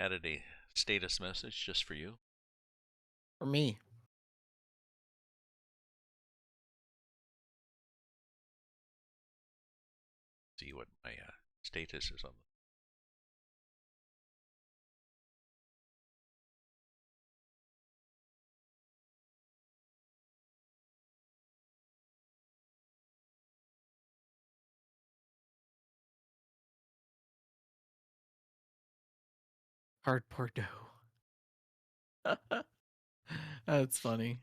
Added a status message just for you. For me. See what my status is on. Cardboardeaux. That's funny.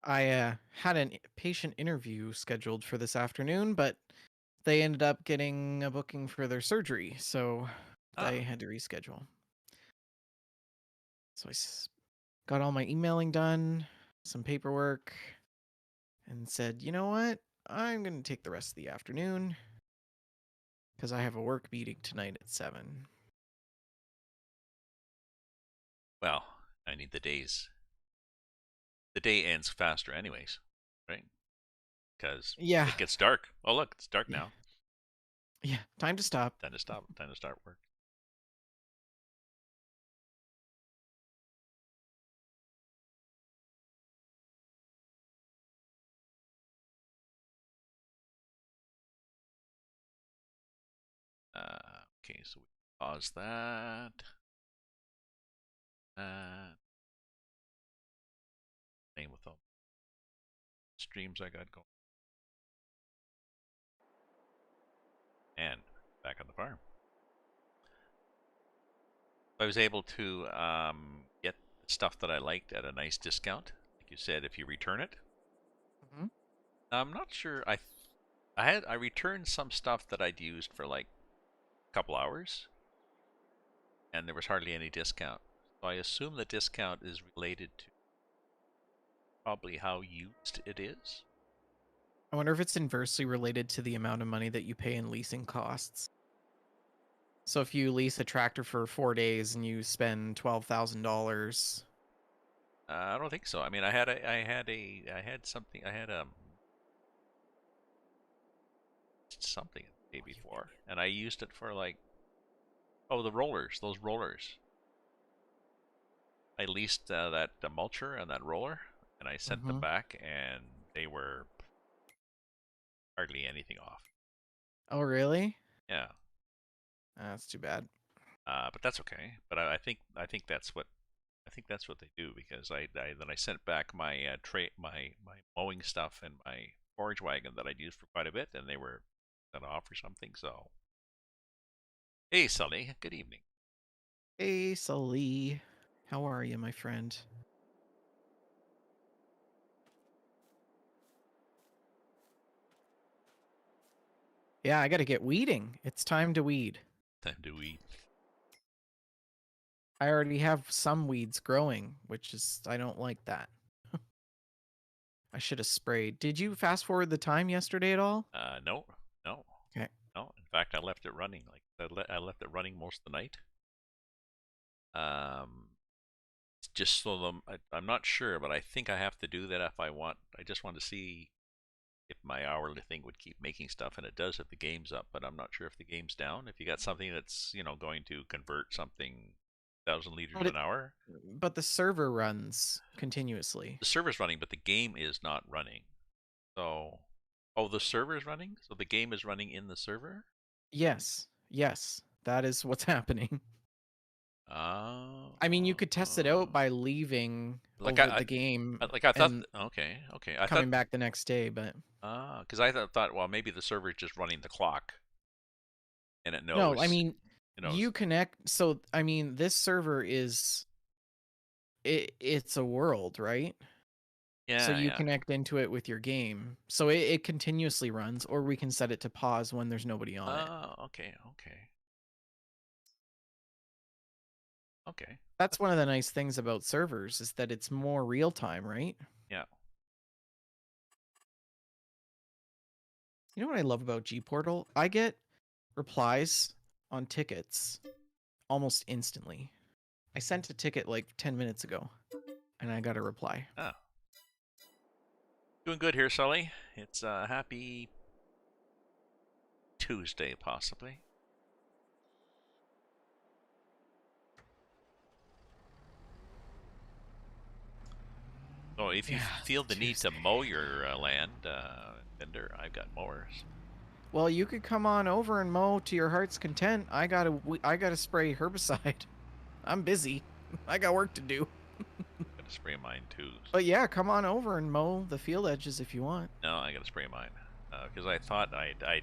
I had a patient interview scheduled for this afternoon, but they ended up getting a booking for their surgery, so Ah, they had to reschedule. So got all my emailing done, some paperwork, and said, you know what? I'm going to take the rest of the afternoon because I have a work meeting tonight at 7. well, I need the days. The day ends faster, anyways, right? Because Yeah. it gets dark. Oh, look, it's dark Yeah. now. Yeah. Time to stop. Time to stop. Time to start work. Okay, so we pause that. Same with all streams I got going. And back on the farm. I was able to get stuff that I liked at a nice discount. Like you said, if you return it. Mhm. I'm not sure. I returned some stuff that I'd used for like a couple hours, and there was hardly any discount. So I assume the discount is related to probably how used it is. I wonder if it's inversely related to the amount of money that you pay in leasing costs. So if you lease a tractor for 4 days and you spend $12,000. I don't think so. I mean, I had something. I had something the day before, and I used it for like the rollers, those rollers. I leased that mulcher and that roller, and I sent them Mm-hmm. back, and they were hardly anything off. Oh, really? Yeah, That's too bad. but that's okay. But I think that's what they do because I then I sent back my my mowing stuff and my forage wagon that I'd used for quite a bit, and they were going to offer something. So, hey, Sully, good evening. Hey, Sully. How are you, my friend? Yeah, I got to get weeding. It's time to weed. Time to eat. I already have some weeds growing, which is, I don't like that. I should have sprayed. Did you fast forward the time yesterday at all? No, no, Okay. no. In fact, I left it running. Like I left it running most of the night. Um, just so I'm not sure, but I think I have to do that if I want. I just want to see if my hourly thing would keep making stuff, and it does if the game's up. But I'm not sure if the game's down. If you got something that's going to convert something 1,000 liters But an it, hour, but the server runs continuously. the server's running, but the game is not running. So, oh, the server's running, so the game is running in the server. Yes. Yes. That is what's happening. Uh, I mean, you could test it out by leaving like over the game like I thought. and Okay, okay. I thought coming back the next day, but because I thought well maybe the server is just running the clock and it no, I knows mean, it knows. you connect. So, I mean, this server it's a world, right? So Yeah, you yeah. connect into it with your game. So it continuously runs, or we can set it to pause when there's nobody on it. Oh, okay, okay, okay. That's one of the nice things about servers is that it's more real time, right? Yeah. You know what I love about G Portal? I get replies on tickets almost instantly. I sent a ticket like 10 minutes ago, and I got a reply. Oh. Doing good here, Sully. It's a happy Tuesday, possibly. So if you feel the need to mow your land, vendor, I've got mowers. Well, you could come on over and mow to your heart's content. I gotta spray herbicide. I'm busy. I got work to do. Gotta spray mine too. But yeah, come on over and mow the field edges if you want. No, I gotta spray mine because I thought I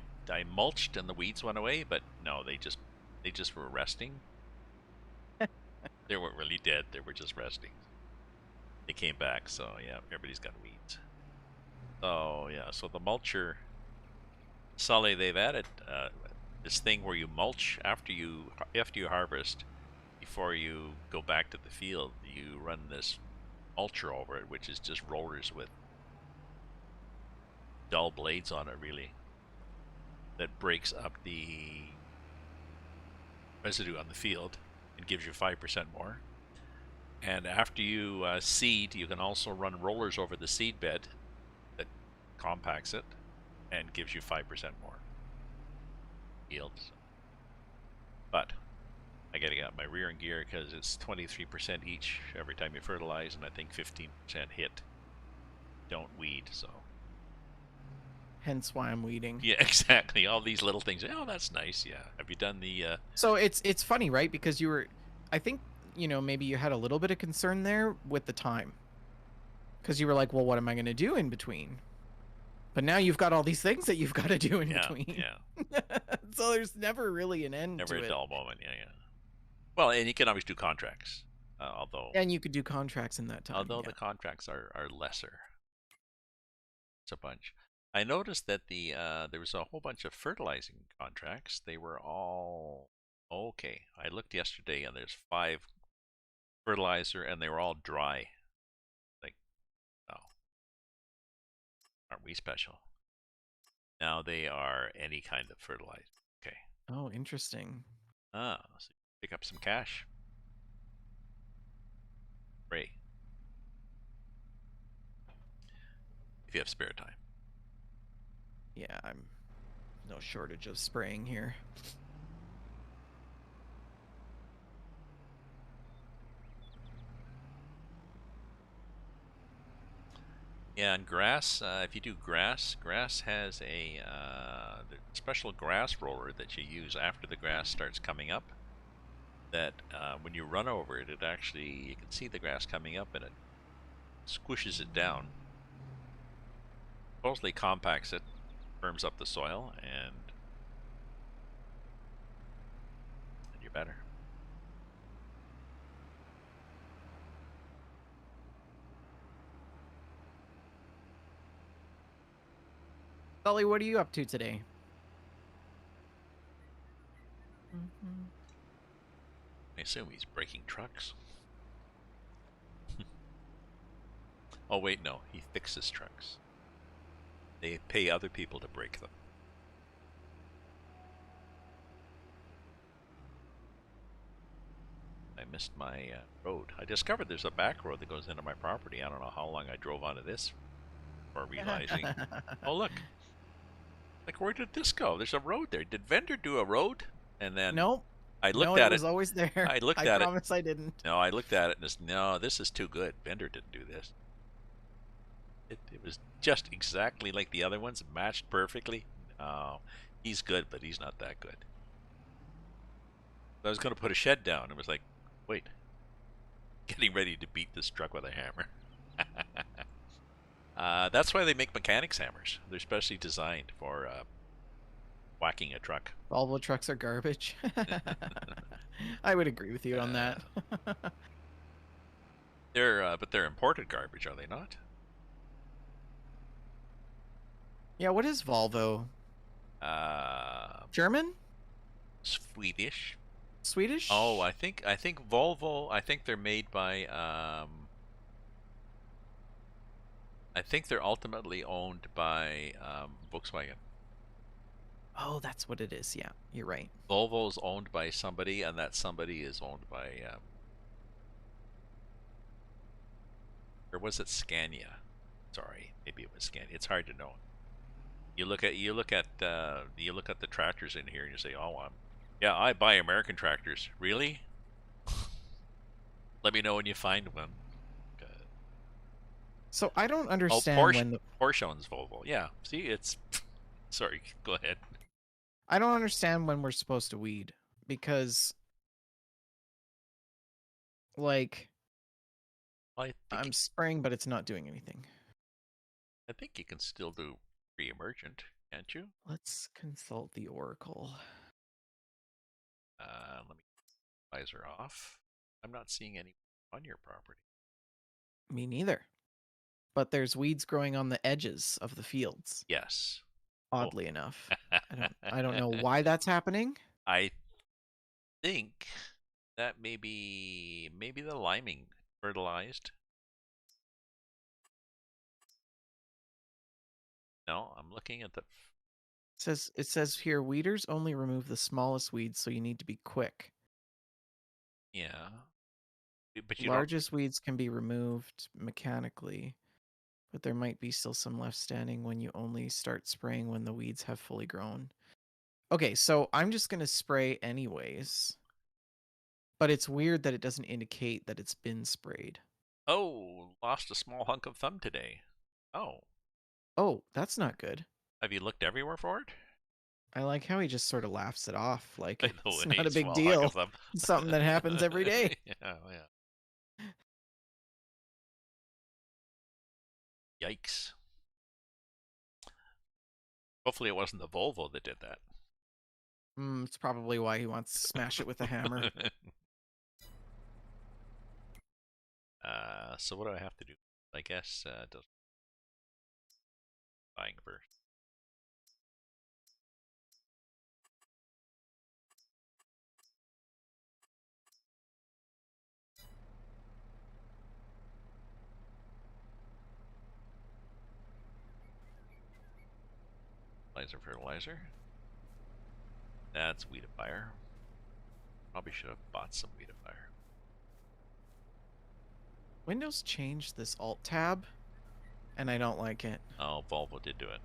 mulched and the weeds went away, but no, they just were resting. They weren't really dead; they were just resting. They came back, so yeah, everybody's got weeds. So yeah, so the mulcher, Sully, they've added this thing where you mulch after you harvest. Before you go back to the field, you run this mulcher over it, which is just rollers with dull blades on it, really, that breaks up the residue on the field and gives you 5% more. And after you seed, you can also run rollers over the seed bed that compacts it and gives you 5% more yield. But I gotta get my rear in gear because it's 23% each every time you fertilize, and I think 15% hit. Don't weed, so. Hence why I'm weeding. Yeah, exactly. All these little things. Oh, that's nice. Yeah. Have you done the? So it's funny, right? Because I think maybe you had a little bit of concern there with the time, because you were like, well, what am I going to do in between? But now you've got all these things that you've got to do in between. Yeah. So there's never really an end Never to a it. dull moment. Yeah. Well, and you can always do contracts, although. And you could do contracts in that time. Although the contracts are lesser. It's a bunch. I noticed that there was a whole bunch of fertilizing contracts. They were all okay. I looked yesterday, and there's 5 fertilizer, and they were all dry. Like, oh, aren't we special? Now they are any kind of fertilizer. Okay. Oh, interesting. So pick up some cash. Spray. If you have spare time. Yeah, I'm no shortage of spraying here. Yeah, and grass, if you do grass has a special grass roller that you use after the grass starts coming up. That when you run over it, you can see the grass coming up, and it squishes it down. Supposedly compacts it, firms up the soil, and you're better. Sully, what are you up to today? I assume he's breaking trucks. Oh wait, no, he fixes trucks. They pay other people to break them. I missed my road. I discovered there's a back road that goes into my property. I don't know how long I drove onto this before realizing. Oh look, like where did this go? There's a road there. Did vendor do a road? And then nope. I looked at it. It was always there. I looked at it. I promise I didn't. No, I looked at it and said, no, this is too good. Vendor didn't do this. It was just exactly like the other ones. It matched perfectly. No, he's good, but he's not that good. I was going to put a shed down. It was like, wait, getting ready to beat this truck with a hammer. That's why they make mechanics hammers. They're specially designed for whacking a truck. Volvo trucks are garbage. I would agree with you on that. But they're imported garbage, are they not? Yeah, what is Volvo? German? Swedish. Swedish? Oh, I think Volvo. I think they're made by. I think they're ultimately owned by Volkswagen. Oh, that's what it is. Yeah, you're right. Volvo's owned by somebody, and that somebody is owned by, or was it Scania? Sorry, maybe it was Scania. It's hard to know. You look at the tractors in here, and you say, "Oh, yeah, I buy American tractors." Really? Let me know when you find one. Uh, So I don't oh, understand Porsche. when the Porsche owns Volvo. Yeah. See, it's. Sorry. Go ahead. I don't understand when we're supposed to weed because like I think I'm spraying, but it's not doing anything. I think you can still do pre-emergent, can't you? Let's consult the Oracle. Let me visor off. I'm not seeing any on your property. Me neither. But there's weeds growing on the edges of the fields. Yes. Oh. Oddly enough, I don't know why that's happening. I think that maybe the liming fertilized. No, I'm looking at the. It says here weeders only remove the smallest weeds, so you need to be quick. Yeah, but you don't. Largest weeds can be removed mechanically, but there might be still some left standing when you only start spraying when the weeds have fully grown. Okay, so I'm just going to spray anyways. But it's weird that it doesn't indicate that it's been sprayed. Oh, lost a small hunk of thumb today. Oh, Oh, that's not good. have you looked everywhere for it? I like how he just sort of laughs it off like By the it's not way, a big small hunk of deal. thumb. It's something that happens every day. Yeah, yeah. Yikes. Hopefully it wasn't the Volvo that did that. It's probably why he wants to smash it with a hammer. So what do I have to do? I guess does buying first. Fertilizer. That's weedifier. Probably should have bought some weedifier. Windows changed this alt tab, and I don't like it. Oh, Volvo did do it.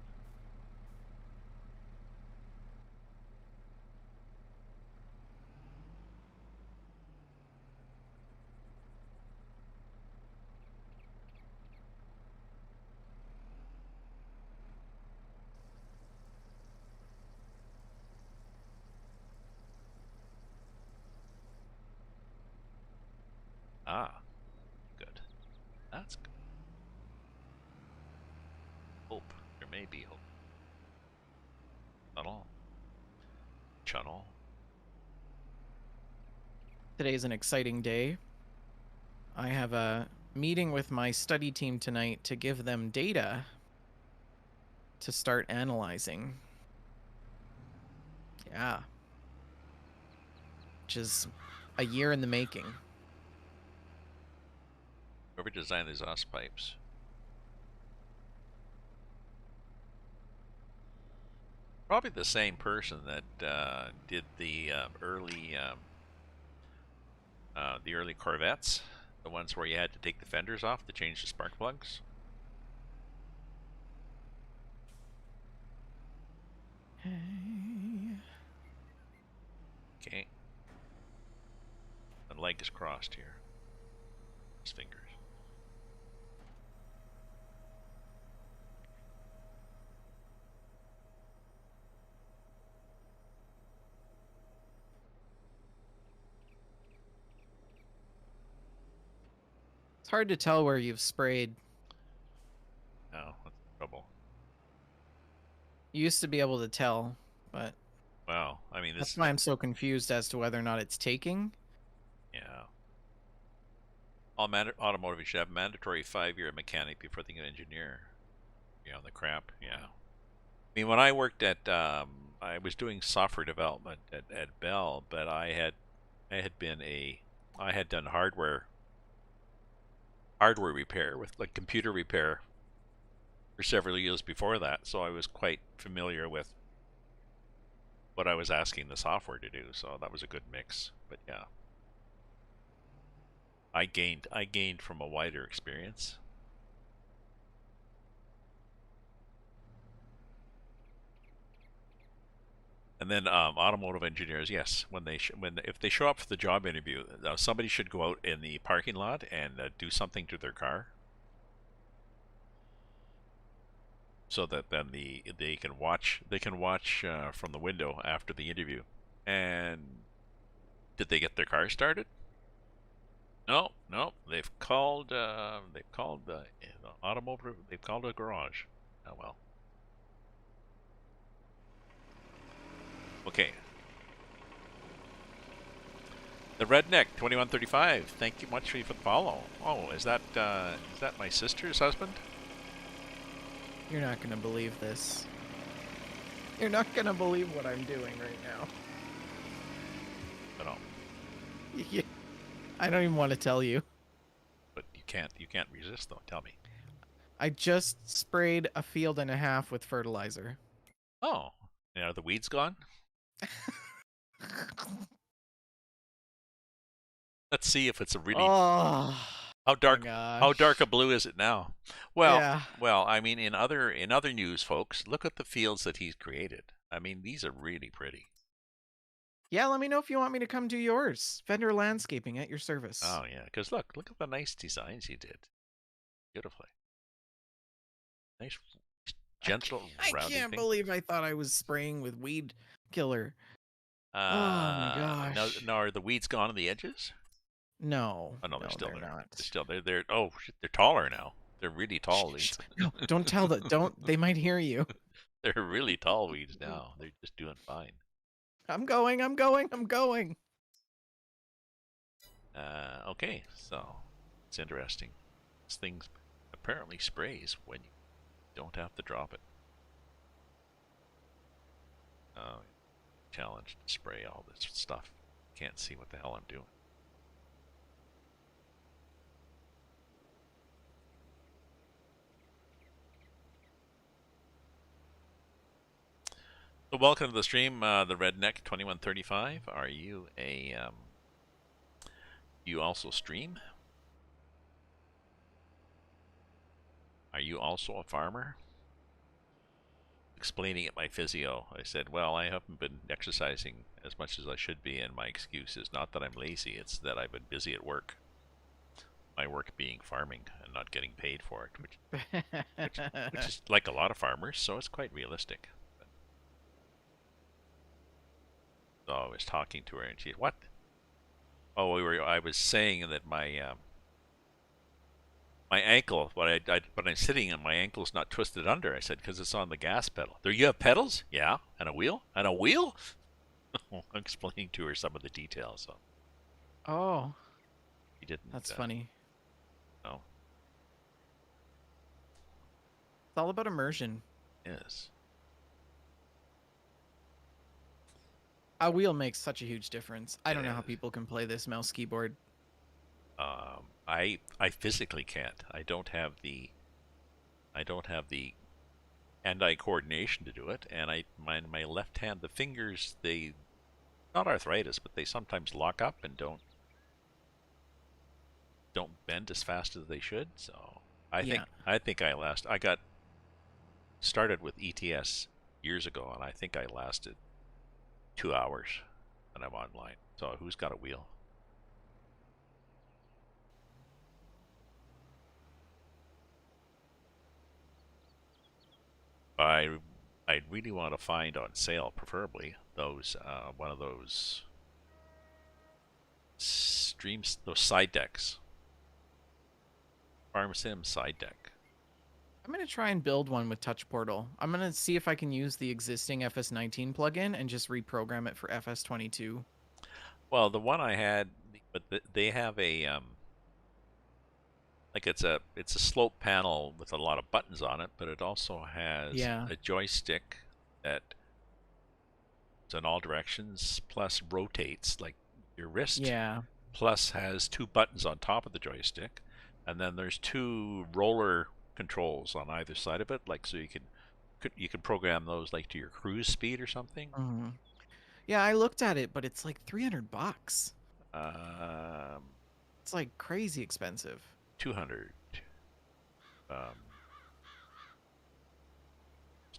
Ah, good. That's good. Hope. There may be hope. Tunnel. Channel. Today's an exciting day. I have a meeting with my study team tonight to give them data to start analyzing. Yeah. Which is a year in the making. Whoever designed these OS pipes. Probably the same person that did the early Corvettes, the ones where you had to take the fenders off to change the spark plugs. Hey. Okay. The leg is crossed here. His fingers. It's hard to tell where you've sprayed. Oh, that's the trouble. You used to be able to tell, but Well, I mean, that's this. why I'm so confused as to whether or not it's taking. Yeah. All automotive should have mandatory 5-year mechanic before they can engineer. Yeah, the crap. Yeah. I mean, when I worked I was doing software development at Bell, but I had done hardware repair with like computer repair for several years before that, so I was quite familiar with what I was asking the software to do. So that was a good mix. But yeah, I gained from a wider experience. And then automotive engineers, yes, if they show up for the job interview, somebody should go out in the parking lot and do something to their car, so that then they can watch from the window after the interview. And did they get their car started? No, no. They've called the automotive. They've called a garage. Oh well. Okay. The Redneck 2135. Thank you much for the follow. Oh, is that my sister's husband? You're not gonna believe this. You're not gonna believe what I'm doing right now. No, Yeah, I don't even want to tell you. but you can't resist though. Tell me. I just sprayed a field and a half with fertilizer. Oh, are the weeds gone? Let's see if it's a really Oh how my dark how gosh. dark a blue is it now? Well, Yeah. well, I mean in other news, folks, look at the fields that he's created. I mean, these are really pretty. Yeah, let me know if you want me to come do yours. Vendor Landscaping at your service. Oh yeah, because look at the nice designs he did. Beautifully. Nice, gentle, I rounding can't thing. believe I thought I was spraying with weed killer. Oh my Now, gosh. now are the weeds gone on the edges? No, Oh no, they're no, still they're there. They're not. still there. Oh, shit, they're taller now. They're really Shh, tall shh. weeds. No, don't tell them. Don't. They might hear you. They're really tall weeds now. They're just doing fine. I'm going. I'm going. I'm going. Okay, so it's interesting. This thing apparently sprays when you don't have to drop it. Challenge to spray all this stuff. Can't see what the hell I'm doing. So welcome to the stream, the Redneck 2135. Are you you also stream? Are you also a farmer? Explaining at my physio, I said, well, I haven't been exercising as much as I should be, and my excuse is not that I'm lazy, it's that I've been busy at work. My work being farming and not getting paid for it, which is like a lot of farmers, so it's quite realistic. So I was talking to her, and she, what? Oh, I was saying that my ankle, when I'm sitting and my ankle's not twisted under. I said, because it's on the gas pedal. There, you have pedals? Yeah, and a wheel, and a wheel. I'm explaining to her some of the details. So Oh, she didn't. that's funny. No, It's all about immersion. yes. A wheel makes such a huge difference. I It don't know how is. people can play this mouse keyboard. I physically can't. I don't have the hand-eye coordination to do it, and my left hand, the fingers, they, not arthritis, but they sometimes lock up and don't bend as fast as they should. So I think Yeah. I got started with ETS years ago, and I think I lasted 2 hours, and I'm online. So who's got a wheel? I I really want to find on sale, preferably those one of those streams, those side decks, Farm Sim side deck. I'm going to try and build one with Touch Portal. I'm going to see if I can use the existing FS19 plugin and just reprogram it for FS22. Well, the one I had, but they have a like it's a slope panel with a lot of buttons on it, but it also has Yeah. a joystick that is in all directions, plus rotates like your wrist, Yeah. plus has two buttons on top of the joystick, and then there's two roller controls on either side of it, like so you can program those like to your cruise speed or something. Mhm. Yeah, I looked at it, but it's like $300. Um, It's like crazy expensive. 200. Um,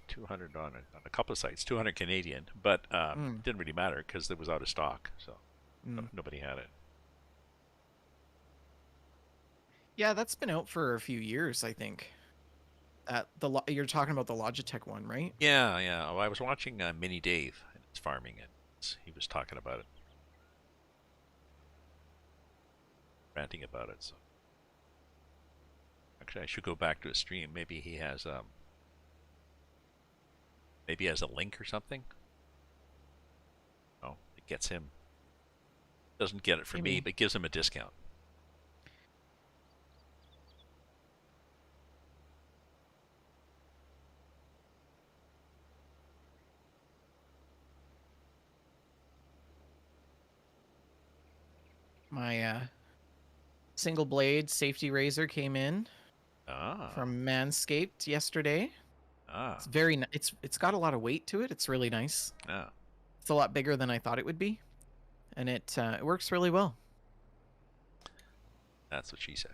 200 on a couple of sites, 200 Canadian, but Mm, didn't really matter because it was out of stock, so mm. nobody had it. Yeah, that's been out for a few years, I think. You're talking about the Logitech one, right? Yeah, yeah. Oh, I was watching Mini Dave and his farming, and he was talking about it, ranting about it. So actually, I should go back to his stream. Maybe he has a link or something. Oh, it gets him. Doesn't get it for me, Maybe. but gives him a discount. My single blade safety razor came in Ah, from Manscaped yesterday. It's ah, it's got a lot of weight to it. It's really nice. ah. It's a lot bigger than I thought it would be, and it works really well. That's what she said.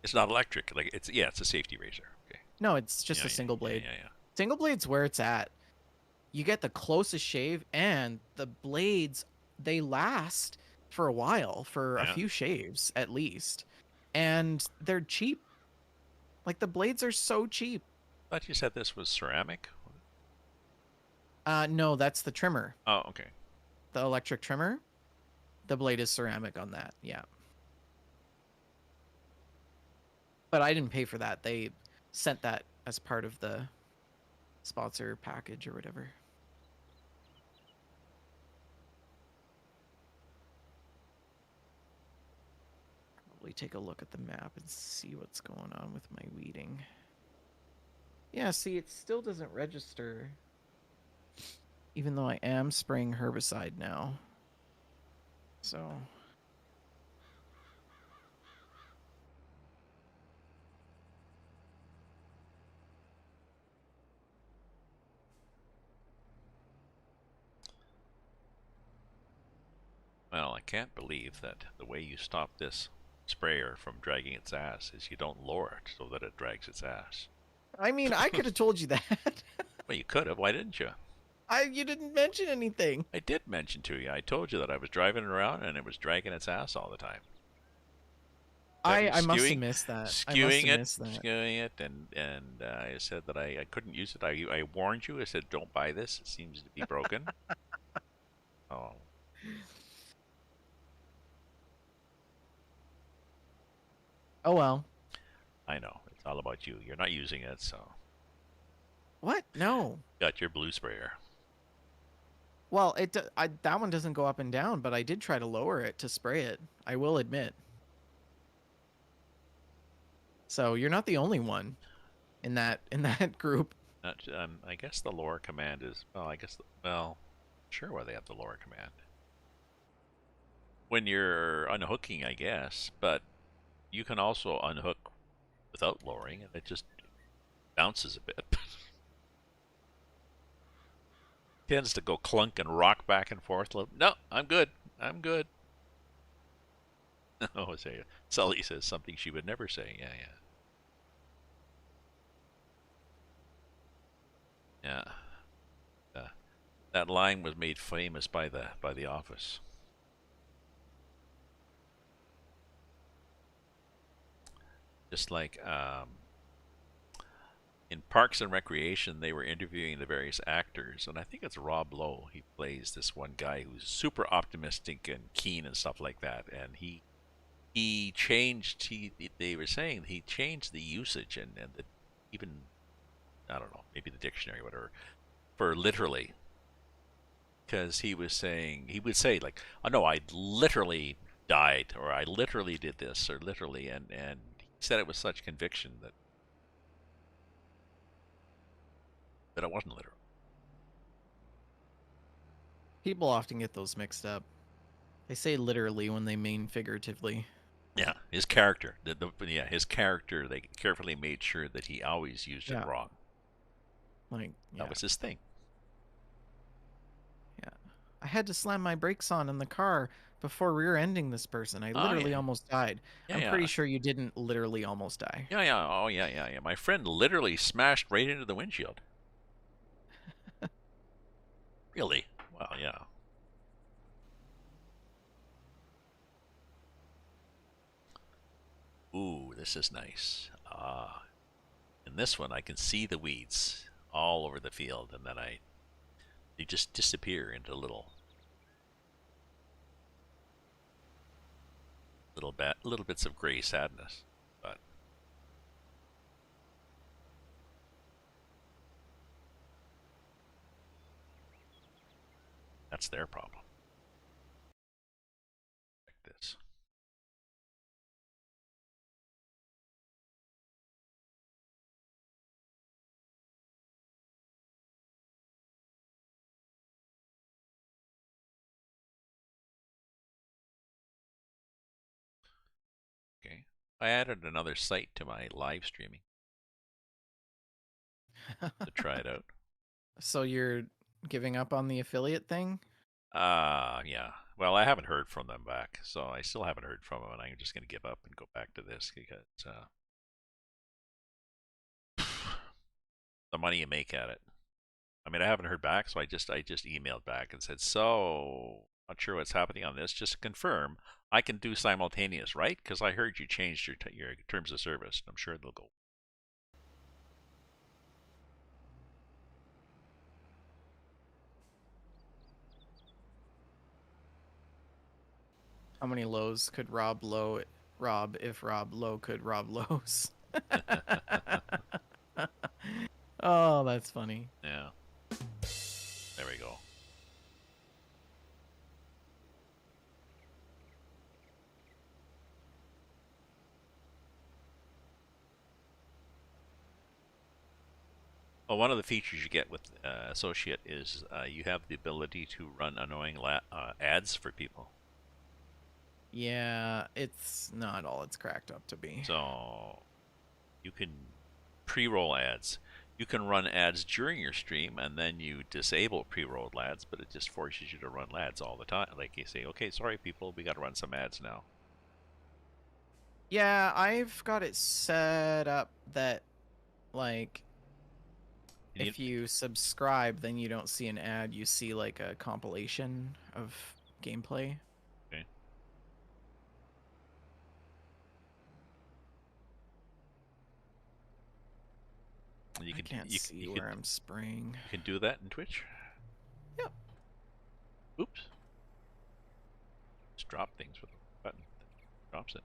It's not electric. Like it's a safety razor. Okay. No, it's just Yeah, a yeah, single yeah, blade. yeah, yeah. Single blade's where it's at. You get the closest shave, and the blades, they last for a while, for a Yeah. few shaves at least, and they're cheap. Like the blades are so cheap. I thought you said this was ceramic. No, that's the trimmer, Oh, okay. the electric trimmer. The blade is ceramic on that. Yeah, but I didn't pay for that. They sent that as part of the sponsor package or whatever. Probably take a look at the map and see what's going on with my weeding. Yeah, see, it still doesn't register, even though I am spraying herbicide now. So, Well, I can't believe that the way you stop this sprayer from dragging its ass is you don't lower it so that it drags its ass. I mean, I could have told you that. Well, you could have. Why didn't you? You didn't mention anything. I did mention to you. I told you that I was driving it around and it was dragging its ass all the time. That was I must have missed that. I must have missed that. skewing it, and I said that I couldn't use it. I warned you. I said, don't buy this. It seems to be broken. Oh, Oh well. I know. It's all about you. You're not using it, so What? No. got your blue sprayer. Well, that one doesn't go up and down, but I did try to lower it to spray it. I will admit. So you're not the only one in that group. Not, I guess the lower command is. Well, I guess. Well, sure. Why they have the lower command when you're unhooking, I guess. But you can also unhook without lowering, and it just bounces a bit. Tends to go clunk and rock back and forth. No, I'm good. I'm good. Oh, say Sully says something she would never say. Yeah, yeah, yeah. That line was made famous by the Office. Just like in Parks and Recreation, they were interviewing the various actors, and I think it's Rob Lowe. He plays this one guy who's super optimistic and keen and stuff like that, and he changed. They were saying he changed the usage and the even I don't know, maybe the dictionary, whatever, for literally, because he would say like, oh no, I literally died, or I literally did this, or literally, and he said it with such conviction that it wasn't literal. People often get those mixed up. They say literally when they mean figuratively. Yeah, his character, his character, they carefully made sure that he always used it Yeah. wrong. Like, That yeah, was his thing. yeah. I had to slam my brakes on in the car before rear-ending this person. I Oh literally yeah, almost died. yeah, I'm yeah, pretty sure you didn't literally almost die. yeah, yeah. Oh yeah, yeah, yeah. My friend literally smashed right into the windshield. Really? Well, yeah. Ooh, this is nice. Ah, in this one, I can see the weeds all over the field, and then they just disappear into little bits of gray sadness. But that's their problem. Like this. Okay. I added another site to my live streaming to try it out. So you're giving up on the affiliate thing? Yeah. Well, I haven't heard from them back, so I still haven't heard from them, and I'm just going to give up and go back to this because the money you make at it. I mean, I haven't heard back, so I just emailed back and said, so not sure what's happening on this. Just to confirm, I can do simultaneous, right? Because I heard you changed your terms of service. I'm sure they'll go. How many lows could rob if Rob Lowe could rob lows? Oh, that's funny. Yeah, there we go. Well, one of the features you get with Associate is you have the ability to run annoying ads for people. Yeah, it's not all it's cracked up to be. So you can pre-roll ads. You can run ads during your stream, and then you disable pre-rolled ads, but it just forces you to run ads all the time. Like you say, okay, sorry people, we got to run some ads now. Yeah, I've got it set up that, like, And you, if you subscribe, then you don't see an ad, you see, like, a compilation of gameplay. okay. And you I can do can't see where I'm spraying. you can do that in Twitch. Yep. Oops, just drop things with a button. Drops it.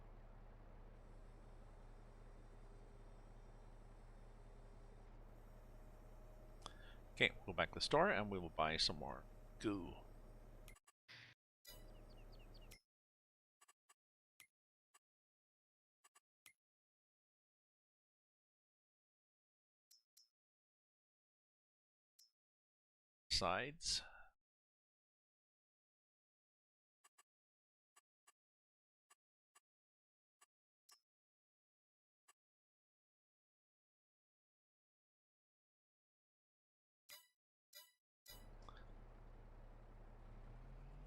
Okay, we'll go back to the store and we will buy some more goo. Sides.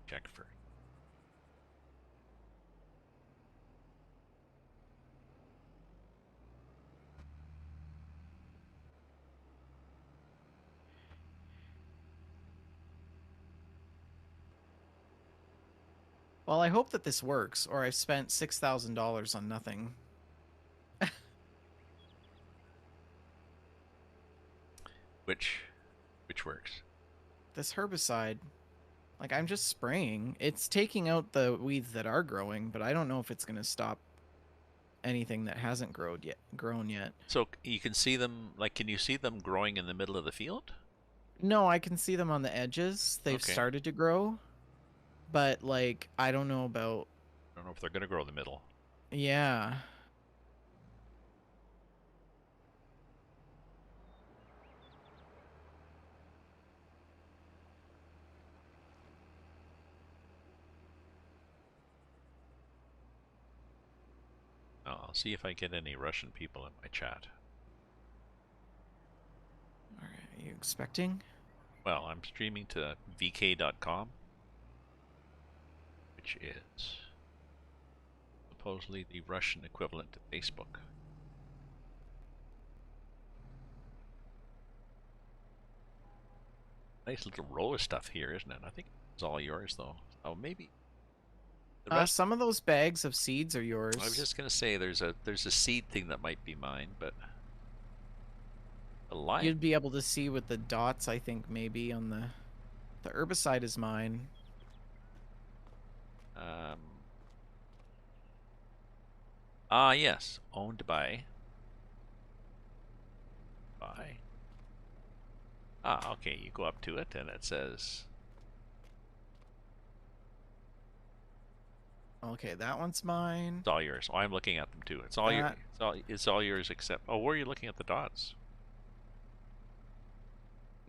Check for. Well, I hope that this works, or I've spent $6,000 on nothing. Which works. This herbicide, like, I'm just spraying. It's taking out the weeds that are growing, but I don't know if it's going to stop anything that hasn't grown yet. So you can see them. Like, can you see them growing in the middle of the field? No, I can see them on the edges. They've Okay. started to grow, but, like, I don't know about. I don't know if they're gonna grow in the middle. Yeah. I'll see if I get any Russian people in my chat. All right, you expecting? Well, I'm streaming to vk.com, which is supposedly the Russian equivalent to Facebook. Nice little row of stuff here, isn't it? I think it's all yours, though. Oh, maybe the rest. Some of those bags of seeds are yours. I was just gonna say there's a seed thing that might be mine, but the lime. You'd be able to see with the dots, I think, maybe on the herbicide is mine. Yes, owned by. Okay, you go up to it and it says. Okay, that one's mine. It's all yours. Oh, I'm looking at them too. It's all your. It's all yours except. Oh, where are you looking at the dots?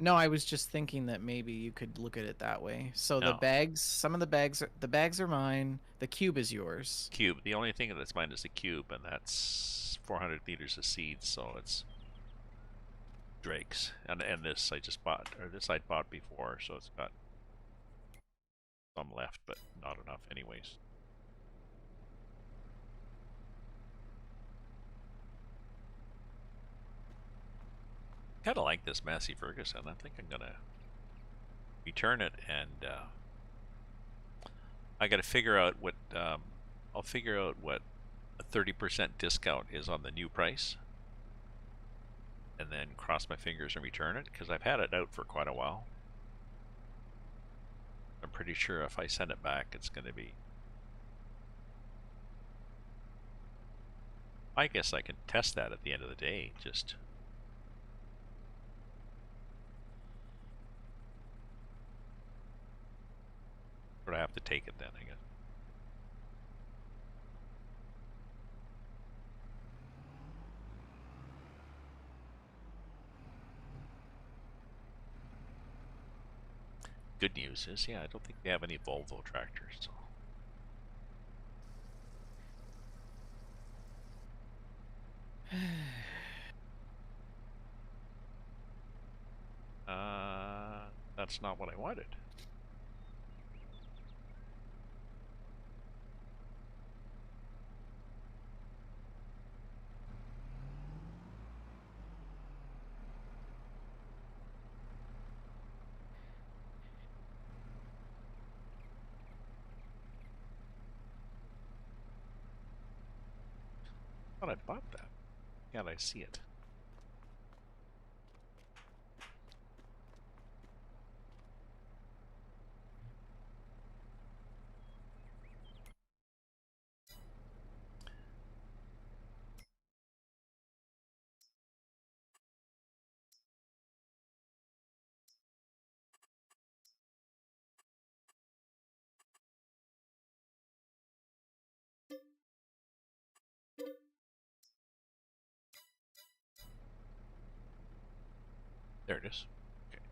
No, I was just thinking that maybe you could look at it that way. So No. the bags, some of the bags are mine. The cube is yours. Cube. The only thing that's mine is the cube, and that's 400 liters of seeds, so it's Drake's. And this I just bought, or this I'd bought before, so it's got some left, but not enough anyways. Kind of like this Massey Ferguson. I think I'm gonna return it, and I got to figure out what I'll figure out what a 30% discount is on the new price, and then cross my fingers and return it, because I've had it out for quite a while. I'm pretty sure if I send it back, it's going to be. I guess I can test that at the end of the day. Just. But I have to take it then, I guess. Good news is, yeah, I don't think they have any Volvo tractors, so. That's not what I wanted. I thought I bought that. Can't I see it? There it is. Okay.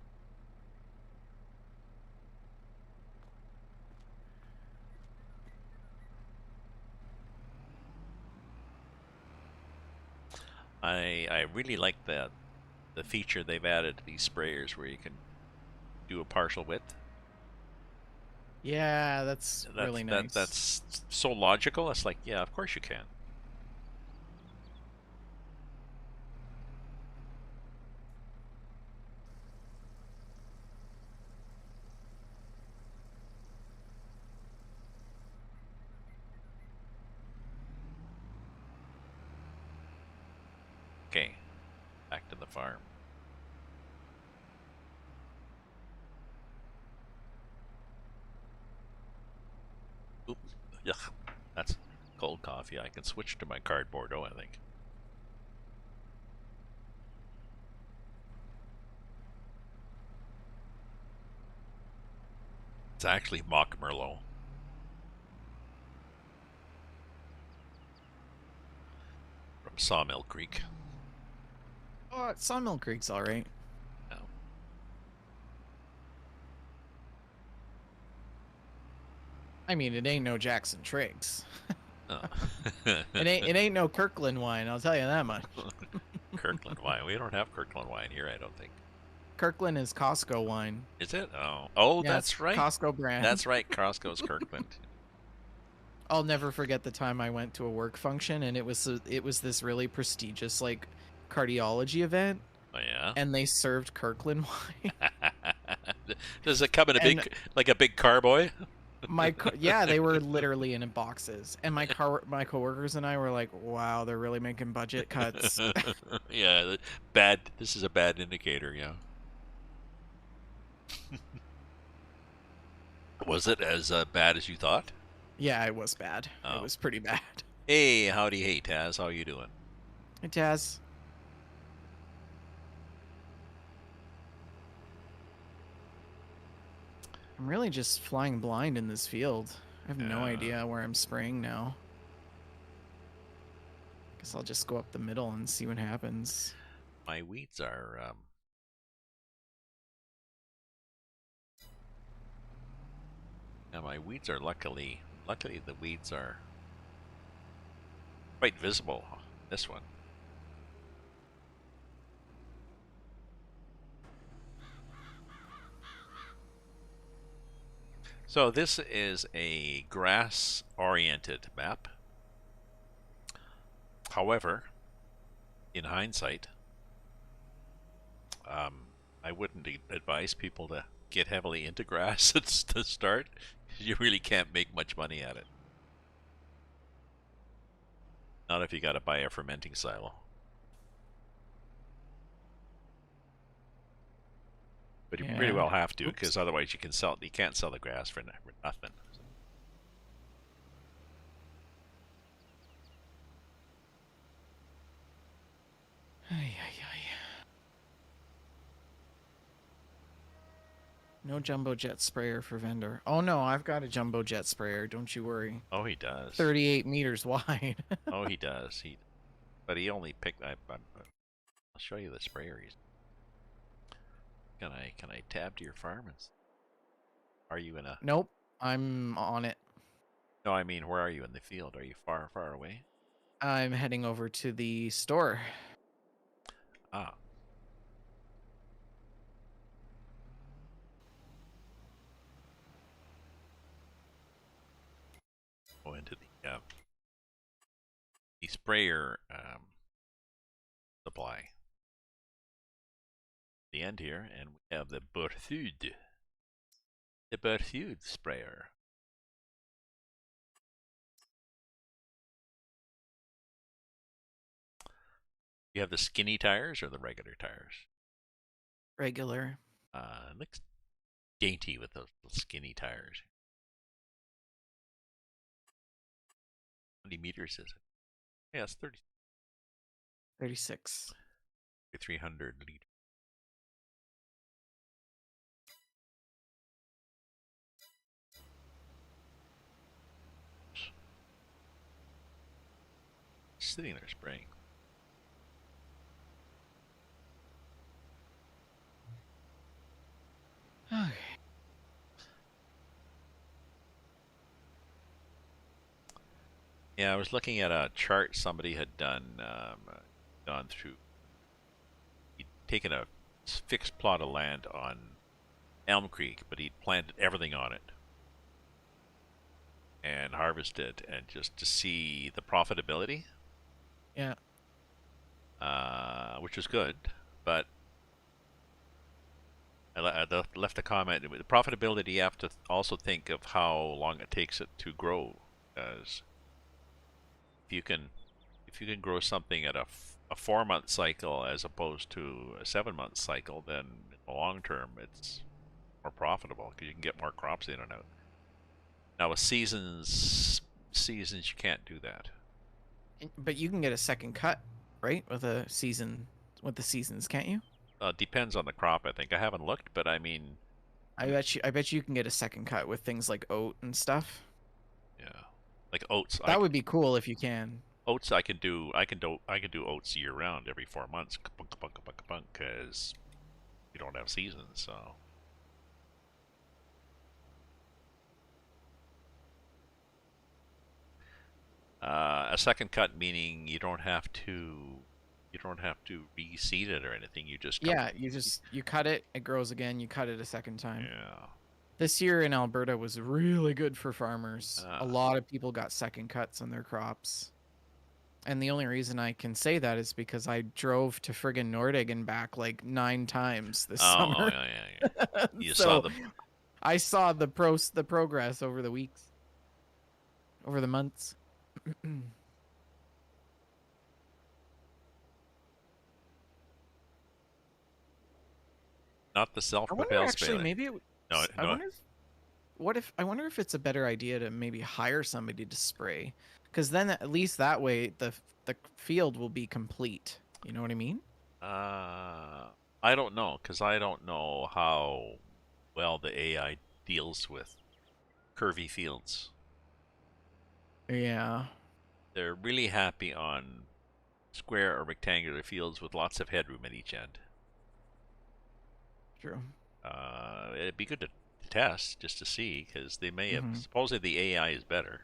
I really like the feature they've added to these sprayers where you can do a partial width. Yeah, that's really nice. That's so logical. It's like, yeah, of course you can. Okay, back to the farm. Oop, yuck. That's cold coffee. I can switch to my Cardboardeaux, I think. It's actually Mock Merlot. From Sawmill Creek. Oh, Sawmill Creek's all right. No. I mean, it ain't no Jackson Triggs. Oh. It ain't no Kirkland wine. I'll tell you that much. Kirkland wine. We don't have Kirkland wine here, I don't think. Kirkland is Costco wine. Is it? Oh, Yeah, it's that's right. Costco brand. That's right. Costco's Kirkland. I'll never forget the time I went to a work function and it was this really prestigious like cardiology event Oh yeah. and they served Kirkland wine. Does it come in a And big carboy? yeah, they were literally in boxes. And my coworkers and I were like, "Wow, they're really making budget cuts." Yeah, bad. This is a bad indicator. Yeah. Was it as bad as you thought? Yeah, it was bad. It Oh. was pretty bad. Hey, howdy, hey Taz, how you doing? Hey, Taz. I'm really just flying blind in this field. I have no idea where I'm spraying now. Guess I'll just go up the middle and see what happens. My weeds are yeah, my weeds are luckily the weeds are quite visible. This one. So this is a grass-oriented map. However, in hindsight, I wouldn't advise people to get heavily into grass to start. You really can't make much money at it. Not if you got to buy a fermenting silo. But you pretty Yeah. well have to, Oops. because otherwise you can't sell the grass for nothing. Ay, ay, ay. No jumbo jet sprayer for vendor. Oh no, I've got a jumbo jet sprayer. Don't you worry. Oh, he does. 38 meters wide. Oh, he does. But he only picked. I'll show you the sprayer. Can I tab to your farm? Are you in a? Nope, I'm on it. No, I mean, where are you in the field? Are you far away? I'm heading over to the store. Ah. Go into the sprayer supply. The end here, and we have the Berthude. The Berthude sprayer. You have the skinny tires or the regular tires? Regular. It looks dainty with those skinny tires. How many meters is it? Yeah, it's 36. 300 liters. Sitting there spraying. Okay. Yeah, I was looking at a chart somebody had done, gone through. He'd taken a fixed plot of land on Elm Creek, but he'd planted everything on it and harvested, and just to see the profitability, Yeah. which was good, but I left a comment. The profitability, you have to also think of how long it takes it to grow, as if you can grow something at a 4-month cycle as opposed to a 7-month cycle, then in the long term it's more profitable because you can get more crops in and out. Now with seasons you can't do that. But you can get a second cut, right? With the seasons, can't you? Depends on the crop, I think. I haven't looked, but I mean, I bet you can get a second cut with things like oat and stuff. yeah, like oats. That would be cool if you can. Oats I can do. I can do oats year round, every 4 months, because we don't have seasons. So a second cut meaning you don't have to You don't have to reseed it or anything. You just come. Yeah, you cut it, it grows again, you cut it a second time. Yeah. This year in Alberta was really good for farmers. A Ah. lot of people got second cuts on their crops. And the only reason I can say that is because I drove to friggin' Nordegg and back like 9 times this Oh, summer. yeah, yeah, yeah. You saw So the. I saw the progress over the weeks, over the months. Not the I wonder self-propelled actually spailer. maybe No, I no. wonder if I wonder if it's a better idea to maybe hire somebody to spray, because then at least that way the field will be complete. You know what I mean? I don't know because I don't know how well the AI deals with curvy fields. Yeah, They're really happy on square or rectangular fields with lots of headroom at each end. true. It'd be good to test just to see because they may have. Hmm. Supposedly the AI is better.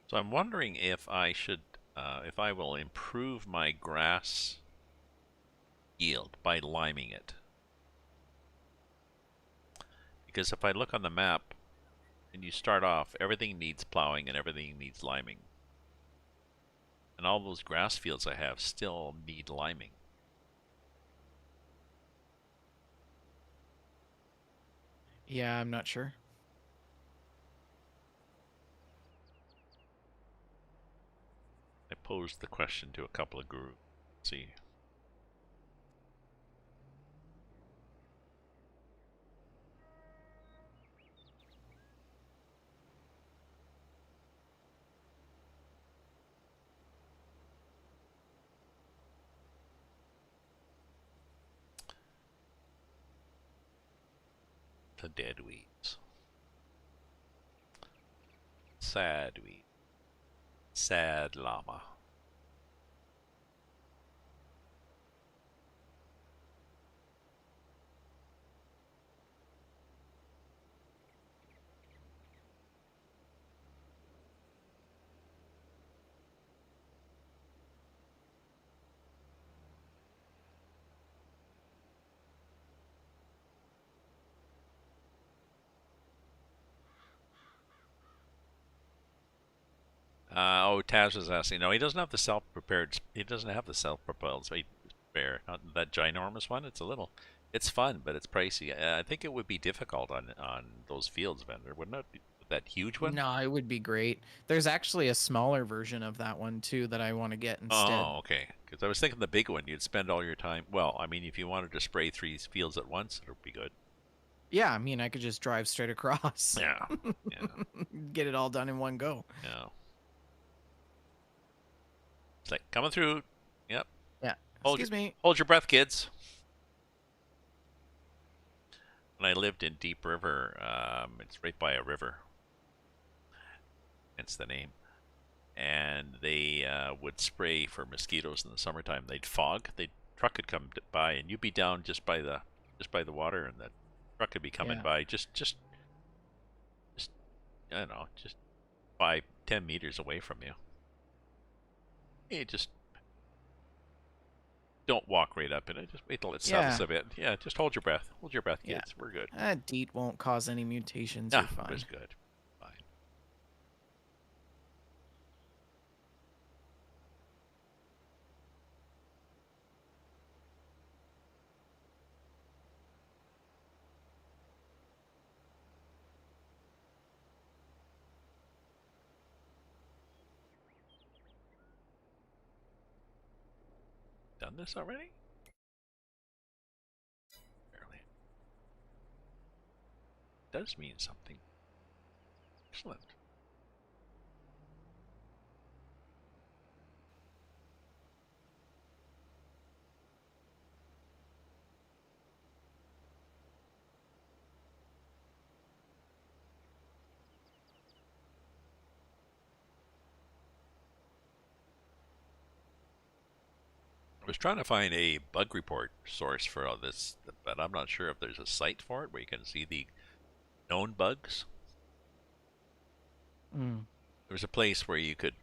So I'm wondering if I should, if I will improve my grass yield by liming it. Because if I look on the map and you start off, everything needs plowing and everything needs liming. And all those grass fields I have still need liming. Yeah, I'm not sure. I posed the question to a couple of gurus. See, the dead weeds. Sad weed. Sad llama. Oh, Taz was asking. No, he doesn't have the self-prepared. He doesn't have the self-propelled spare. Not that ginormous one. It's a little. It's fun, but it's pricey. I think it would be difficult on those fields, vendor, wouldn't it? That huge one. No, it would be great. There's actually a smaller version of that one too that I want to get instead. Oh, okay. Because I was thinking the big one. You'd spend all your time. Well, I mean, if you wanted to spray 3 fields at once, it would be good. Yeah, I mean, I could just drive straight across. Yeah. Yeah. Get it all done in one go. Yeah. It's like coming through. Yep. Yeah. Hold your Excuse me. hold your breath, kids. When I lived in Deep River, it's right by a river. Hence the name. And they would spray for mosquitoes in the summertime. They'd fog. The truck could come by, and you'd be down just by the water, and the truck could be coming Yeah. by just I don't know, just 5-10 meters away from you. You just don't walk right up in it. Just wait till it settles Yeah. a bit. Yeah, just hold your breath. Hold your breath, Yeah. kids. We're good. DEET won't cause any mutations. Ah, You're it was fine. good. Fine. Done this already? Apparently. It does mean something. Excellent. I was trying to find a bug report source for all this, but I'm not sure if there's a site for it where you can see the known bugs. Mm. There's a place where you could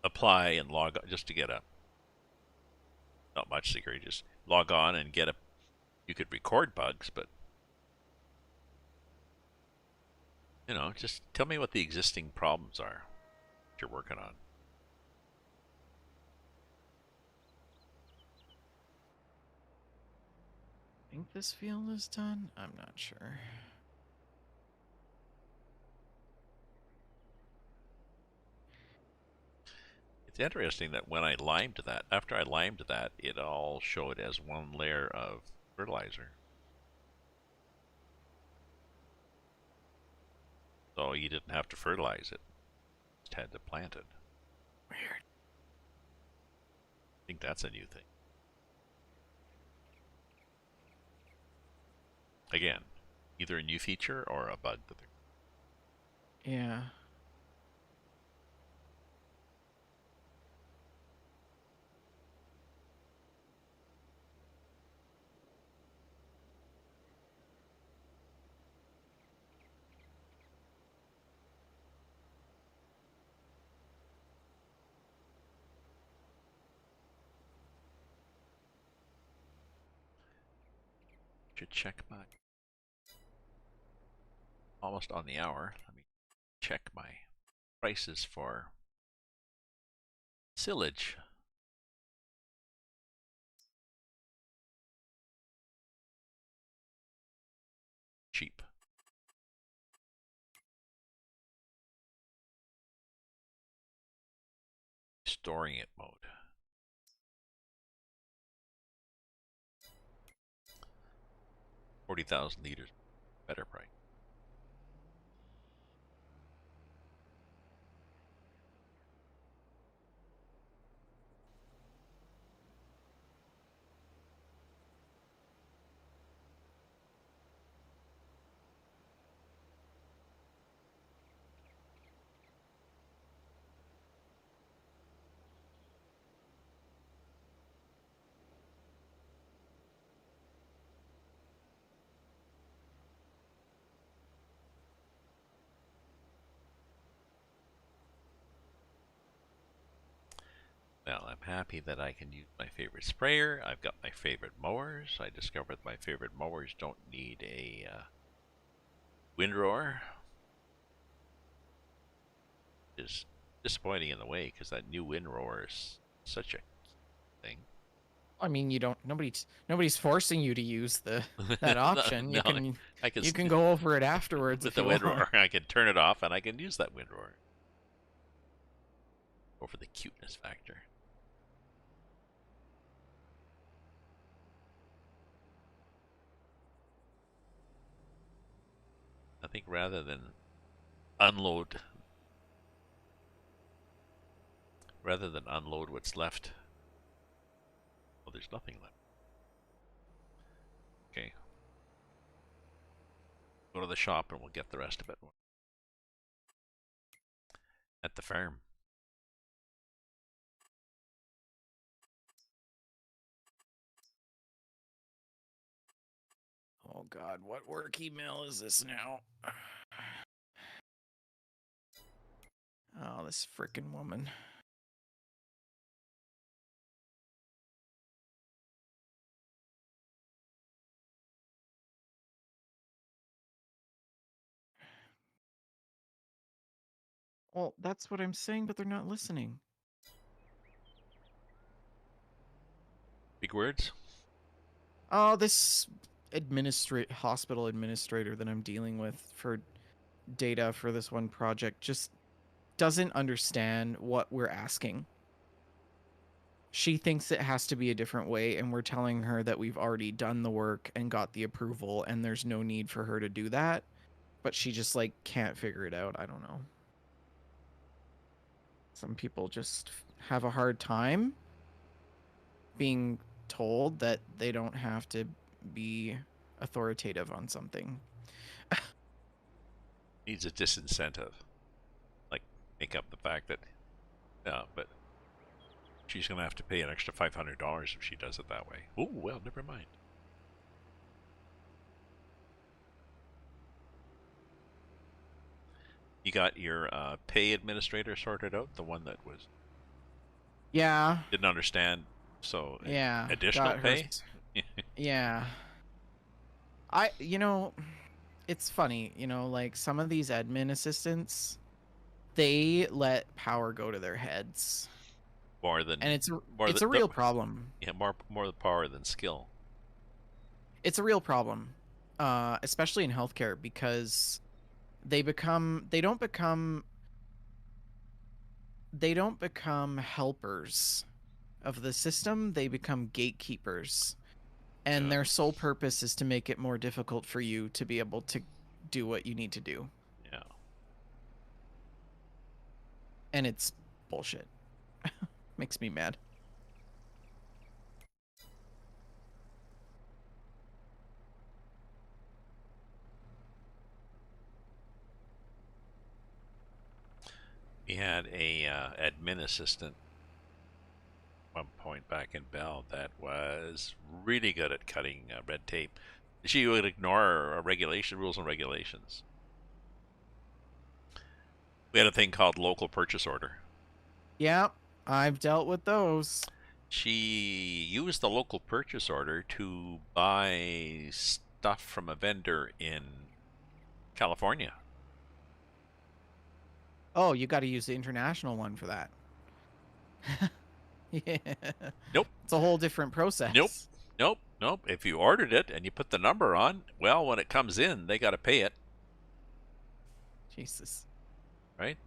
apply and log on just to get a not much security, just log on and get a. You could record bugs, but just tell me what the existing problems are that you're working on. Think this field is done? I'm not sure. It's interesting that when I limed that, after I limed that, it all showed as one layer of fertilizer. So you didn't have to fertilize it, just had to plant it. Weird. I think that's a new thing. Again, either a new feature or a bug that they're. Yeah. Should check my. Almost on the hour. Let me check my prices for silage. Cheap. Storing it mode. 40,000 liters. Better price. Well, I'm happy that I can use my favorite sprayer. I've got my favorite mowers. I discovered my favorite mowers don't need a windrower. Is disappointing in the way because that new windrower is such a thing. I mean, you don't. Nobody's forcing you to use that no, option. no, I can You can go over it afterwards with if the you want. windrower. I can turn it off and I can use that windrower. Go for the cuteness factor. I think rather than unload what's left. Well, there's nothing left. Okay. Go to the shop and we'll get the rest of it at the farm. Oh God, what work email is this now? Oh, this freaking woman. Well, that's what I'm saying, but they're not listening. Big words? Oh, this hospital administrator that I'm dealing with for data for this one project just doesn't understand what we're asking. She thinks it has to be a different way, and we're telling her that we've already done the work and got the approval, and there's no need for her to do that. But she just can't figure it out. I don't know. Some people just have a hard time being told that they don't have to be authoritative on something. Needs a disincentive. Like, make up the fact that, yeah, but she's going to have to pay an extra $500 if she does it that way. Oh, well, never mind. You got your pay administrator sorted out, the one that was Yeah. didn't understand. So Yeah. additional Got her. pay. Yeah. It's funny, like some of these admin assistants, they let power go to their heads. More than And it's more a real problem. Yeah, more the power than skill. It's a real problem, especially in healthcare, because they don't become helpers of the system. They become gatekeepers, and Yeah. their sole purpose is to make it more difficult for you to be able to do what you need to do. Yeah. And it's bullshit. Makes me mad. We had a admin assistant one point back in Bell that was really good at cutting red tape. She would ignore rules and regulations. We had a thing called local purchase order. Yeah, I've dealt with those. She used the local purchase order to buy stuff from a vendor in California. Oh, you got to use the international one for that. Yeah. Nope. It's a whole different process. Nope. If you ordered it and you put the number on, well, when it comes in, they got to pay it. Jesus. Right?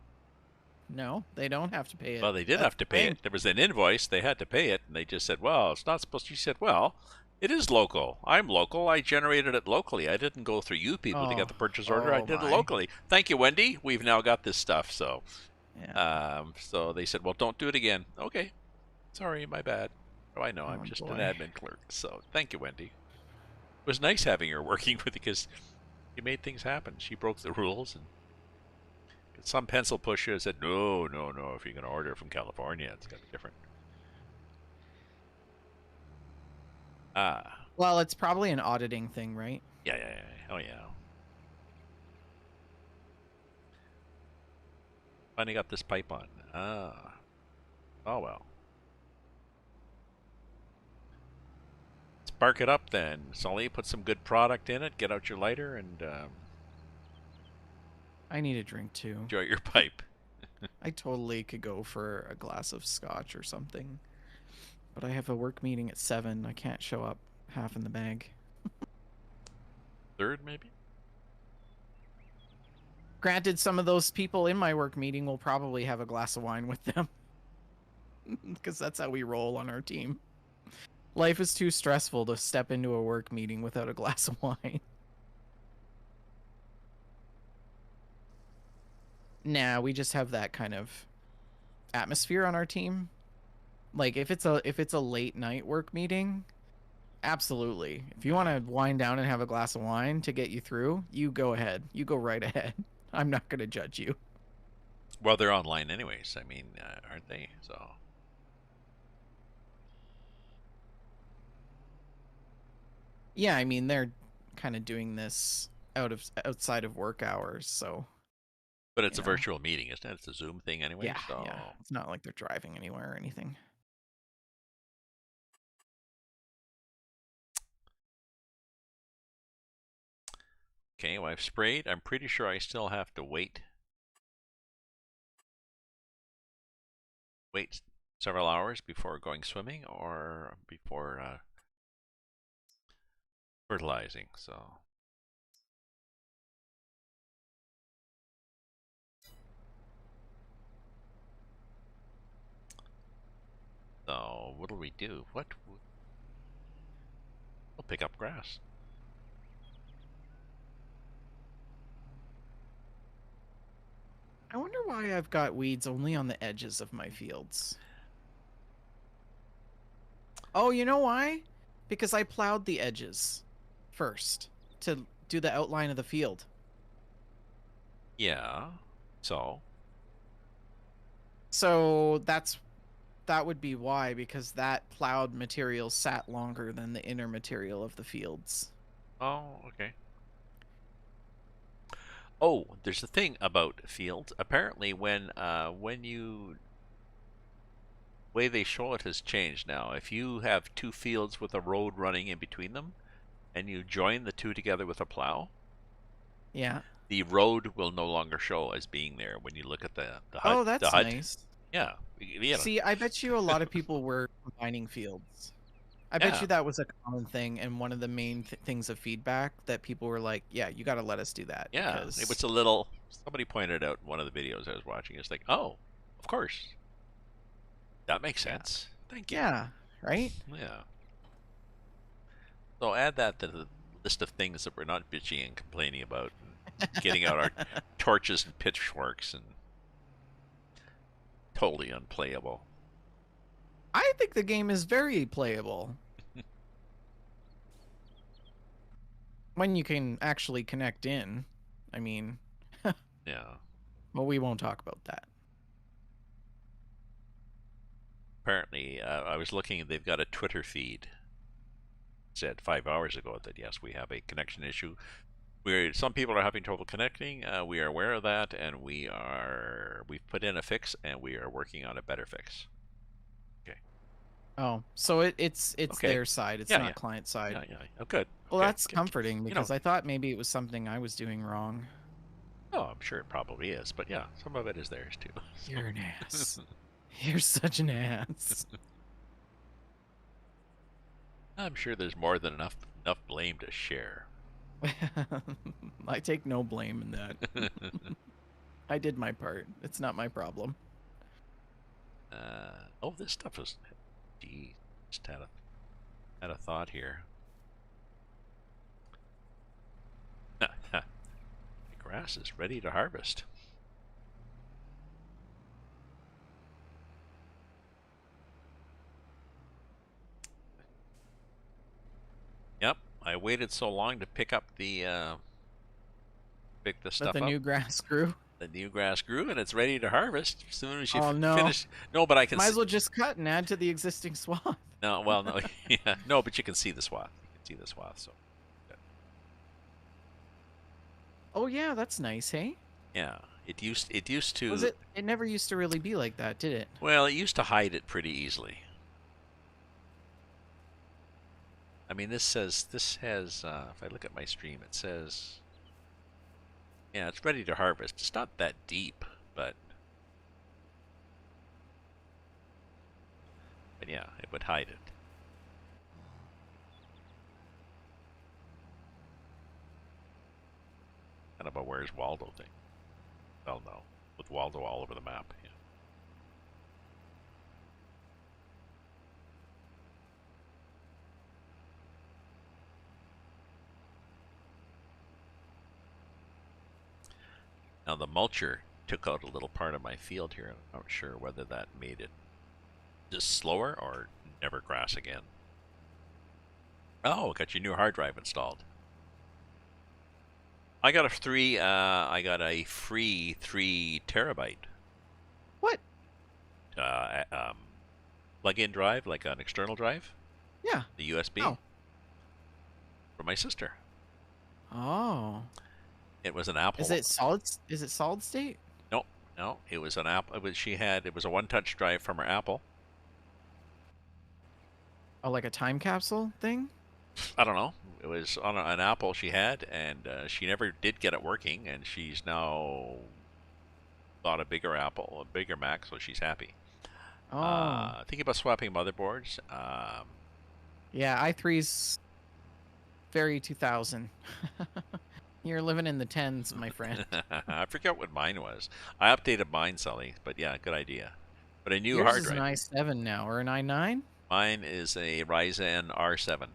No, they don't have to pay it. Well, they did have to pay it. There was an invoice. They had to pay it. And they just said, well, it's not supposed to. She said, well, it is local. I'm local. I generated it locally. I didn't go through you people to get the purchase order. I did it locally. Thank you, Wendy. We've now got this stuff. So, so they said, well, don't do it again. Okay. Sorry, my bad. Oh, I know. I'm just an admin clerk. So thank you, Wendy. It was nice having her working with you because she made things happen. She broke the rules, and some pencil pusher said, no. If you're going to order from California, it's got to be different. Well, it's probably an auditing thing, right? Yeah. Oh, yeah. Finally got this pipe on. Oh, well. Spark it up then, Sully. Put some good product in it. Get out your lighter and I need a drink too. Enjoy your pipe. I totally could go for a glass of scotch or something, but I have a work meeting at 7. I can't show up half in the bag. Third, maybe? Granted, some of those people in my work meeting will probably have a glass of wine with them, because that's how we roll on our team. Life is too stressful to step into a work meeting without a glass of wine. Nah, we just have that kind of atmosphere on our team. Like if it's a late night work meeting, absolutely. If you want to wind down and have a glass of wine to get you through, you go ahead. You go right ahead. I'm not going to judge you. Well, they're online anyways. I mean, aren't they? So. Yeah, I mean they're kind of doing this outside of work hours, so. But it's a virtual meeting, isn't it? It's a Zoom thing anyway. Yeah, so. yeah. It's not like they're driving anywhere or anything. Okay, well, I've sprayed. I'm pretty sure I still have to wait several hours before going swimming or before fertilizing. So. So what do we do? We'll pick up grass. I wonder why I've got weeds only on the edges of my fields. Oh, you know why? Because I plowed the edges first to do the outline of the field. Yeah. So So that's that would be why, because that plowed material sat longer than the inner material of the fields. Oh, okay. Oh, there's a thing about fields. Apparently, when you way they show it has changed now. If you have two fields with a road running in between them, and you join the two together with a plow, Yeah. the road will no longer show as being there when you look at the HUD. Oh, The that's HUD. nice. Yeah. You know. See, I bet you a lot of people were combining fields. I bet Yeah. you that was a common thing, and one of the main things of feedback that people were like, "Yeah, you got to let us do that Yeah. It was because a little. Somebody pointed out in one of the videos I was watching. It's like, oh, of course, that makes yeah, sense. Thank you. yeah, right." Yeah. So add that to the list of things that we're not bitching and complaining about, and getting out our torches and pitchforks and totally unplayable. I think the game is very playable when you can actually connect in. I mean, Yeah. well, we won't talk about that. Apparently, I was looking. They've got a Twitter feed. It said 5 hours ago that yes, we have a connection issue. Some people are having trouble connecting. We are aware of that, and we've put in a fix, and we are working on a better fix. Okay. Oh, so it's Okay. their side. It's Yeah. not Yeah. client side. Yeah. Yeah. Oh, good. Well, Okay. that's Okay. comforting You know. because I thought maybe it was something I was doing wrong. Oh, I'm sure it probably is, but yeah, some of it is theirs too. You're an ass. You're such an ass. I'm sure there's more than enough blame to share. I take no blame in that. I did my part. It's not my problem. Oh, this stuff is. Gee, just had a thought here. The grass is ready to harvest. Yep, I waited so long to pick up pick the That stuff the up. new grass grew. The new grass grew and it's ready to harvest as soon as you Oh no. finish. No, but I can. Might as well just cut and add to the existing swath. No, well, no, yeah, no, but you can see the swath. You can see the swath. So. Oh yeah, that's nice, hey? Yeah, it used to. Was it? It never used to really be like that, did it? Well, it used to hide it pretty easily. I mean, this has. If I look at my stream, it says. Yeah, it's ready to harvest. It's not that deep, but yeah, it would hide it. Kind of a Where's Waldo thing. Well, no, with Waldo all over the map. Yeah. Now the mulcher took out a little part of my field here. I'm not sure whether that made it just slower or never grass again. Oh, got your new hard drive installed. I got a free 3 terabyte. What? Plug-in drive, like an external drive. Yeah. The USB. Oh. For my sister. Oh. It was an Apple. Is it solid? Is it solid state? No, it was an Apple. It was a one-touch drive from her Apple. Oh, like a time capsule thing? I don't know. It was on an Apple she had, and she never did get it working, and she's now bought a bigger Apple, a bigger Mac, so she's happy. Oh. Thinking about swapping motherboards. Yeah, i3's very 2000. You're living in the tens, my friend. I forget what mine was. I updated mine, Sully, but yeah, good idea. But a new Yours hard is an drive. i7 now, or an i9? Mine is a Ryzen R7.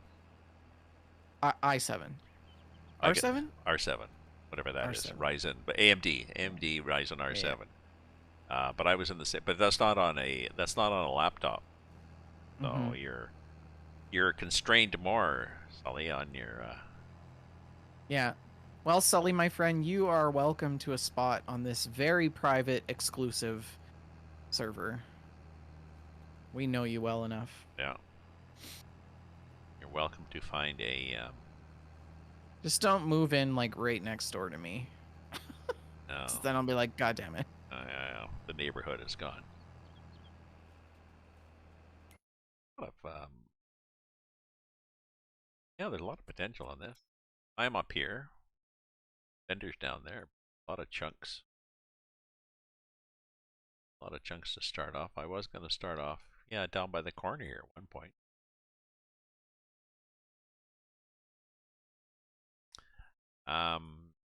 i7. R7? R7, whatever that is. R7. Ryzen, but AMD Ryzen R7. Yeah. But I was in the same. But that's not on a laptop. So you're constrained more, Sully, on your. Yeah. Well, Sully, my friend, you are welcome to a spot on this very private, exclusive server. We know you well enough. Yeah. You're welcome to find a. Just don't move in like right next door to me. No. Then I'll be like, God damn it. The neighborhood is gone. A lot of, yeah, there's a lot of potential on this. I'm up here. Vendors down there. A lot of chunks. A lot of chunks to start off. I was going to start off, yeah, down by the corner here at one point.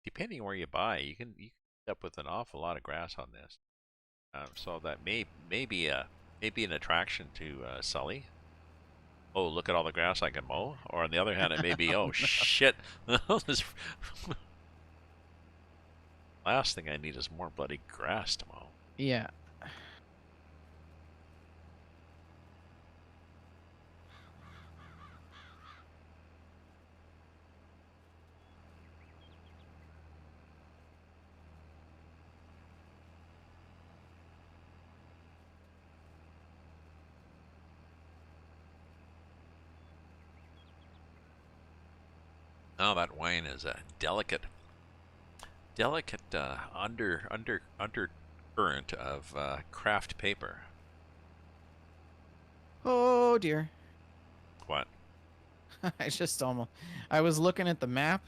Depending where you buy, you can end up with an awful lot of grass on this. So that may be an attraction to Sully. Oh, look at all the grass I can mow. Or on the other hand, it may be, oh shit, this last thing I need is more bloody grass to mow. Yeah. Oh, that wine is a delicate undercurrent of craft paper. Oh dear. What? I was looking at the map,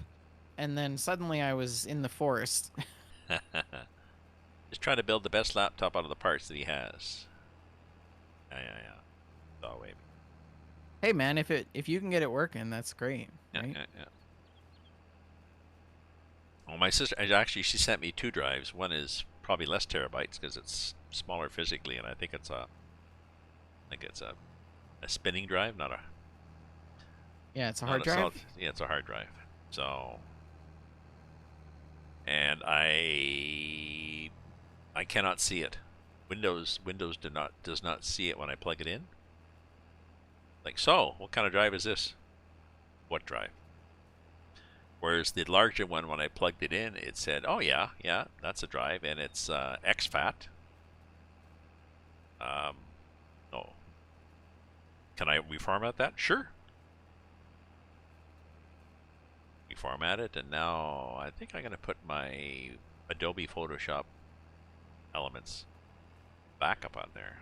and then suddenly I was in the forest. Just trying to build the best laptop out of the parts that he has. Yeah. Oh, wait. Hey man, if you can get it working, that's great, right? Yeah. Well, my sister actually she sent me 2 drives. One is probably less terabytes because it's smaller physically, and I think it's a spinning drive, not a Yeah, it's a not hard a drive. solid. Yeah, it's a hard drive. So, and I cannot see it. Windows does not see it when I plug it in. Like, so, what kind of drive is this? What drive? Whereas the larger one, when I plugged it in, it said, "Oh yeah, that's a drive, and it's exFAT." No, can I reformat that? Sure. Reformat it, and now I think I'm going to put my Adobe Photoshop elements back up on there.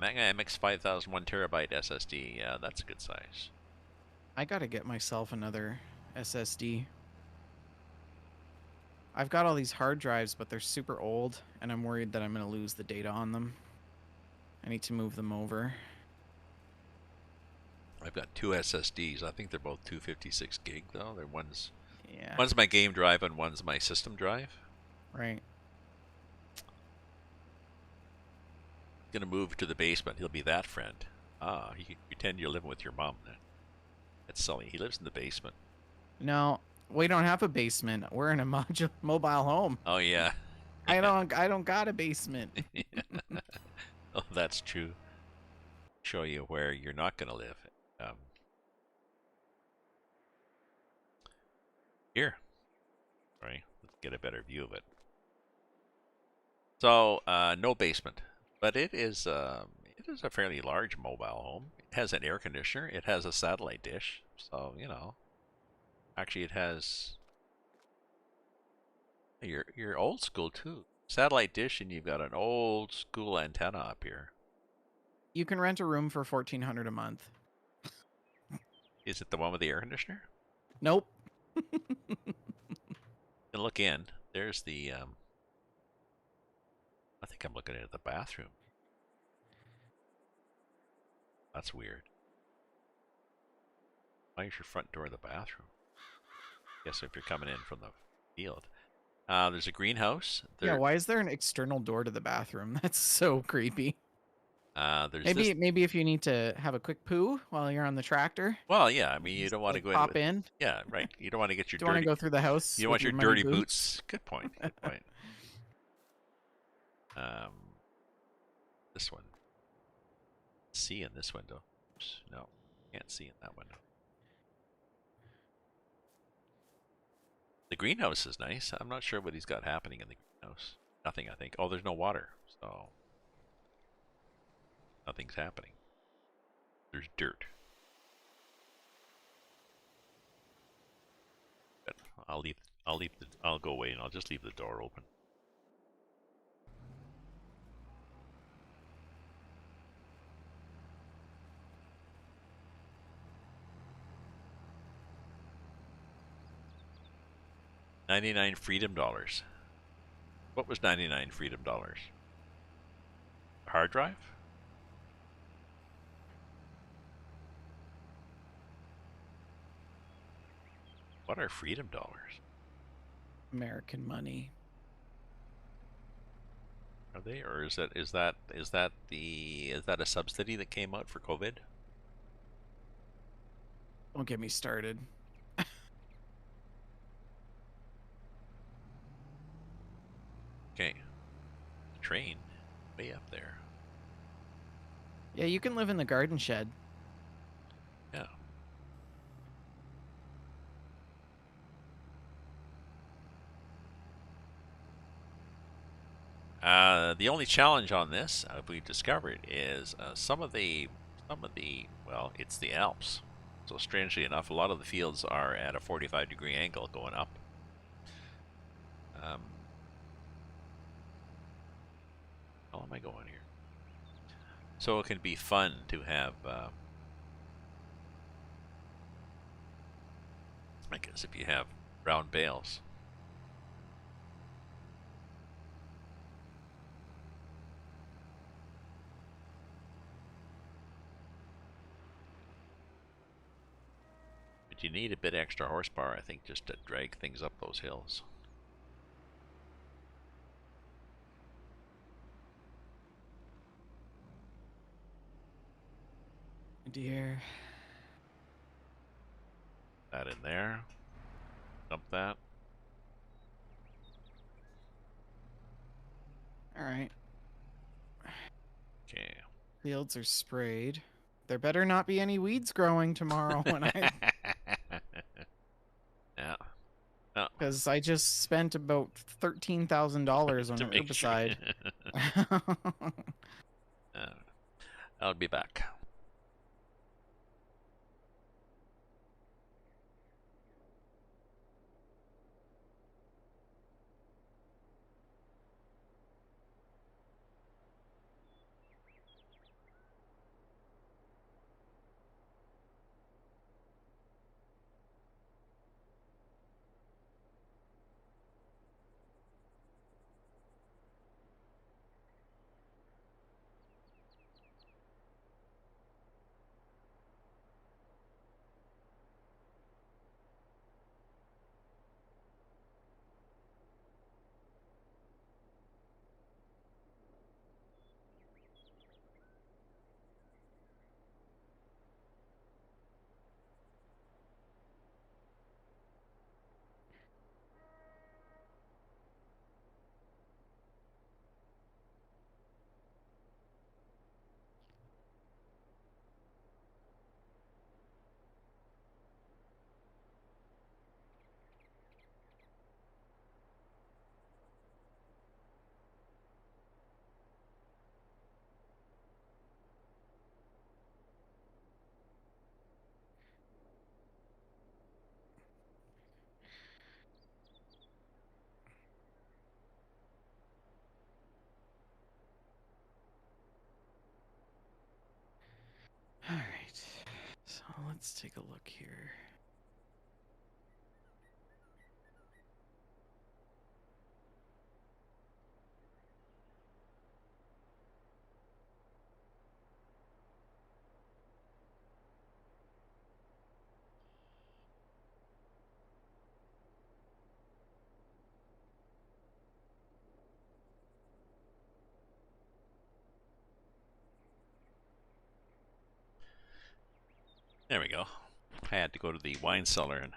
Mega MX 5000 1TB SSD. Yeah, that's a good size. I gotta get myself another SSD. I've got all these hard drives, but they're super old, and I'm worried that I'm gonna lose the data on them. I need to move them over. I've got 2 SSDs. I think they're both 256 gig though. They're one's Yeah. my game drive and one's my system drive. Right. Gonna move to the basement. He'll be that friend. You can pretend you're living with your mom then. That's Sully. He lives in the basement. No, we don't have a basement. We're in a mobile home. Oh yeah. I don't got a basement. Oh, that's true. Show you where you're not gonna live. Here. Right. Let's get a better view of it. So, no basement, but it is a fairly large mobile home. It has an air conditioner. It has a satellite dish. So actually, it has your old school too. Satellite dish, and you've got an old school antenna up here. You can rent a room for $1,400 a month. Is it the one with the air conditioner? Nope. You can look in. There's the. I think I'm looking at the bathroom. That's weird. Why is your front door the bathroom? Guess if you're coming in from the field. There's a greenhouse. Yeah, why is there an external door to the bathroom? That's so creepy. There's maybe if you need to have a quick poo while you're on the tractor. Well, yeah. I mean, you don't want to Like, go in pop with. in. Yeah, right. You don't want to get your Do you want to dirty. go through the house? You don't want with your muddy dirty boots. Good point. Good point. This one. See in this window. Oops, no, can't see in that window. The greenhouse is nice. I'm not sure what he's got happening in the greenhouse. Nothing, I think. Oh, there's no water, so nothing's happening. There's dirt. But I'll go away and I'll just leave the door open. $99 freedom dollars. What was 99 freedom dollars? A hard drive? What are freedom dollars? American money. Are they, or is that a subsidy that came out for COVID? Don't get me started. Okay, train, way up there. Yeah, you can live in the garden shed. Yeah. The only challenge on this, we discovered, is well, it's the Alps. So strangely enough, a lot of the fields are at a 45-degree angle going up. How am I going here? So it can be fun to have, I guess, if you have round bales. But you need a bit extra horsepower, I think, just to drag things up those hills. Dear. That in there. Dump that. All right. Okay. Fields are sprayed. There better not be any weeds growing tomorrow when I. Yeah. No. Because I just spent about $13,000 on To an make sure. herbicide. I'll be back. All right. So let's take a look here. There we go. I had to go to the wine cellar and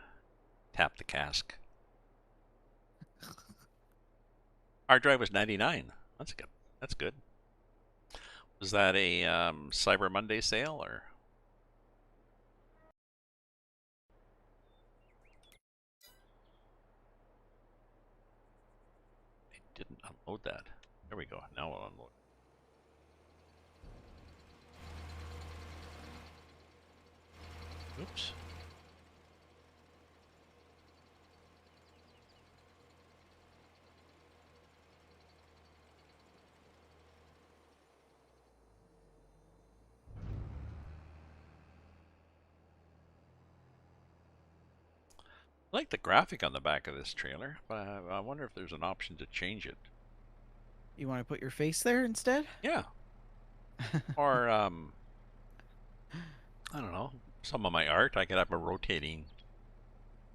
tap the cask. Hard drive was 99. That's good. That's good. Was that a Cyber Monday sale or? It didn't Load that. There we go. Now we'll unload. Oops. I like the graphic on the back of this trailer, but I wonder if there's an option to change it. You want to put your face there instead? Yeah. Or, I don't know, some of my art. I could have a rotating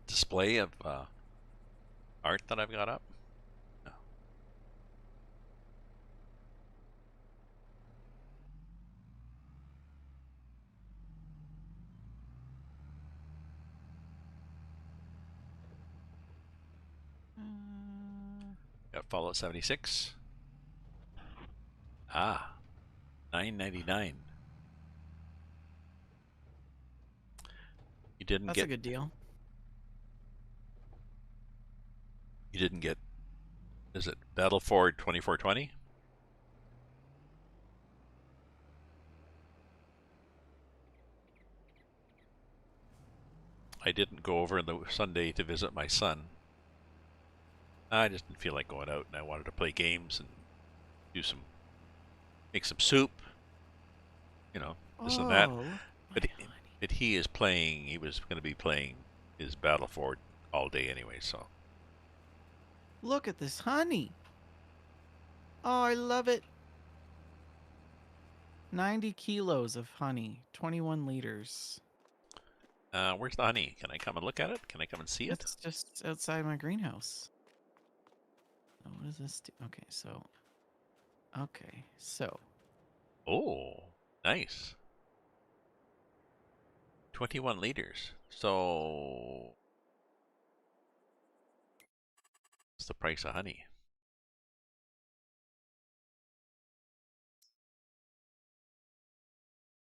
display of art that I've got up. Got Fallout 76. Ah, $9.99. You didn't That's a get. good deal. You didn't get. Is it Battleford 2420? I didn't go over on the Sunday to visit my son. I just didn't feel like going out, and I wanted to play games and make some soup, this and that. Oh, look But at my honey. but he is playing. He was going to be playing his Battleford all day anyway. So Look at this honey. Oh, I love it. 90 kilos of honey, 21 liters. where's the honey? Can I come and look at it? Can I come and see it? It's just outside my greenhouse. Oh, what does this do? Okay, so Oh, nice. 21 liters. So what's the price of honey?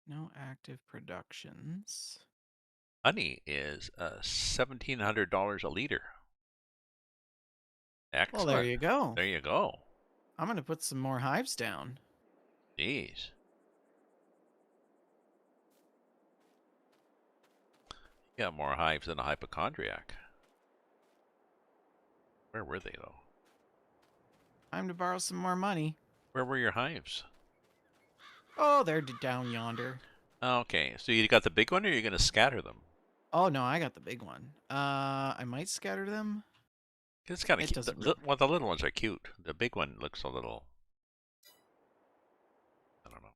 no active productions. Honey is $1,700 a liter. Well, there Excellent. you go. There you go. I'm going to put some more hives down. Jeez. You got more hives than a hypochondriac. Where were they, though? Time to borrow some more money. Where were your hives? Oh, they're down yonder. Okay, so you got the big one, or you're going to scatter them? Oh, no, I got the big one. I might scatter them. It's kind of It cute. doesn't really... Well, the little ones are cute. The big one looks a little, I don't know.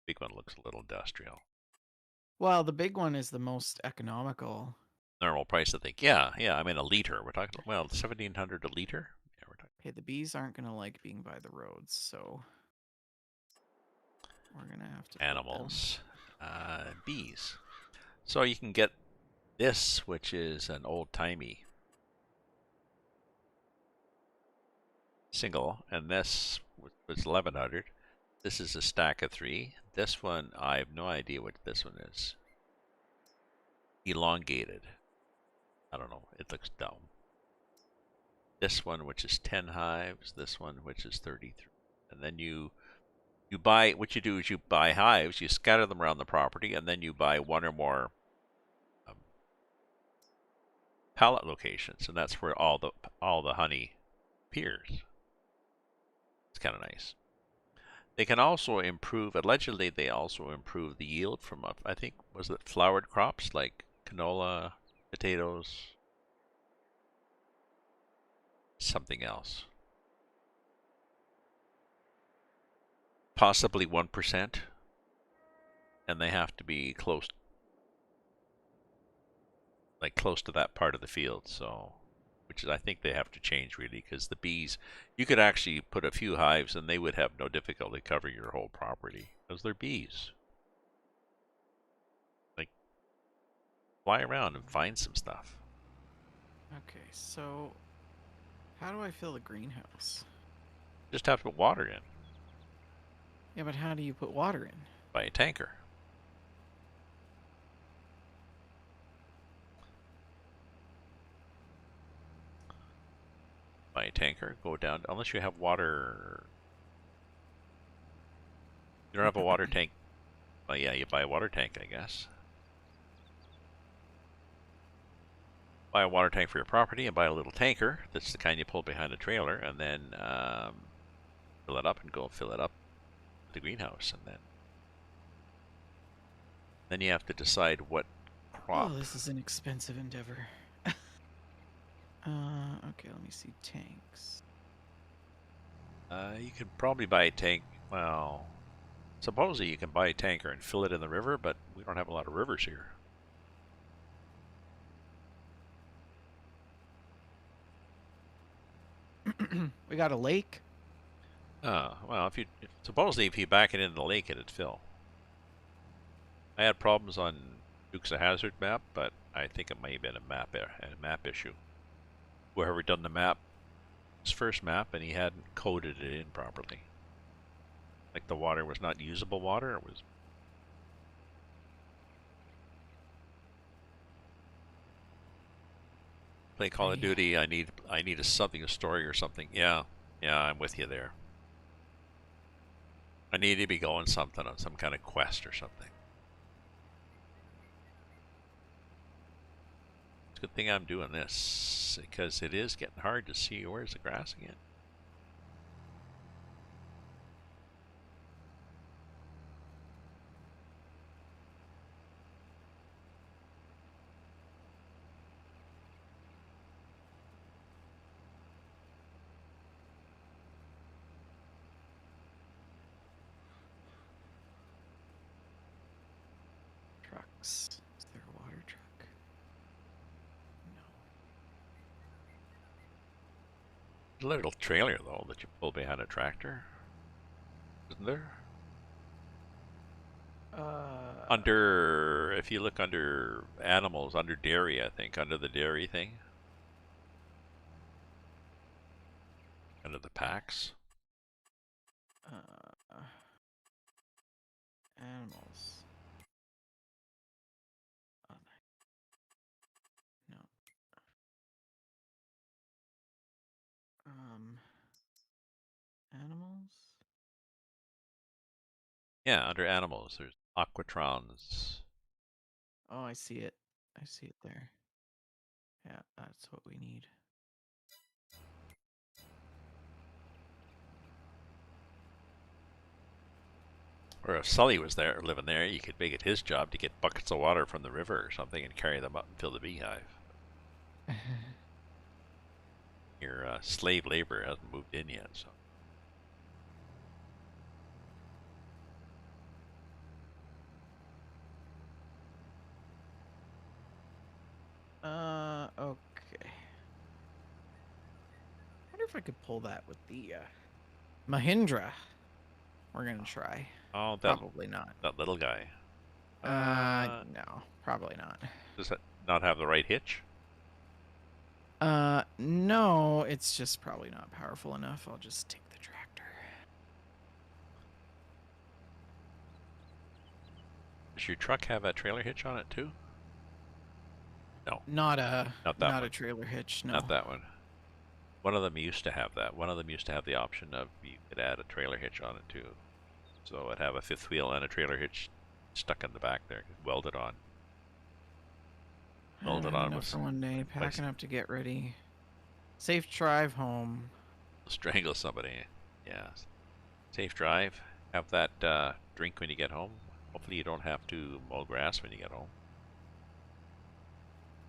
Big one looks a little industrial. Well, the big one is the most economical. Normal price, I think. Yeah. I mean, a liter. We're talking, well, 1,700 a liter. Yeah, we're talking. Okay, the bees aren't going to like being by the roads, so we're going to have to Animals. Bees. So you can get this, which is an old-timey single, and this was 1,100. This is a stack of 3. This one, I have no idea what this one is. Elongated. I don't know. It looks dumb. This one, which is 10 hives. This one, which is 33. And then you buy, what you do is you buy hives, you scatter them around the property, and then you buy one or more pallet locations, and that's where all the honey appears. It's kind of nice. They can also improve. Allegedly, they also improve the yield from I think, was it flowered crops like canola, potatoes, something else. Possibly 1%, and they have to be close to that part of the field. So, which is, I think they have to change really, because the bees, you could actually put a few hives and they would have no difficulty covering your whole property because they're bees. Like, fly around and find some stuff. Okay, so how do I fill the greenhouse? Just have to put water in Yeah, but how do you put water in? by a tanker. Buy a tanker, go down, unless you have water. You don't have a water tank. Well, yeah, you buy a water tank, I guess. Buy a water tank for your property and buy a little tanker. That's the kind you pull behind a trailer, and then fill it up and go fill it up to the greenhouse, and then you have to decide what crop. Oh, this is an expensive endeavor. Okay, let me see tanks. You could probably buy a tank. Well, supposedly you can buy a tanker and fill it in the river, but we don't have a lot of rivers here. We got a lake. Well, supposedly if you back it into the lake, it'd fill. I had problems on Dukes of Hazzard map, but I think it might have been a map issue. Whoever done the map, his first map, and he hadn't coded it in properly. Like the water was not usable water. It was. Play Call of Duty. I need something, a story or something. Yeah, I'm with you there. I need to be going something on some kind of quest or something. It's a good thing I'm doing this because it is getting hard to see where's the grass again. Trucks. Is there a water truck? No. A little trailer though that you pull behind a tractor, isn't there? If you look under animals, under dairy, I think, under the dairy thing. Under the packs. Animals. No. Animals? Yeah, under animals, there's aquatrons. Oh, I see it. I see it there. Yeah, that's what we need. Or if Sully was there, living there, you could make it his job to get buckets of water from the river or something and carry them up and fill the beehive. Your slave labor hasn't moved in yet, so. Okay. I wonder if I could pull that with the Mahindra. We're gonna try. Oh, Probably not. That little guy. No, probably not. Does that not have the right hitch? No, it's just probably not powerful enough. I'll just take the tractor. Does your truck have a trailer hitch on it too? No. Not a one. trailer hitch, no. Not that one. One of them used to have that. One of them used to have the option of you could add a trailer hitch on it too. So it'd have a fifth wheel and a trailer hitch stuck in the back there, welded on. Welded on with for one day, packing up to get ready. Safe drive home. Strangle somebody. Yeah. Safe drive. Have that drink when you get home. Hopefully you don't have to mow grass when you get home.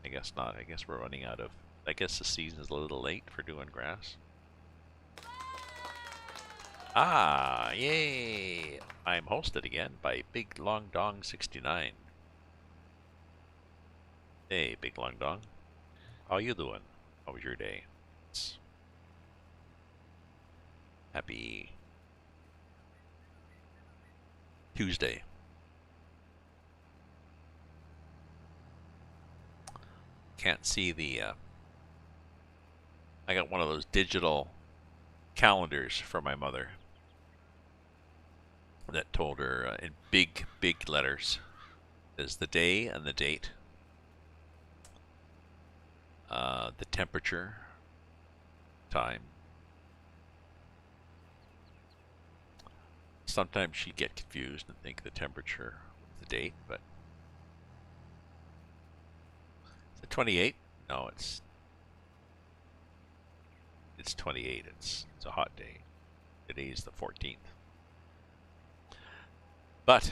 I guess not. I guess we're running out of... I guess the season's a little late for doing grass. Ah, yay! I'm hosted again by Big Long Dong 69. Hey, Big Long Dong. How you doing? How was your day? Happy Tuesday. Can't see the... I got one of those digital calendars for my mother that told her in big letters is the day and the date, the temperature, time. Sometimes she'd get confused and think the temperature was the date, but is it 28? No, it's 28. It's a hot day. Today is the 14th. But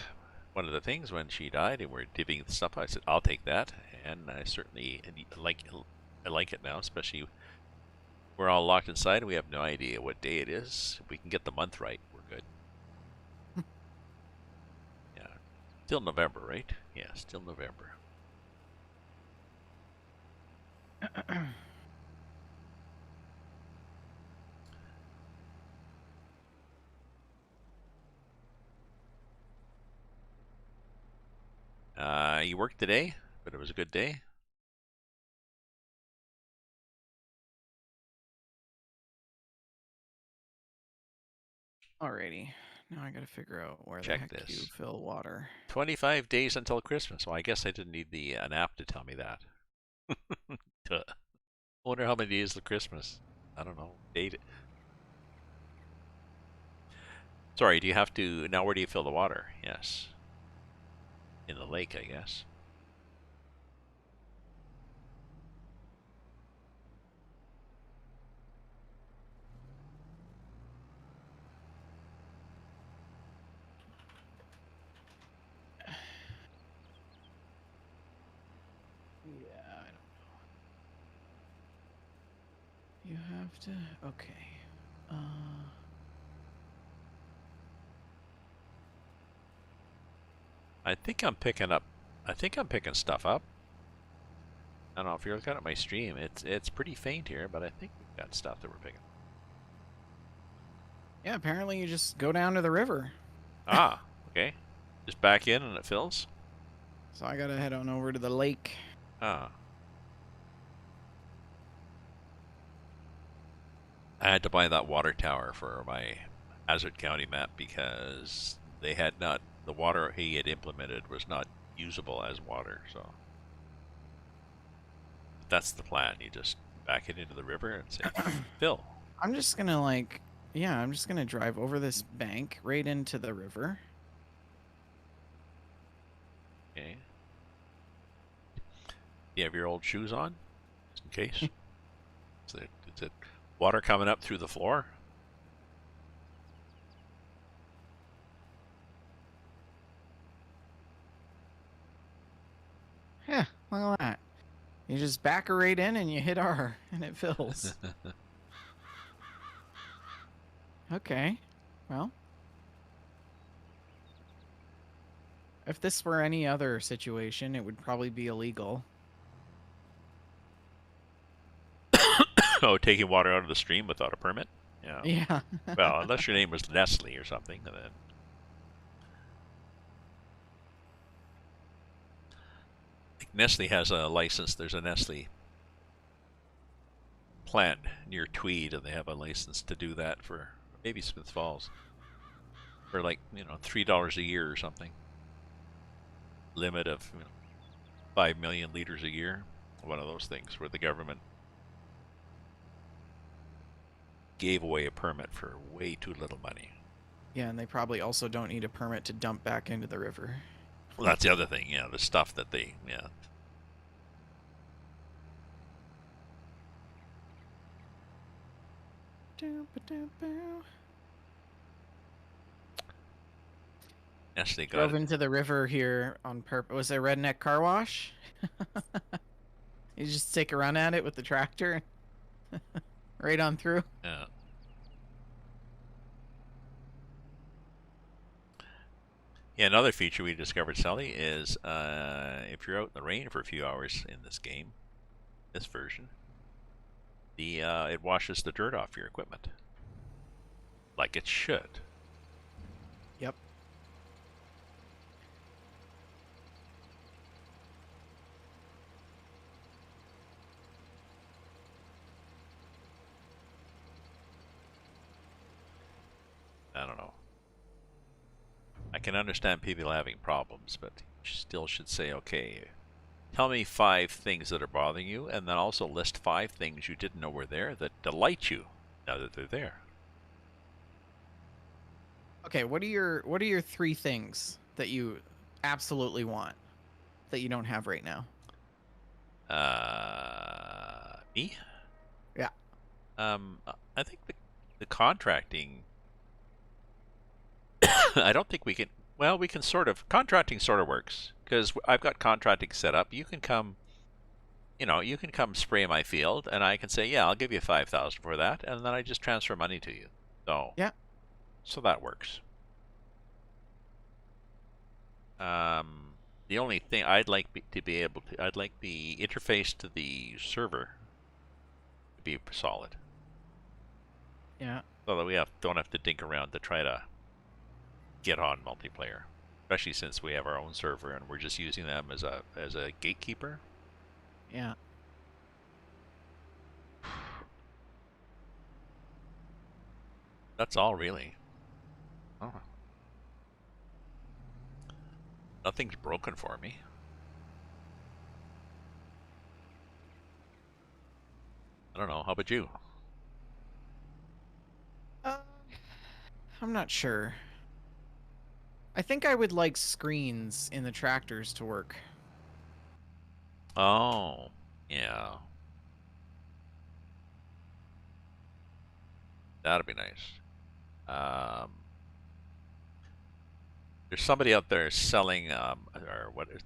one of the things when she died and we're divvying the stuff, I said I'll take that, and I certainly like it now, especially we're all locked inside and we have no idea what day it is. If we can get the month right, we're good. Yeah, still November, right? Yeah, still November. You worked today, but it was a good day. Alrighty. Now I gotta figure out where the Check heck you this. fill water. 25 days until Christmas. Well, I guess I didn't need an app to tell me that. I wonder how many days till Christmas. I don't know. Date it. Sorry, do you have to... Now where do you fill the water? Yes. In the lake, I guess. Yeah, I don't know. You have to... Okay. I think I'm picking up... I think I'm picking stuff up. I don't know if you're looking at my stream. It's pretty faint here, but I think we've got stuff that we're picking. Yeah, apparently you just go down to the river. Ah, okay. Just back in and it fills? So I gotta head on over to the lake. Ah. I had to buy that water tower for my Hazard County map because they had not... The water he had implemented was not usable as water, so... That's the plan. You just back it into the river and say, fill. I'm just gonna I'm just gonna drive over this bank right into the river. Okay. You have your old shoes on, just in case. Is it water coming up through the floor? Yeah, look at that. You just back her right in and you hit R and it fills. Okay, well. If this were any other situation, it would probably be illegal. Oh, taking water out of the stream without a permit? Yeah. Yeah. Well, unless your name was Nestle or something, and then... Nestle has a license. There's a Nestle plant near Tweed, and they have a license to do that for maybe Smith Falls for like $3 a year or something. Limit of 5 million liters a year. One of those things where the government gave away a permit for way too little money. Yeah, and they probably also don't need a permit to dump back into the river. Well, that's the other thing. Yeah, the stuff that they Yes, they got Drove it. into the river here on purpose. Was there a redneck car wash? You just take a run at it with the tractor. Right on through. Yeah. Yeah, another feature we discovered, Sally, is if you're out in the rain for a few hours in this game, this version, it washes the dirt off your equipment. Like it should. Yep. I don't know. I can understand people having problems, but you still should say, okay, Tell me 5 things that are bothering you, and then also list 5 things you didn't know were there that delight you now that they're there. Okay, what are your 3 things that you absolutely want that you don't have right now? Me? Yeah. I think the contracting. I don't think we can. Well, we can sort of. Contracting sort of works because I've got contracting set up. You can come. You can come spray my field, and I can say, yeah, I'll give you 5,000 for that, and then I just transfer money to you. So, Yeah. so that works. The only thing I'd like to be able to, I'd like the interface to the server to be solid, Yeah. so that we don't have to dink around to try to get on multiplayer, especially since we have our own server and we're just using them as a gatekeeper. Yeah. That's all really. Oh, nothing's broken for me. I don't know. How about you? Uh, I'm not sure. I think I would like screens in the tractors to work. Oh, yeah. That'd be nice. Um, there's somebody out there selling,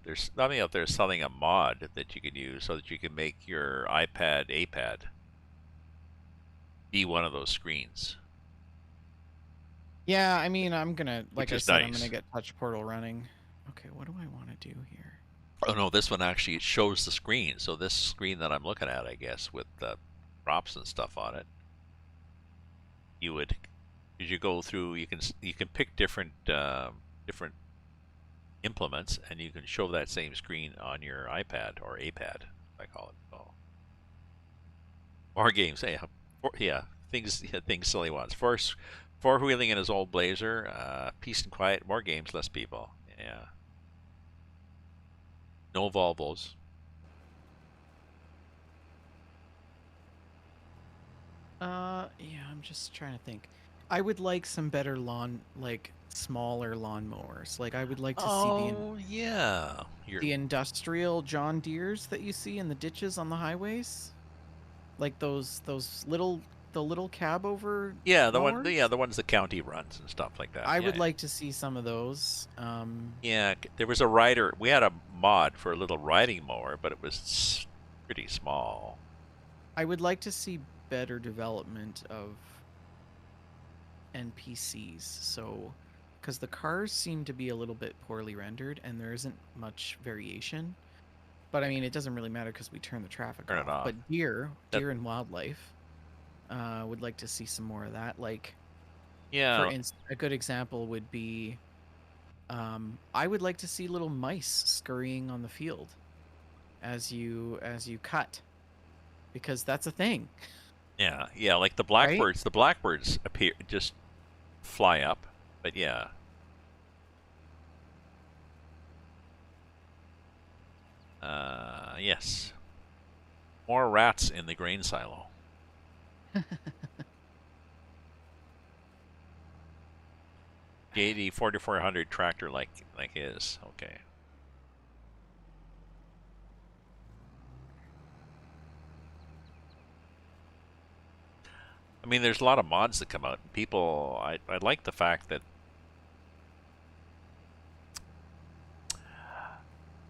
there's somebody out there selling a mod that you can use so that you can make your iPad APAD be one of those screens, Yeah, I mean, like which I is said, I'm gonna nice. get Touch Portal running. Okay, what do I want to do here? Oh no, this one actually shows the screen. So this screen that I'm looking at, I guess, with the props and stuff on it, you would, as you go through, you can pick different implements, and you can show that same screen on your iPad or APAD, I call it. So more games, yeah, things silly ones. Four wheeling in his old Blazer, peace and quiet, more games, less people. Yeah, no Volvos. Yeah, I'm just trying to think. I would like some better like smaller lawnmowers. Like I would like to see Oh yeah, the industrial John Deeres that you see in the ditches on the highways, like those little cab over mowers. the ones the county runs and stuff like that. I Yeah, would like to see some of those. yeah. There was a rider. We had a mod for a little riding mower, but it was pretty small. I would like to see better development of NPCs. So, because the cars seem to be a little bit poorly rendered and there isn't much variation. But I mean, it doesn't really matter because we turn the traffic Turn it off. off. But That deer and wildlife, would like to see some more of that. Like, for yeah. instance, a good example would be, I would like to see little mice scurrying on the field as you cut, because that's a thing, Yeah, yeah, like the right? blackbirds. The blackbirds appear just fly up, but yeah. Yes, more rats in the grain silo. The 4400 tractor like his. Okay. I mean, there's a lot of mods that come out. And people, I like the fact that,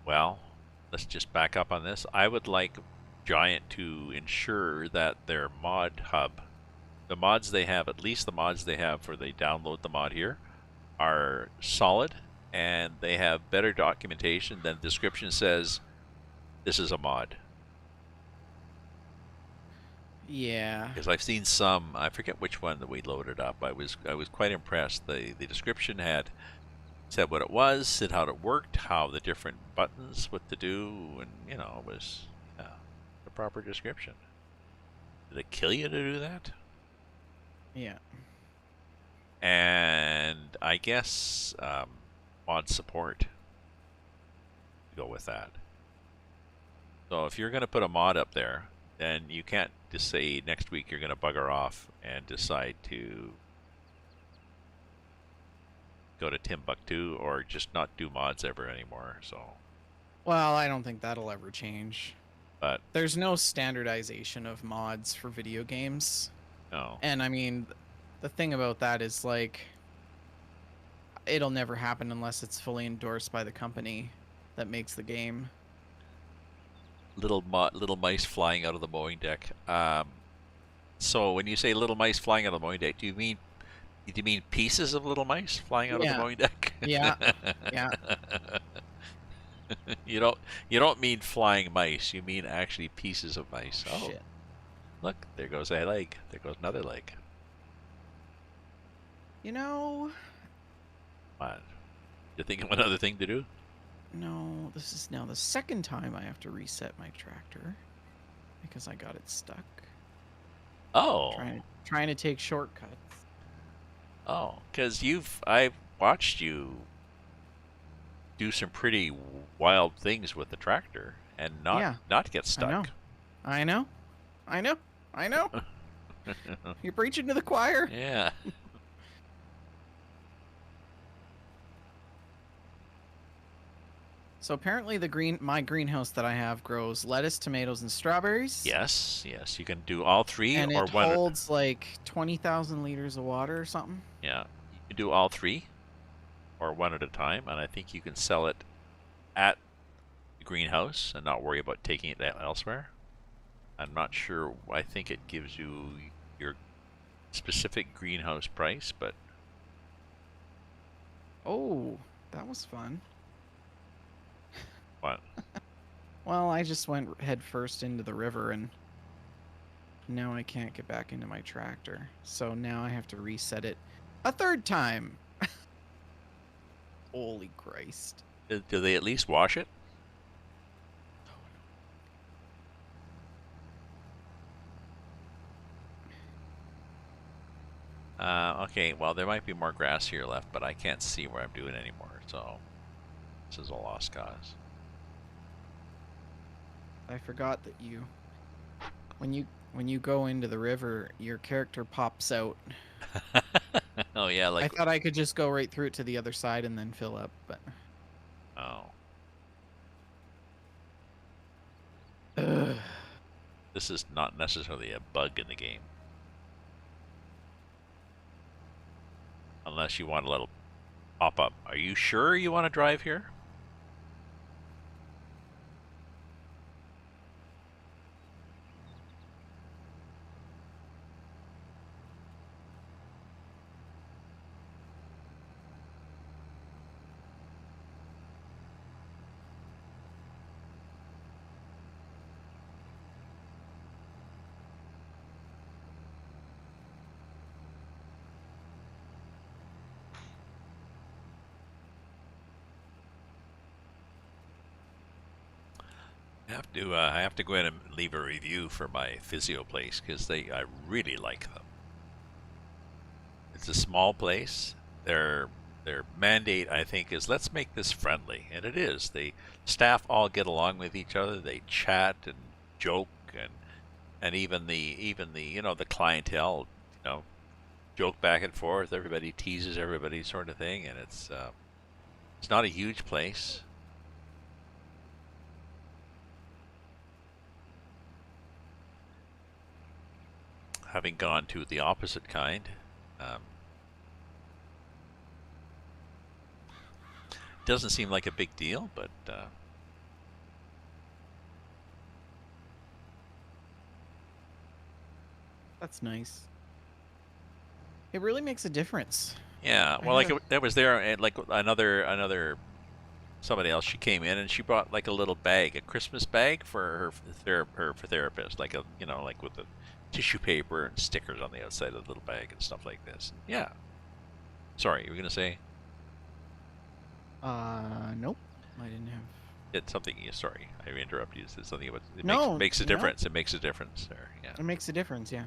well, let's just back up on this. I would like Giant to ensure that their mod hub, the mods they have, at least the mods they have for they download the mod here, are solid and they have better documentation than the description says this is a mod. Yeah. Because I've seen some, I forget which one that we loaded up. I was quite impressed. The description had said what it was, said how it worked, how the different buttons, what to do, and it was the proper description. Did it kill you to do that? Yeah. And I guess mod support. Go with that. So if you're going to put a mod up there, then you can't just say next week you're going to bugger off and decide to go to Timbuktu or just not do mods ever anymore. So, Well, I don't think that'll ever change. but There's no standardization of mods for video games. no, And I mean, the thing about that is like, it'll never happen unless it's fully endorsed by the company that makes the game. little mice flying out of the mowing deck. So when you say little mice flying out of the mowing deck, do you mean pieces of little mice flying out of the Yeah. mowing deck? Yeah. Yeah. You don't mean flying mice. You mean actually pieces of mice. Oh, Shit. look, there goes a leg. There goes another leg. You know, What? You think of another thing to do? no, this is now the second time I have to reset my tractor because I got it stuck. Oh, Trying to take shortcuts. oh, because I've watched you do some pretty wild things with the tractor and Yeah, not get I know. stuck. I know. I know. I know. You're preaching to the choir. Yeah. So apparently my greenhouse that I have grows lettuce, tomatoes, and strawberries. Yes, yes. You can do all three And or it one. holds like 20,000 liters of water or something. Yeah, you can do all three or one at a time, and I think you can sell it at the greenhouse and not worry about taking it elsewhere. I'm not sure. I think it gives you your specific greenhouse price, but Oh, that was fun. what? Well, I just went head first into the river and now I can't get back into my tractor. So now I have to reset it a third time. Holy Christ. Do they at least wash it? Okay, well, there might be more grass here left, but I can't see where I'm doing anymore, so this is a lost cause. I forgot that when you go into the river, your character pops out. Oh, yeah, I like, thought I could just go right through it to the other side and then fill up, but oh, Ugh. this is not necessarily a bug in the game. Unless you want a little pop up. Are you sure you want to drive here? I have to go in and leave a review for my physio place because I really like them. It's a small place. Their mandate, I think, is let's make this friendly, and it is. The staff all get along with each other. They chat and joke, and even the the clientele, joke back and forth. Everybody teases everybody, sort of thing, and it's not a huge place. Having gone to the opposite kind, um, doesn't seem like a big deal, but That's nice. It really makes a difference. yeah. I Well, had like that was there, and like another somebody else. She came in and she brought like a little bag, a Christmas bag for her therapist, like like with the tissue paper and stickers on the outside of the little bag and stuff like this. Yeah. Sorry, you were gonna say Nope. I didn't have. it's something. Yeah, sorry, I interrupted you. You said something about it No, makes a no. difference. It makes a difference there. Yeah. It makes a difference, yeah.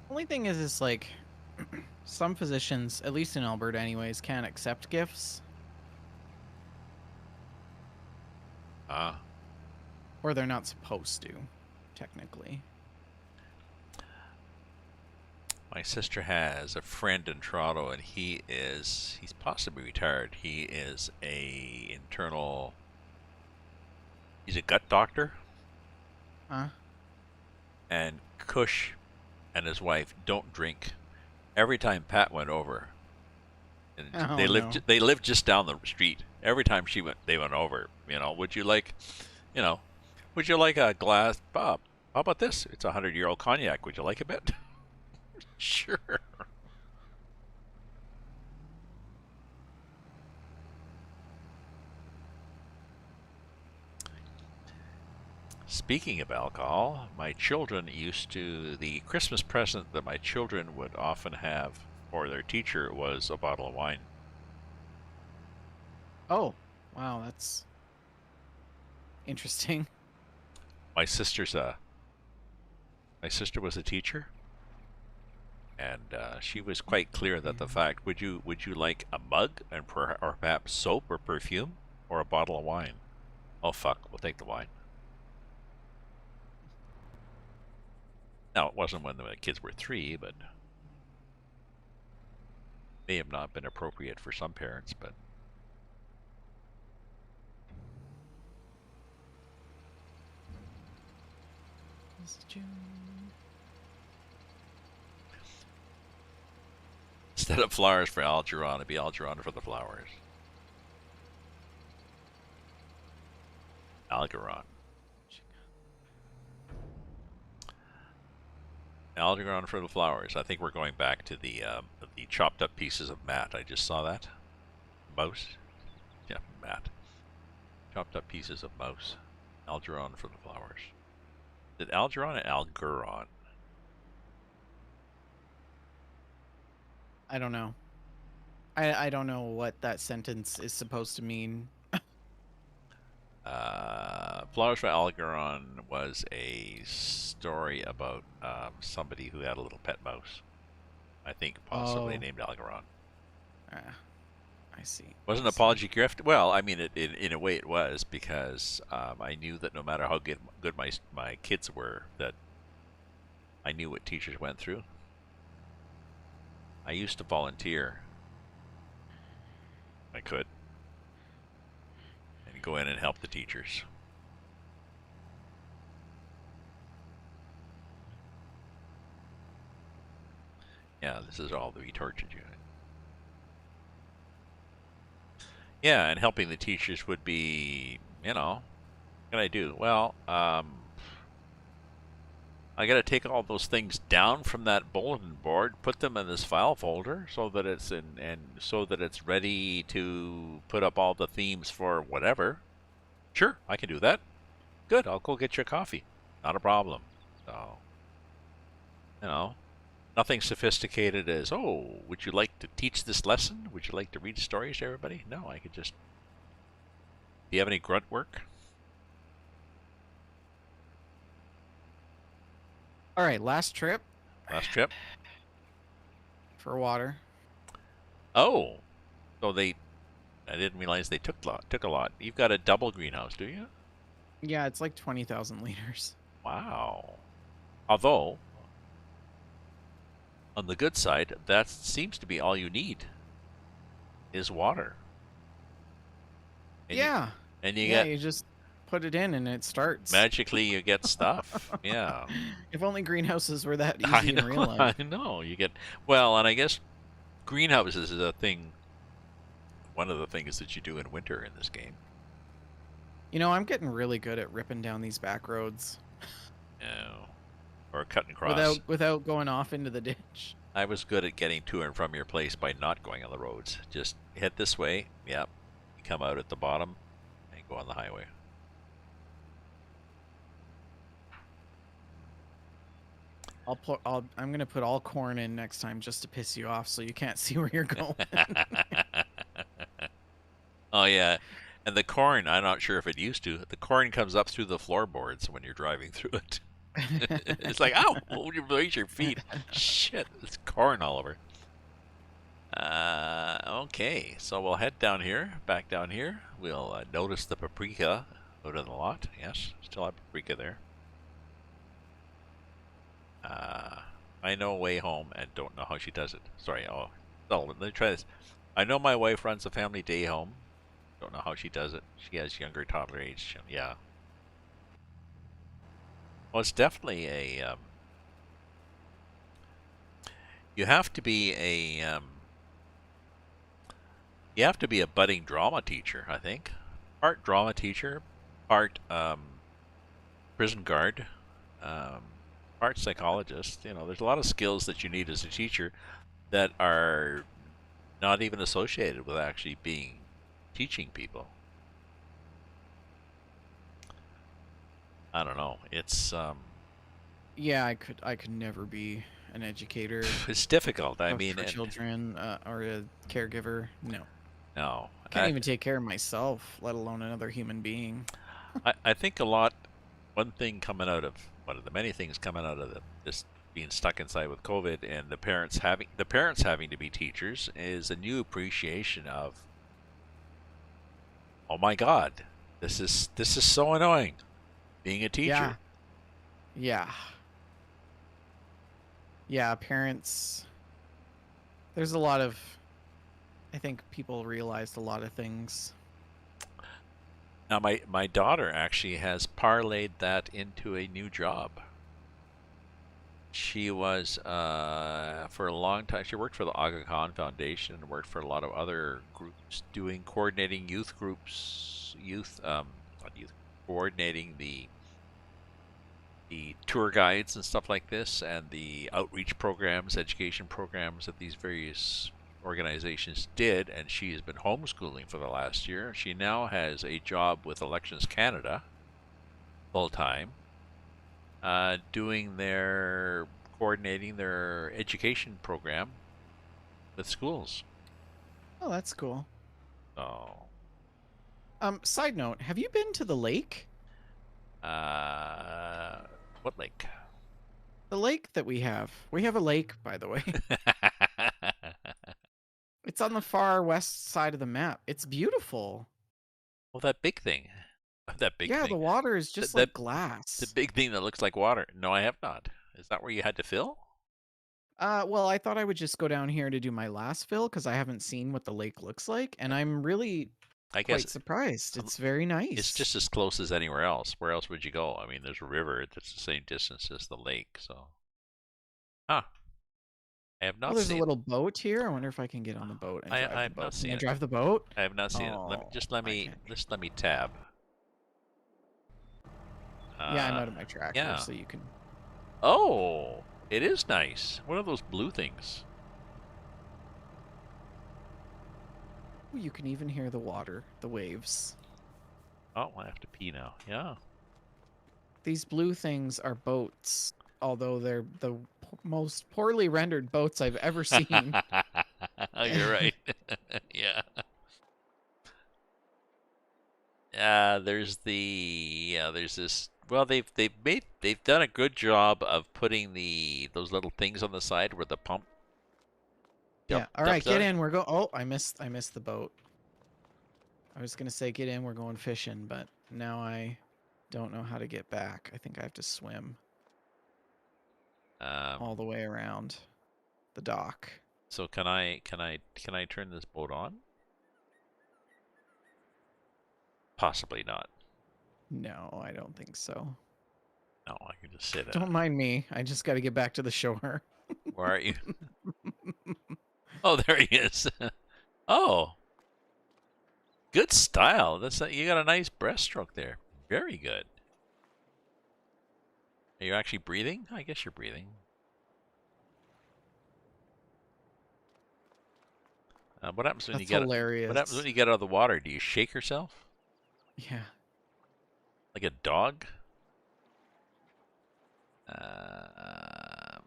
Only thing is like some physicians, at least in Alberta anyways, can't accept gifts. Or they're not supposed to, technically. My sister has a friend in Toronto, and he's possibly retired. He is he's a gut doctor. Huh? And Cush and his wife don't drink. Every time Pat went over, and Oh, they lived just down the street. Every time they went over. Would you like a glass, Bob? How about this? It's 100-year-old cognac. Would you like a bit? Sure. Speaking of alcohol, the Christmas present that my children would often have for their teacher was a bottle of wine. Oh, wow, that's interesting. My sister was a teacher, and she was quite clear that the fact, would you like a mug or perhaps soap or perfume or a bottle of wine? Oh fuck, we'll take the wine. Now, it wasn't when the kids were 3, but may have not been appropriate for some parents, but instead of flowers for Algeron, it'd be Algeron for the flowers. Algeron. Algeron for the flowers. I think we're going back to the chopped up pieces of mat. I just saw that. Mouse. Yeah, mat. Chopped up pieces of mouse. Algeron for the flowers. Is it Algeron or Algeron? I don't know. I don't know what that sentence is supposed to mean. Flowers for Algeron was a story about somebody who had a little pet mouse. I think possibly named Algeron. I see. Wasn't an apology gift? Well, I mean, in a way it was, because I knew that no matter how good my kids were, that I knew what teachers went through. I used to volunteer. I could. And go in and help the teachers. Yeah, this is all the tortured unit. Yeah, and helping the teachers would be, what can I do? Well, I got to take all those things down from that bulletin board, put them in this file folder so that it's ready to put up all the themes for whatever. Sure, I can do that. Good, I'll go get your coffee. Not a problem. So, nothing sophisticated as, oh, would you like to teach this lesson? Would you like to read stories to everybody? No, I could just... Do you have any grunt work? All right, last trip. Last trip? For water. Oh, so I didn't realize they took a lot. You've got a double greenhouse, do you? Yeah, it's like 20,000 liters. Wow. Although, on the good side, that seems to be all you need is water. And yeah. You just put it in and it starts. Magically, you get stuff. Yeah. If only greenhouses were that easy in real life. I know. You get... Well, and I guess greenhouses is a thing... One of the things that you do in winter in this game. I'm getting really good at ripping down these back roads. No. Or cut and cross. Without going off into the ditch. I was good at getting to and from your place by not going on the roads. Just head this way. Yep. You come out at the bottom and go on the highway. I'm gonna put all corn in next time just to piss you off, so you can't see where you're going. Oh yeah, and the corn. I'm not sure if it used to. The corn comes up through the floorboards when you're driving through it. It's like, ow! Will you raise your feet? Shit, it's corn all over. Okay, so we'll head down here, back down here. We'll notice the paprika out of the lot. Yes, still have paprika there. I know way home and don't know how she does it. Sorry. Oh, let me try this. I know my wife runs a family day home. Don't know how she does it. She has younger toddler age. Yeah. Well, it's definitely a. You have to be a. You have to be a budding drama teacher, I think. Part drama teacher, part prison guard, um, part psychologist. There's a lot of skills that you need as a teacher that are not even associated with actually being teaching people. I don't know. Yeah, I could never be an educator It's difficult. I mean, for and children or a caregiver. No. no, Can't even take care of myself, let alone another human being. I think one thing coming out of one of the many things coming out of this being stuck inside with COVID and the parents having to be teachers is a new appreciation of, oh my God, this is so annoying being a Yeah. teacher. Yeah. Yeah, parents. There's a lot of. I think people realized a lot of things. Now my daughter actually has parlayed that into a new job. She was for a long time. She worked for the Aga Khan Foundation and worked for a lot of other groups, coordinating youth groups, not youth, coordinating the tour guides and stuff like this, and the outreach programs, education programs that these various organizations did. And she has been homeschooling for the last year. She now has a job with Elections Canada full time, doing their coordinating their education program with schools. Oh, that's cool. So, Side note, have you been to the lake? what lake? The lake that we have. We have a lake, by the way. It's on the far west side of the map. It's beautiful. Well, that big thing, that big Yeah, the thing, water is that, just that like the glass. big thing that looks like water. No, I have not. Is that where you had to fill? Well, I thought I would just go down here to do my last fill because I haven't seen what the lake looks like, and I'm really I guess quite surprised. um, It's very it's nice. just as close as anywhere else. Where else would you go? I mean, there's a river that's the same distance as the lake. So, huh? I have Oh, not there's a seen. little boat here. I wonder if I can get on the boat and drive I the have not boat. Can I seen it. drive the boat? I have not seen it. Let me Oh, just let I me can't. just let me tab. Yeah, I'm Uh, out of my tractor, yeah. so you can. Oh, it is nice. What are those blue things? Ooh, you can even hear the water, the waves. Oh, I have to pee now. Yeah. These blue things are boats, although they're the most poorly rendered boats I've ever seen. Oh, you're right. Yeah. There's this. Well, they've done a good job of putting those little things on the side where the pump Yeah. All right, dumps get are. in. We're go. Oh, I missed the boat. I was gonna say get in. We're going fishing, but now I don't know how to get back. I think I have to swim Um, all the way around the dock. so can I turn this boat on? Possibly not. No, I don't think so. No, I can just sit in Don't it. mind me. I just got to get back to the shore. Where are you? Oh, there he is. Oh, good style. You got a nice breaststroke there. Very good. Are you actually breathing? I guess you're breathing. What happens when you That's get what happens when hilarious. you get out of the water? Do you shake yourself Yeah. like a dog? Uh,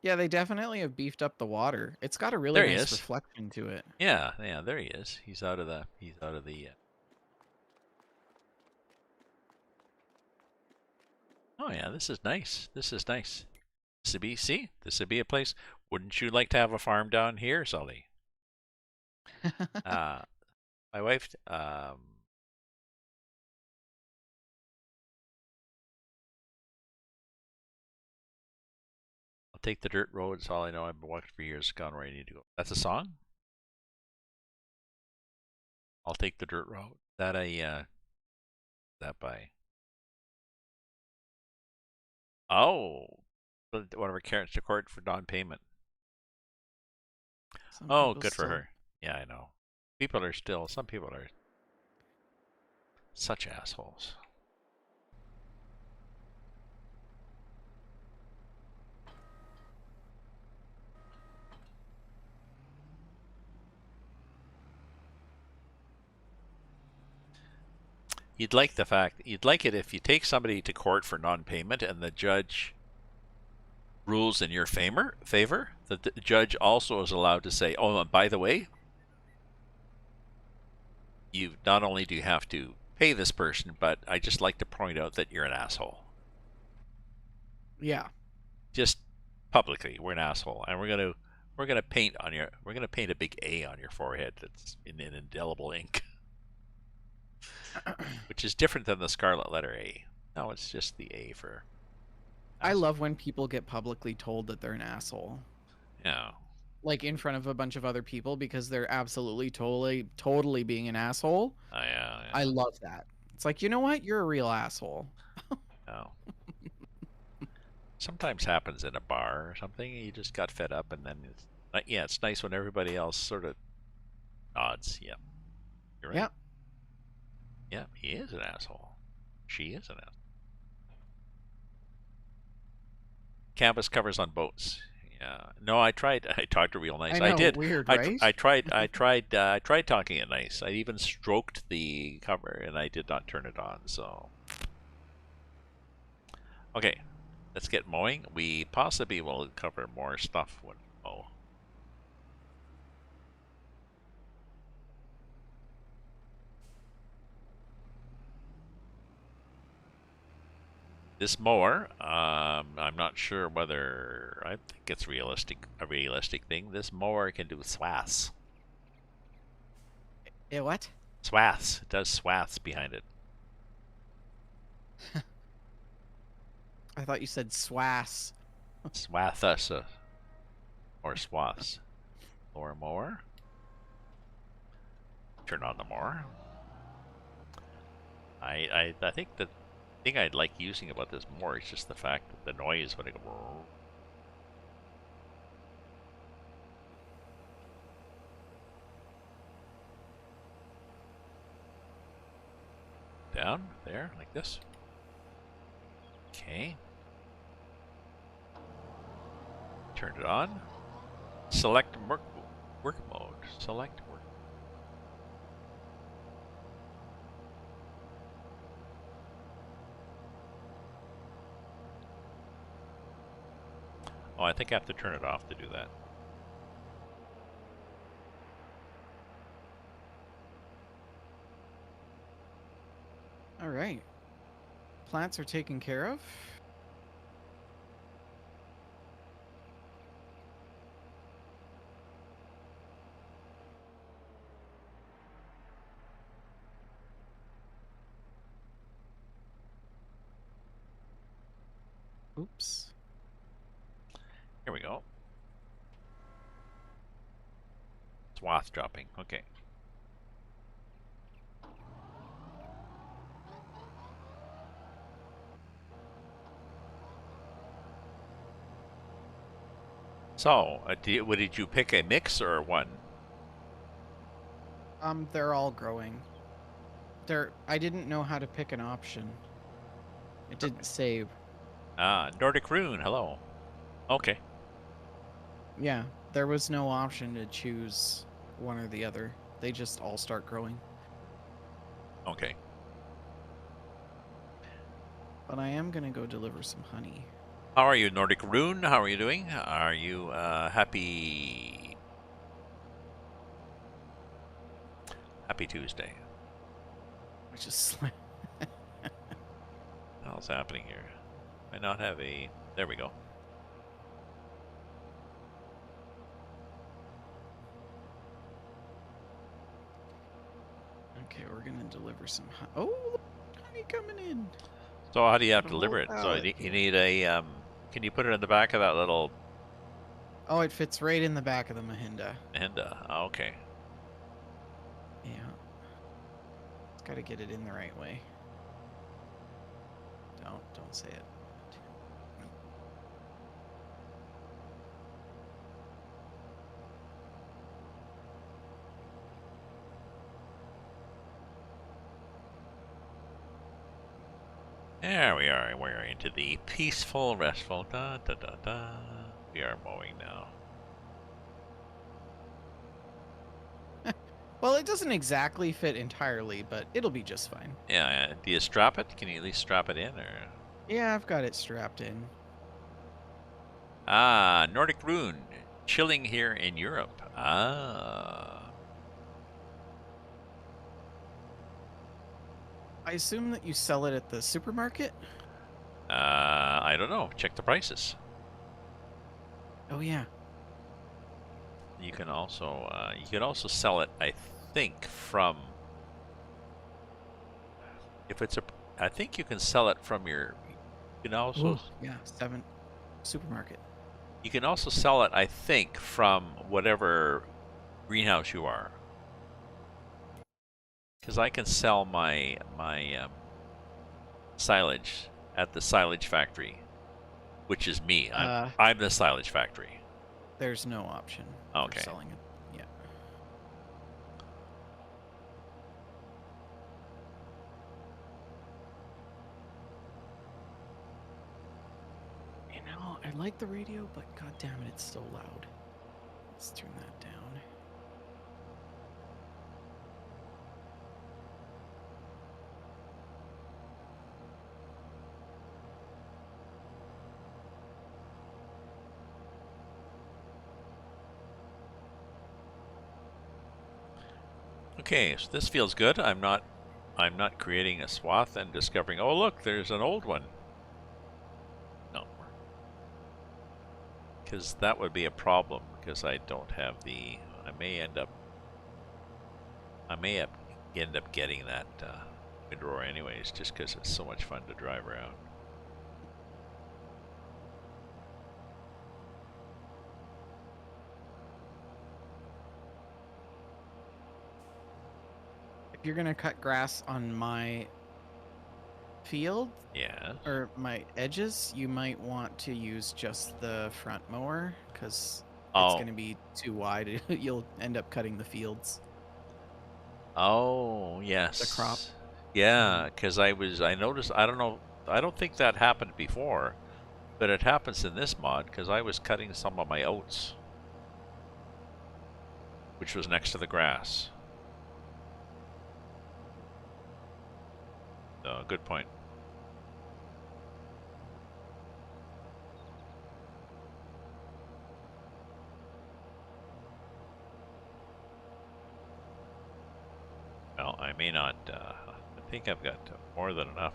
Yeah, they definitely have beefed up the water. It's got a really there he nice is. reflection to it. Yeah, yeah, there he is. He's out of the. Oh yeah, this is nice. This is nice. See, this would be a place. Wouldn't you like to have a farm down here, Sully? Uh, my wife. I'll take the dirt road. It's all I know. I've been walking for years. Gone where I need to go. That's a song. I'll take the dirt road. That that by. Oh, one of her parents to court for non-payment. Some Oh, people good for still. her. Yeah, I know. Some people are such assholes. You'd like it if you take somebody to court for non-payment and the judge rules in your favor, that the judge also is allowed to say, "Oh, and by the way, you not only do you have to pay this person, but I just like to point out that you're an asshole." Yeah. Just publicly, we're an asshole, and we're gonna paint a big A on your forehead that's in indelible ink, which is different than the scarlet letter A. No, it's just the A for I asshole. love when people get publicly told that they're an asshole. Yeah. Like in front of a bunch of other people because they're absolutely totally being an asshole. Oh, yeah, I yeah. love that. It's like, you know what? You're a real asshole. Oh. Sometimes happens in a bar or something. You just got fed up, and then it's nice when everybody else sort of nods. Yeah, you're right. Yeah. Yeah, he is an asshole. She is an asshole. Canvas covers on boats. Yeah. No, I tried. I talked to real nice. I I know, did. weird, I right? tried talking it nice. I even stroked the cover, and I did not turn it on. So okay, let's get mowing. We possibly will cover more stuff when we mow. This mower, I'm not sure whether I think it's a realistic thing. This mower can do swaths. What? Swaths. It does swaths behind it. I thought you said swass. Swathus or swaths. Lower mower. Turn on the mower. I think the thing I'd like using about this mower is just the fact that the noise when it goes down there like this. Okay. Turn it on. Select work mode. Select work. Oh, I think I have to turn it off to do that. All right. Plants are taken care of. Oops. Here we go. Swath dropping. Okay. So, did you pick a mix or one? They're all growing. I didn't know how to pick an option. It didn't save. Ah, Nordic Rune. Hello. Okay. Yeah, there was no option to choose one or the other. They just all start growing. Okay. But I am gonna go deliver some honey. How are you, Nordic Rune? How are you doing? Are you happy? Happy Tuesday. Which is like, What's happening here? I not have a. There we go. deliver some honey. Oh, look, honey coming in. So how do you have Got to a whole deliver it? So pallet you full. need a can you put it in the back of that little Oh, it fits right in the back of the Mahinda. Honda? Oh, okay. Yeah. It's got to get it in the right way. Don't say it. There we are. We're into the peaceful, restful. Da da da da. We are mowing now. Well, it doesn't exactly fit entirely, but it'll be just fine. Yeah. Do you strap it? Can you at least strap it in, or? Yeah, I've got it strapped in. Ah, Nordic Rune. Chilling here in Europe. Ah. I assume that you sell it at the supermarket? I don't know. Check the prices. Oh, yeah. You can also sell it, I think, from if it's a. I think you can sell it from your. You can also Oh, yeah. 7 supermarket. you can also sell it, I think, from whatever greenhouse you are. Because I can sell my silage at the silage factory, which is me. I'm the silage factory. There's no option for Okay. selling it. Yeah. You know, I like the radio, but god damn it, it's so loud. Let's turn that down. Okay, so this feels good. I'm not creating a swath and discovering, oh look, there's an old one. No. Because that would be a problem, because I don't have the. I may end up getting that windrower anyways, just because it's so much fun to drive around. If you're gonna cut grass on my field Yeah. or my edges, you might want to use just the front mower because it's Oh. gonna be too wide. You'll end up cutting the fields. Oh, yes. The crop. Yeah, because I noticed, I don't know, I don't think that happened before, but it happens in this mod because I was cutting some of my oats, which was next to the grass. Good point. Well, I may not, I think I've got more than enough.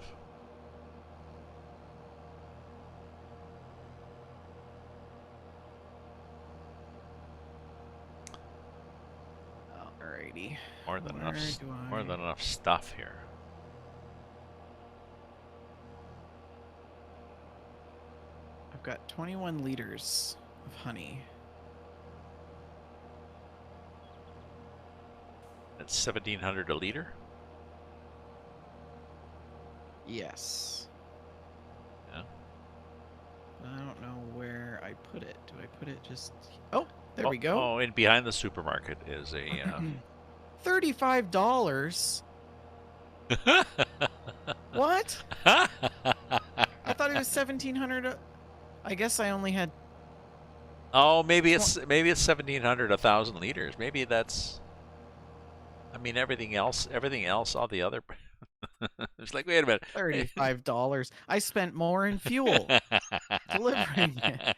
Alrighty. More than Where enough. do I... More than enough stuff here. I've got 21 liters of honey. That's 1,700 a liter. Yes. Yeah. I don't know where I put it. Do I put it just... Oh, there we go. Oh, and behind the supermarket is a... $35? What? I thought it was 1,700. I guess I only had... Oh, maybe it's 1,700, 1,000 liters. Maybe that's... I mean, everything else, all the other... It's like, wait a minute. $35. I spent more in fuel delivering it.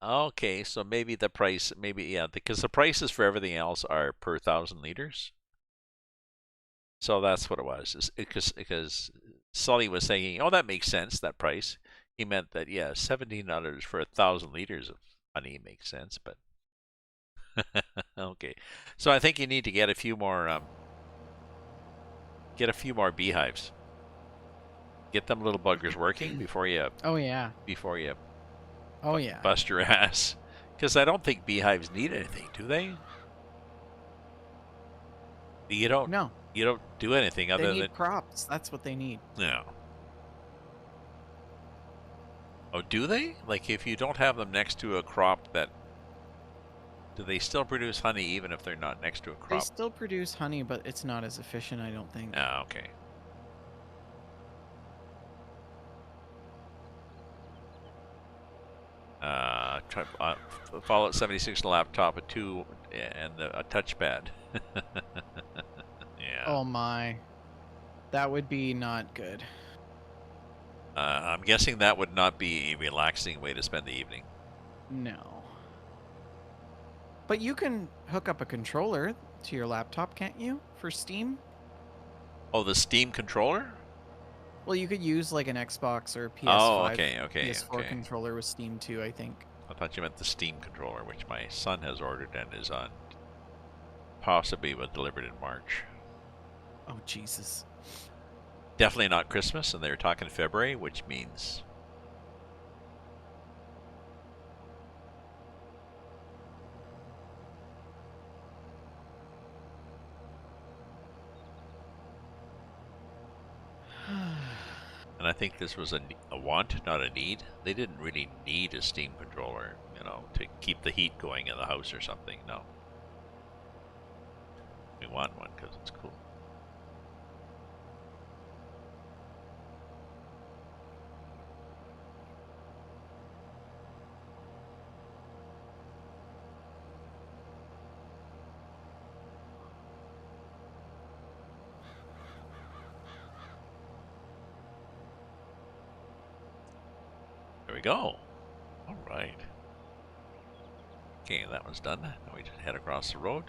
Okay, so maybe the price, yeah, because the prices for everything else are per 1,000 liters. So that's what it was. Because Sully was saying, oh, that makes sense, that price. He meant that, yeah, $17 for 1,000 liters of honey makes sense, but Okay, so I think you need to get a few more beehives. Get them little buggers working Oh yeah. before you Oh yeah. bust your ass. Because I don't think beehives need anything, do they? You don't No, you don't do anything they other than need crops. That's what they need. no. Oh, do they? Like if you don't have them next to a crop that do they still produce honey even if they're not next to a They crop? still produce honey, but it's not as efficient, I don't think. Ah, okay. Fallout 76 laptop, a 2, and a touchpad. Yeah. Oh my. That would be not good. I'm guessing that would not be a relaxing way to spend the evening. No. But you can hook up a controller to your laptop, can't you? For Steam? Oh, the Steam controller? Well, you could use like an Xbox or Oh, PS5, okay, okay, PS4 okay. controller with Steam too, I think. I thought you meant the Steam controller, which my son has ordered and is on possibly was delivered in March. Oh, Jesus. Definitely not Christmas, and they were talking February, which means and I think this was a want, not a need. They didn't really need a Steam controller, to keep the heat going in the house or something. No. We want one because it's cool. There we go. All right. Okay, that one's done. Now we just head across the road.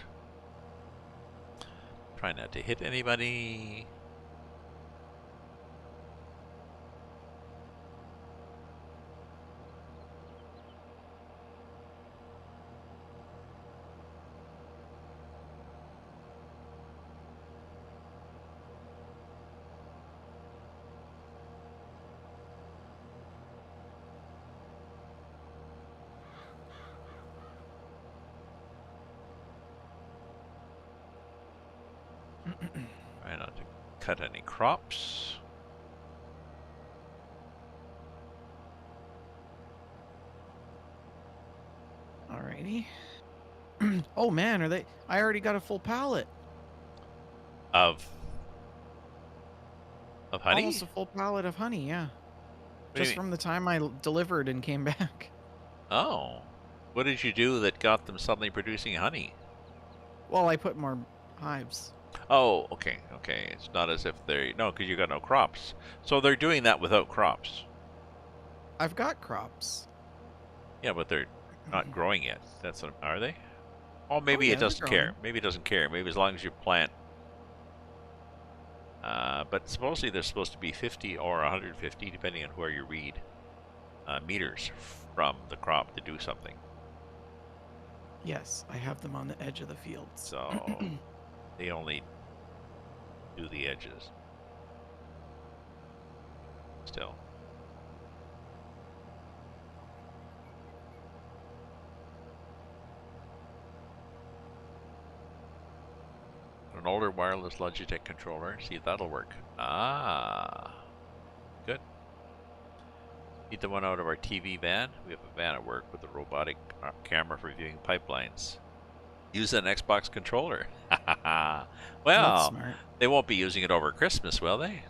Try not to hit anybody. Try not to cut any crops. Alrighty. Oh man, are they? I already got a full pallet. Of honey? Almost a full pallet of honey, yeah. What do you Just mean? from the time I delivered and came back. Oh. What did you do that got them suddenly producing honey? Well, I put more hives. Oh, okay, okay. It's not as if they're no, because you got no crops. So they're doing that without crops. I've got crops. Yeah, but they're not growing yet. That's what, are they? Oh, Oh maybe it yeah, they're doesn't care. growing. Maybe it doesn't care. Maybe as long as you plant. But supposedly there's supposed to be 50 or 150, depending on where you read, meters from the crop to do something. Yes, I have them on the edge of the fields. So they only do the edges. Still. An older wireless Logitech controller. See, that'll work. Ah, good. Need the one out of our TV van. We have a van at work with a robotic camera for viewing pipelines. Use an Xbox controller. That's Well, smart. they won't be using it over Christmas, will they?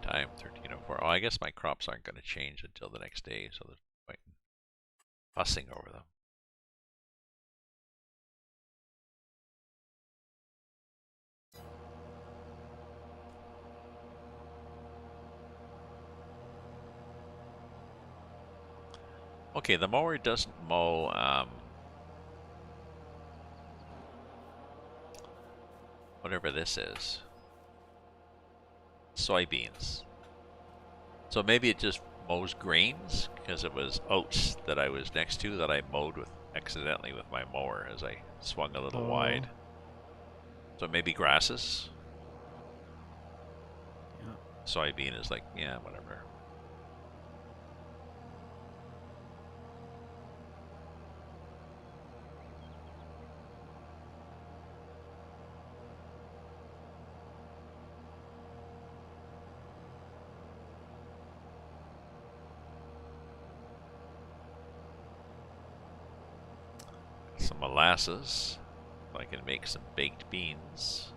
time, 1304. Oh, I guess my crops aren't going to change until the next day, so there's no point in fussing over them. Okay, the mower doesn't mow whatever this is. Soybeans. So maybe it just mows grains because it was oats that I was next to that I mowed with accidentally with my mower as I swung a little wide. So maybe grasses. Yeah. Soybean is like, yeah, whatever. Some molasses. So I can make some baked beans.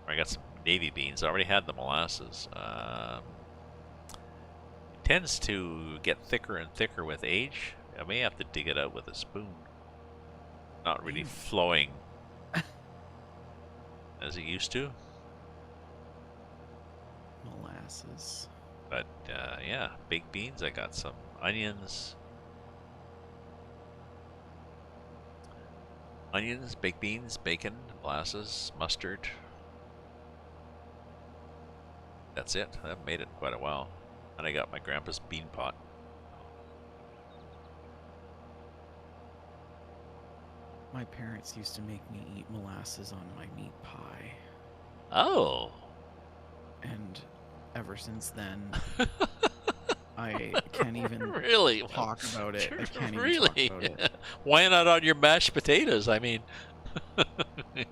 I got some navy beans. I already had the molasses. It tends to get thicker and thicker with age. I may have to dig it out with a spoon. Not really flowing as it used to. Molasses. But yeah, baked beans. I got some onions. Onions, baked beans, bacon, molasses, mustard. That's it. I haven't made it in quite a while. And I got my grandpa's bean pot. My parents used to make me eat molasses on my meat pie. Oh. And ever since then, I can't even really talk about it. I can't really? even talk about it. Why not on your mashed potatoes? I mean, I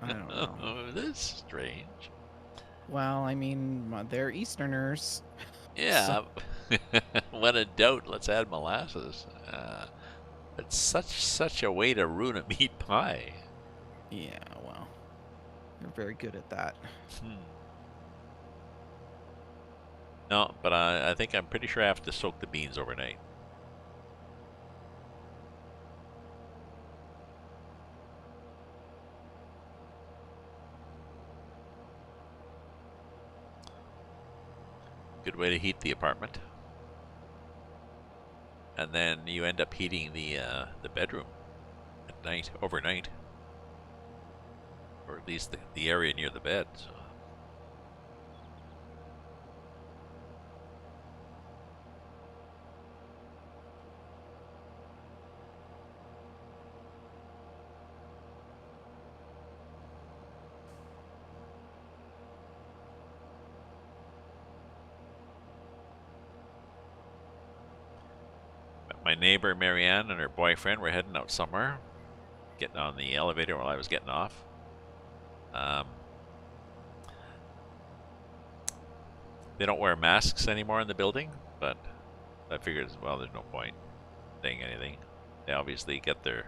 don't know. This is strange. Well, I mean, they're Easterners. Yeah. So. When in doubt, let's add molasses. It's such a way to ruin a meat pie. Yeah, well, they're very good at that. No, but I think I'm pretty sure I have to soak the beans overnight. Good way to heat the apartment. And then you end up heating the bedroom at night, overnight. Or at least the area near the bed. So. My neighbor Marianne and her boyfriend were heading out somewhere, getting on the elevator while I was getting off. They don't wear masks anymore in the building, but I figured, well, there's no point saying anything. They obviously get their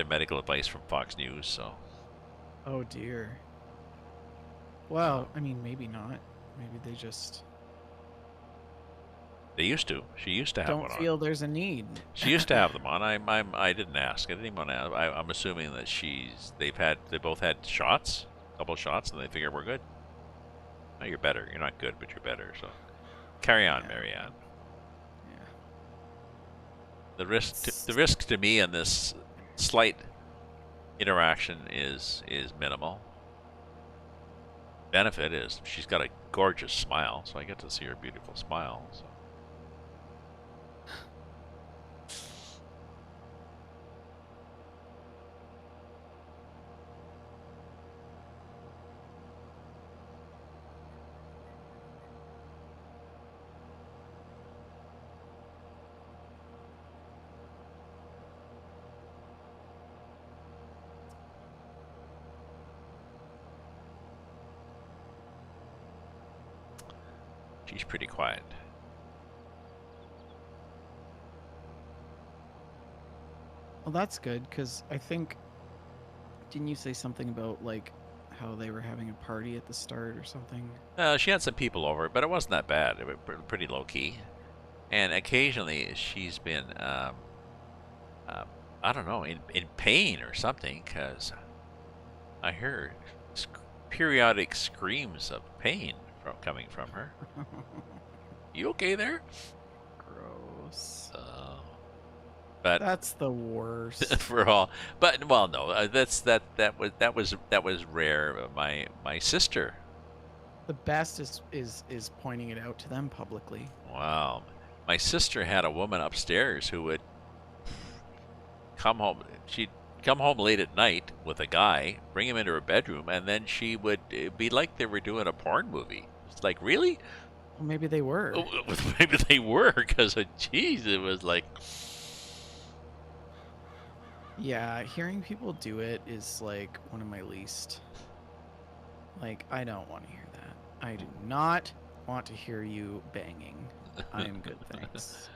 medical advice from Fox News, so. Oh dear. Well, I mean, maybe not. Maybe they just. They used to. She used to have one on. Don't feel there's a need. She used to have them on. I didn't ask. I didn't even want to ask. I'm assuming that they both had shots, double shots, and they figure we're good. Oh, you're better. You're not good, but you're better. So carry on, Marianne. Yeah. The risk to me in this slight interaction is minimal. Benefit is she's got a gorgeous smile, so I get to see her beautiful smile. So. She's pretty quiet. Well, that's good, because I think, didn't you say something about, like, how they were having a party at the start or something. She had some people over, but it wasn't that bad. It was pretty low key. And occasionally she's been, um, I don't know, in pain or something, because I hear periodic screams of pain coming from her. You okay there? Gross. But That's the worst. for all, but well, no, that was rare. My sister. The best is pointing it out to them publicly. Wow, my sister had a woman upstairs who would come home. She'd come home late at night with a guy, bring him into her bedroom, and then she would be like they were doing a porn movie. It's like, really? Well, maybe they were. Maybe they were, because geez, it was like. Yeah, hearing people do it is like one of my least. Like, I don't want to hear that. I do not want to hear you banging. I am good, thanks.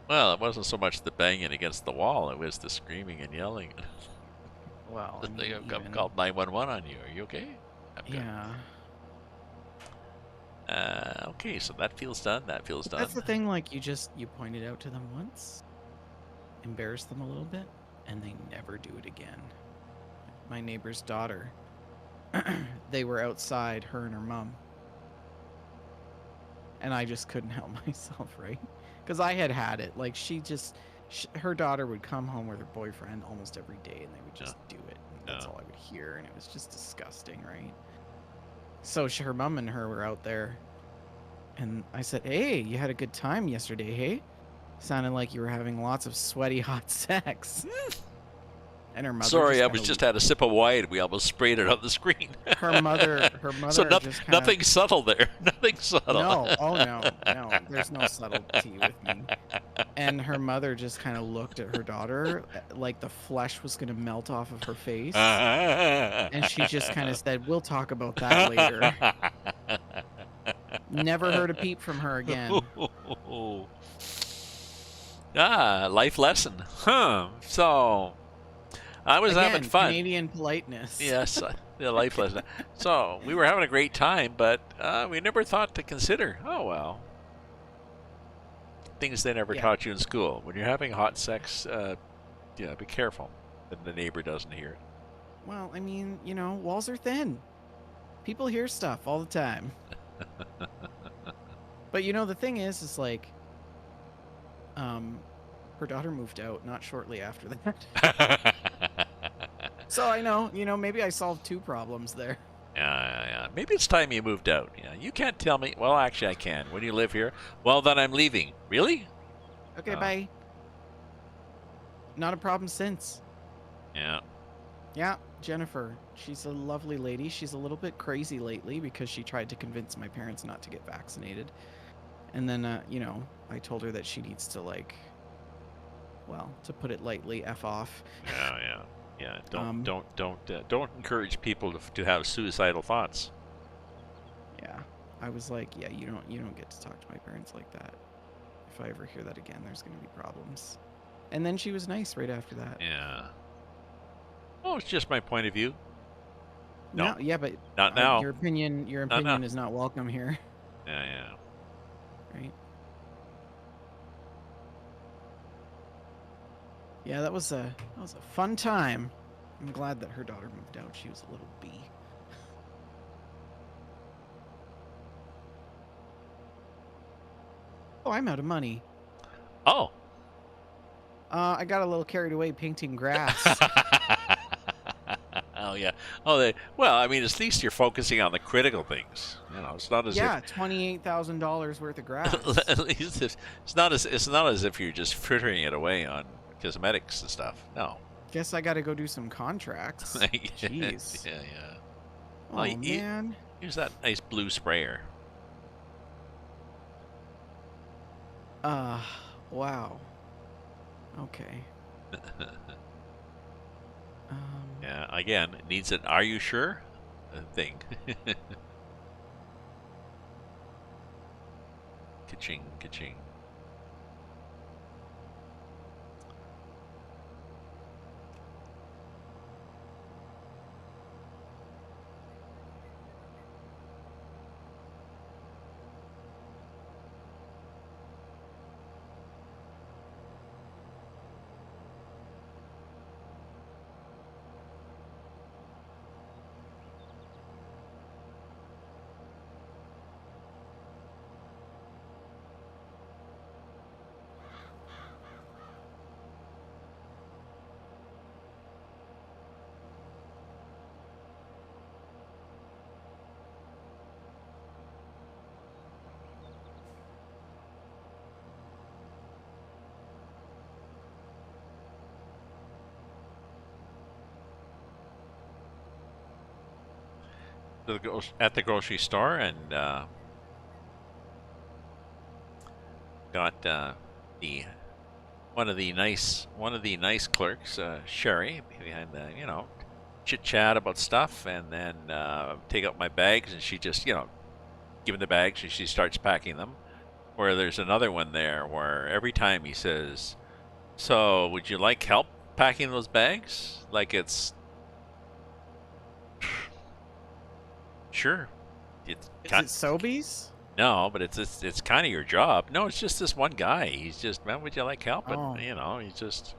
Well, it wasn't so much the banging against the wall; it was the screaming and yelling. Well, I mean, I've called 911 on you. Are you okay? I'm good. Yeah. Okay, so that feels done. That feels But done. that's the thing. Like, you pointed out to them once, embarrass them a little bit, and they never do it again. My neighbor's daughter. They were outside, her and her mom. And I just couldn't help myself, right? Because I had it. Like, her daughter would come home with her boyfriend almost every day, and they would just do it. And that's all I would hear, and it was just disgusting, right? So her mom and her were out there, and I said, "Hey, you had a good time yesterday, hey? Sounded like you were having lots of sweaty, hot sex." And her mother. Sorry, I just had a sip of wine. We almost sprayed it on the screen. Her mother. So just nothing subtle there. Nothing subtle. No, oh no. There's no subtlety with me. And her mother just kind of looked at her daughter like the flesh was gonna melt off of her face, and she just kind of said, "We'll talk about that later." Never heard a peep from her again. Life lesson, huh? So. I was having fun. Canadian politeness. Yes, the life lesson. So we were having a great time, but we never thought to consider, oh, well, things they never taught you in school. When you're having hot sex, be careful that the neighbor doesn't hear it. Well, I mean, walls are thin. People hear stuff all the time. But the thing is like, her daughter moved out not shortly after that. So I know, maybe I solved 2 problems there. Yeah. Maybe it's time you moved out. Yeah, you can't tell me. Well, actually, I can. When you live here, well, then I'm leaving. Really? Okay, bye. Not a problem since. Yeah. Yeah, Jennifer. She's a lovely lady. She's a little bit crazy lately because she tried to convince my parents not to get vaccinated. And then, I told her that she needs to, like, well, to put it lightly, F off. Yeah. Don't encourage people to have suicidal thoughts. Yeah, I was like, yeah, you don't get to talk to my parents like that. If I ever hear that again, there's gonna be problems. And then she was nice right after that. Yeah. Oh, it's just my point of view. No, yeah, but not now. Your opinion is not welcome here. Yeah. Right. Yeah, that was a fun time. I'm glad that her daughter moved out. She was a little bee. Oh, I'm out of money. Oh. I got a little carried away painting grass. Oh yeah. Well, I mean, at least you're focusing on the critical things. It's not as if $28,000 worth of grass. At least it's not as if you're just frittering it away on cosmetics and stuff. No. Guess I got to go do some contracts. Jeez. Yeah. Oh, man. Use that nice blue sprayer. Wow. Okay. Yeah, again, it needs an "are you sure?" thing. Ka-ching, ka-ching. at the grocery store and got the one of the nice clerks, Sherry, behind the chit chat about stuff, and then take out my bags, and she just give me the bags, and she starts packing them. Where there's another one there where every time he says, "So, would you like help packing those bags?" Like it's sure. It's Is kind it Sobeys? no, but it's kind of your job. No, it's just this one guy. He's just, man, would you like help? And Oh, he's just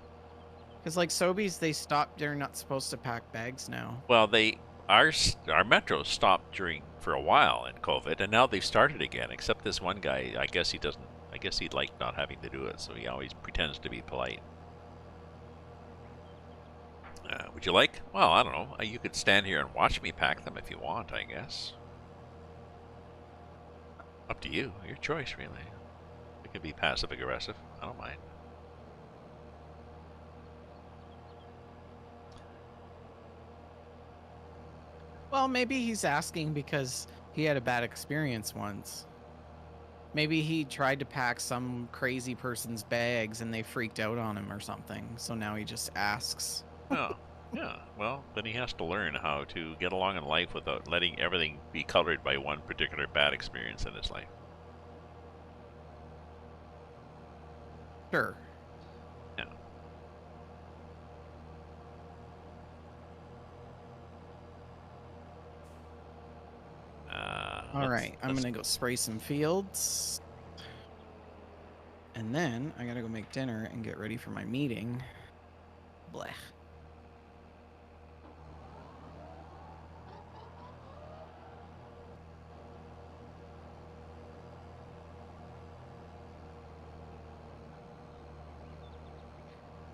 because like Sobeys, they stopped. They're not supposed to pack bags now. well, our metro stopped during for a while in COVID, and now they've started again. Except this one guy, I guess he doesn't. I guess he liked not having to do it, so he always pretends to be polite. Would you like? Well, I don't know. You could stand here and watch me pack them if you want. I guess. Up to you. Your choice, really. It could be passive aggressive. I don't mind. Well, maybe he's asking because he had a bad experience once. Maybe he tried to pack some crazy person's bags and they freaked out on him or something. So now he just asks. Oh, yeah. Well, then he has to learn how to get along in life without letting everything be colored by one particular bad experience in his life. Sure. Yeah. All right, I'm gonna go spray some fields. And then I gotta go make dinner and get ready for my meeting. Blech.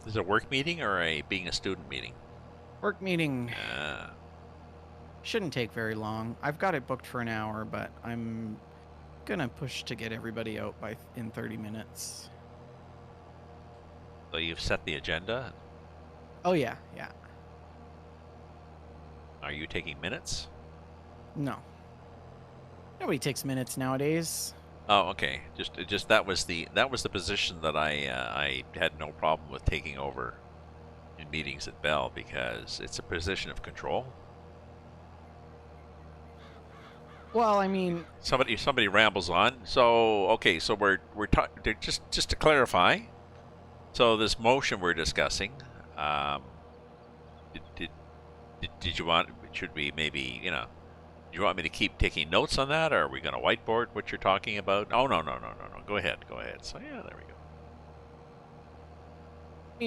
Is it a work meeting or a being a student meeting? Work meeting Uh, shouldn't take very long. I've got it booked for an hour, but I'm gonna push to get everybody out in 30 minutes. so you've set the agenda. Oh yeah, yeah. Are you taking minutes? No. Nobody takes minutes nowadays. Oh, okay. Just that was the position that I had no problem with taking over in meetings at Bell because it's a position of control. Well, I mean, Somebody rambles on. So okay, so just to clarify. So this motion we're discussing, um, did, did did you want? Should we maybe do you want me to keep taking notes on that, or are we going to whiteboard what you're talking about? Oh no. Go ahead. So yeah, there we go.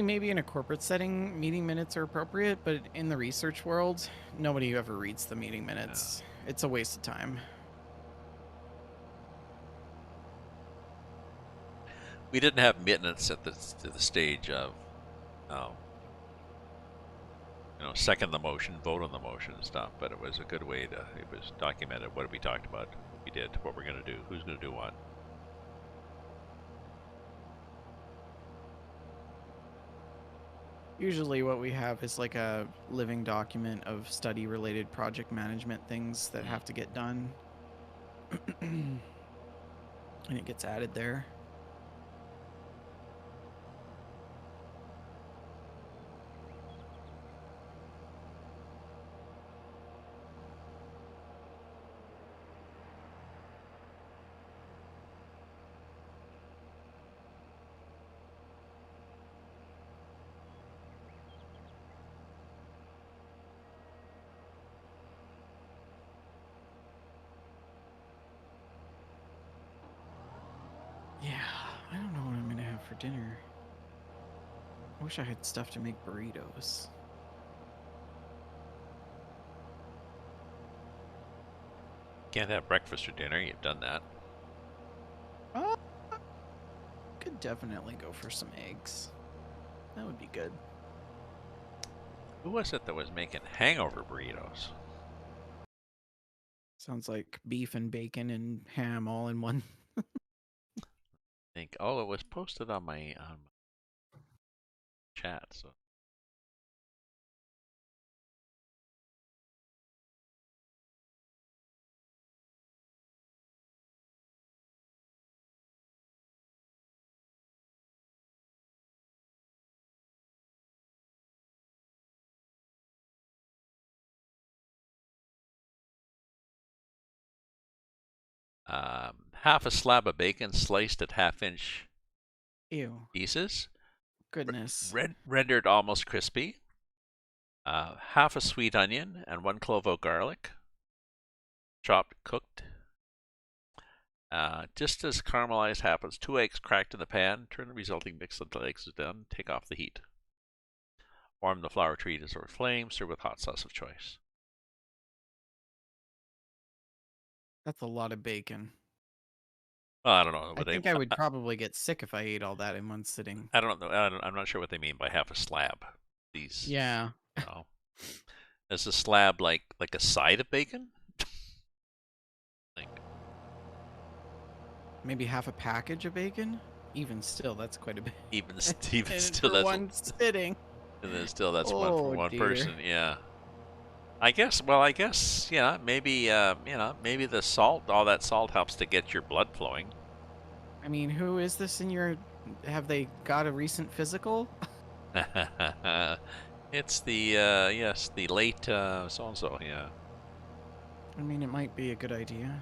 maybe in a corporate setting, meeting minutes are appropriate, but in the research world, nobody ever reads the meeting minutes. It's a waste of time. We didn't have minutes at the stage of, um, second the motion, vote on the motion and stuff. But it was a good way to. It was documented what we talked about, what we did, what we're going to do, who's going to do what. Usually what we have is like a living document of study related project management things that have to get done. And it gets added there. Yeah, I don't know what I'm gonna have for dinner. I wish I had stuff to make burritos. Can't have breakfast or dinner. You've done that. Uh, could definitely go for some eggs. That would be good. Who was it that was making hangover burritos? Sounds like beef and bacon and ham all in one. I think. Oh, it was posted on my chat. So half a slab of bacon sliced at half-inch Ew. pieces, Goodness. rendered almost crispy. Half a sweet onion and 1 clove of garlic, chopped, cooked. Just as caramelized happens, 2 eggs cracked in the pan. Turn the resulting mix until the eggs are done. Take off the heat. Warm the flour to heat over flame. Serve with hot sauce of choice. That's a lot of bacon. Well, I don't know. I think I would probably get sick if I ate all that in one sitting. I don't know. I'm not sure what they mean by half a slab. These. Yeah. No. Is a slab like a side of bacon? Like maybe half a package of bacon? Even still, that's quite a bit. even And still, for that's one sitting. and then still that's one for Oh, one dear. person. Yeah. I guess. Well, yeah. Maybe maybe the salt, all that salt helps to get your blood flowing. I mean, who is this in your? Have they got a recent physical? It's the yes, the late so and so. Yeah. I mean, it might be a good idea.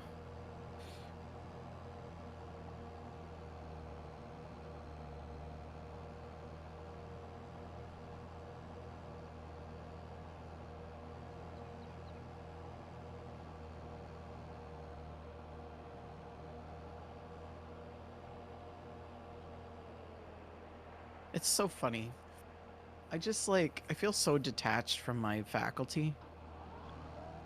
It's so funny. I feel so detached from my faculty.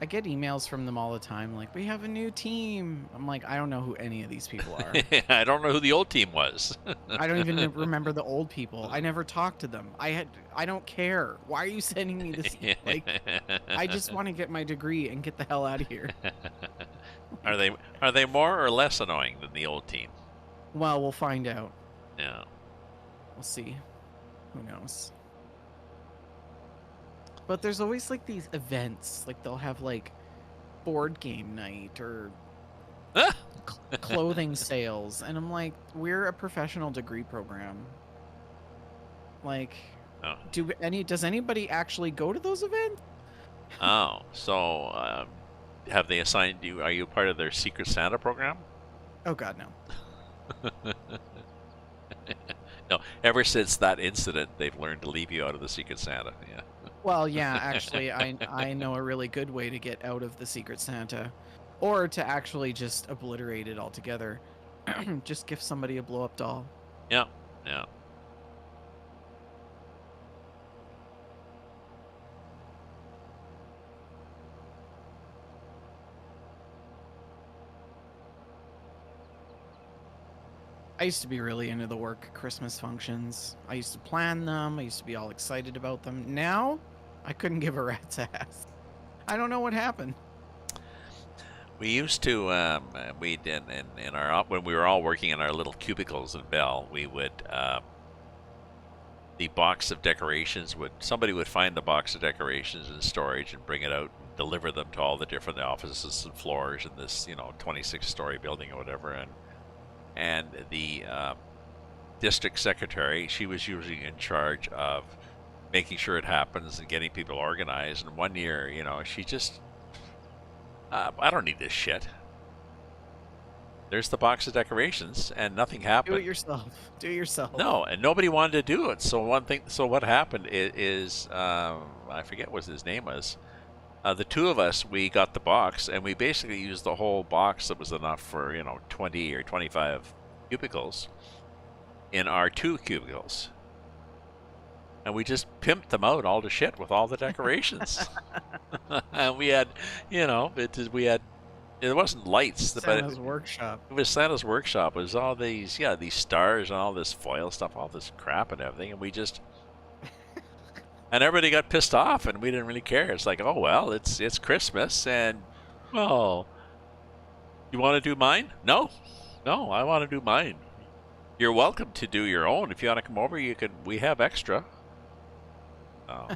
I get emails from them all the time, like, we have a new team. I'm like, I don't know who any of these people are. I don't know who the old team was. I don't even remember the old people. I never talked to them. I don't care. Why are you sending me this? Like, I just want to get my degree and get the hell out of here. Are they more or less annoying than the old team? Well, we'll find out. Yeah. We'll see. Who knows? But there's always like these events, like they'll have like board game night or clothing sales, and I'm like, we're a professional degree program. Like, Oh. does anybody actually go to those events? Oh, so have they assigned you? Are you part of their Secret Santa program? Oh God, no. No. Ever since that incident, they've learned to leave you out of the Secret Santa. Yeah. Well, yeah, actually, I know a really good way to get out of the Secret Santa, or to actually just obliterate it altogether. Just give somebody a blow-up doll. Yeah. Yeah. I used to be really into the work Christmas functions. I used to plan them. I used to be all excited about them. Now, I couldn't give a rat's ass. I don't know what happened. We used to we did in our when we were all working in our little cubicles in Bell, we would the box of decorations somebody would find the box of decorations in storage and bring it out and deliver them to all the different offices and floors in this 26-story building or whatever, and the district secretary, she was usually in charge of making sure it happens and getting people organized. And one year, she just, I don't need this shit. There's the box of decorations, and nothing happened. Do it yourself. Do it yourself. No, and nobody wanted to do it. So what happened is I forget what his name was. The two of us, we got the box, and we basically used the whole box that was enough for 20 or 25 cubicles in our 2 cubicles. And we just pimped them out all to shit with all the decorations. And we had, it wasn't lights. Santa's workshop. It was Santa's workshop. It was all these stars and all this foil stuff, all this crap and everything. And we just, and everybody got pissed off, and we didn't really care. It's like, oh, well, it's Christmas, and, well, you want to do mine? No, I want to do mine. You're welcome to do your own. If you want to come over, we have extra. Oh.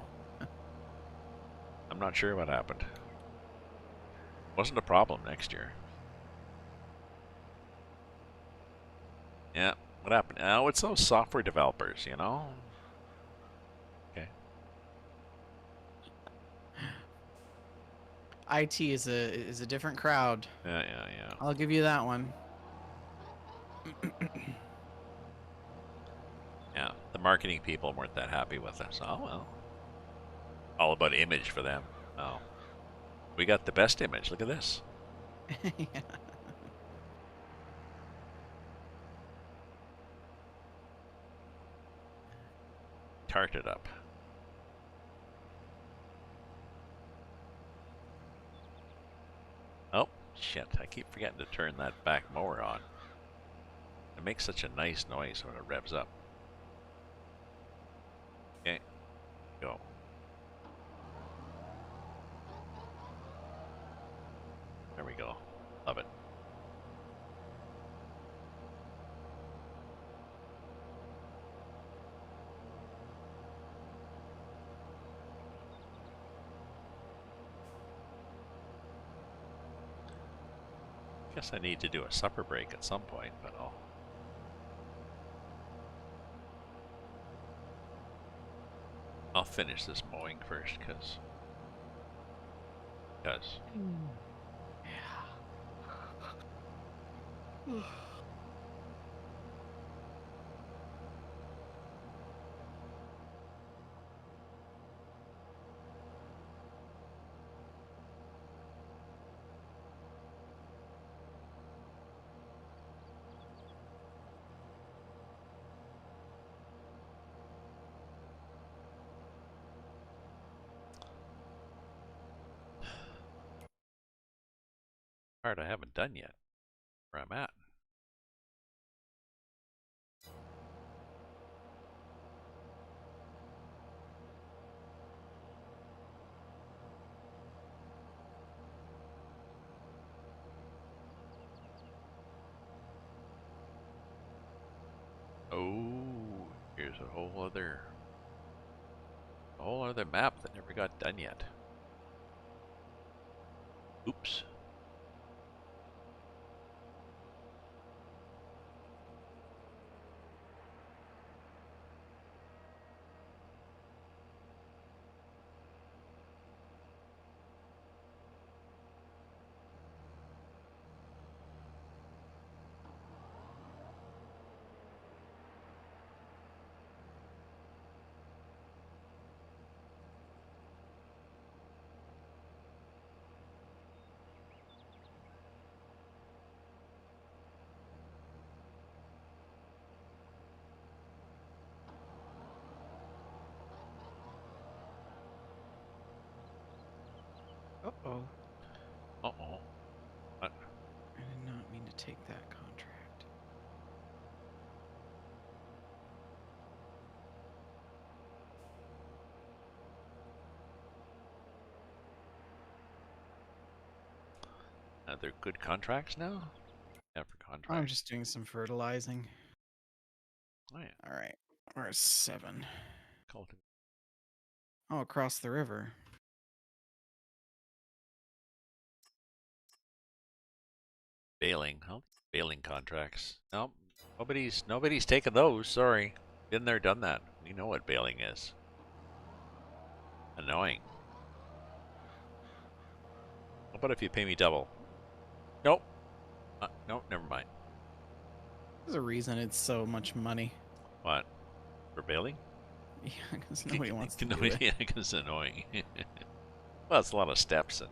I'm not sure what happened. Wasn't a problem next year. Yeah, what happened? Oh, it's those software developers, Okay. IT is a different crowd. Yeah. I'll give you that one. marketing people weren't that happy with us. Oh well, all about image for them. Oh, we got the best image. Look at this. Yeah. Tarted up. Oh shit! I keep forgetting to turn that back mower on. It makes such a nice noise when it revs up. Okay, go. There we go. Love it. Guess I need to do a supper break at some point, but I'll finish this mowing first, cause. Yeah. Part I haven't done yet. Where I'm at. Oh, here's a whole other map that never got done yet. Oops. Uh-oh. Uh-oh. What? I did not mean to take that contract. They're good contracts now? Yeah, for I'm contract. just doing some fertilizing. Oh yeah. All right. We're at 7. Cultivate. Oh, across the river. Baling. Oh, baling contracts. No, nobody's taken those. Sorry. Been there, done that. We know what baling is. Annoying. How about if you pay me double? Nope. Nope, never mind. There's a reason it's so much money. What? For baling? Yeah, because nobody wants to do it. Yeah, because it's annoying. Well, it's a lot of steps and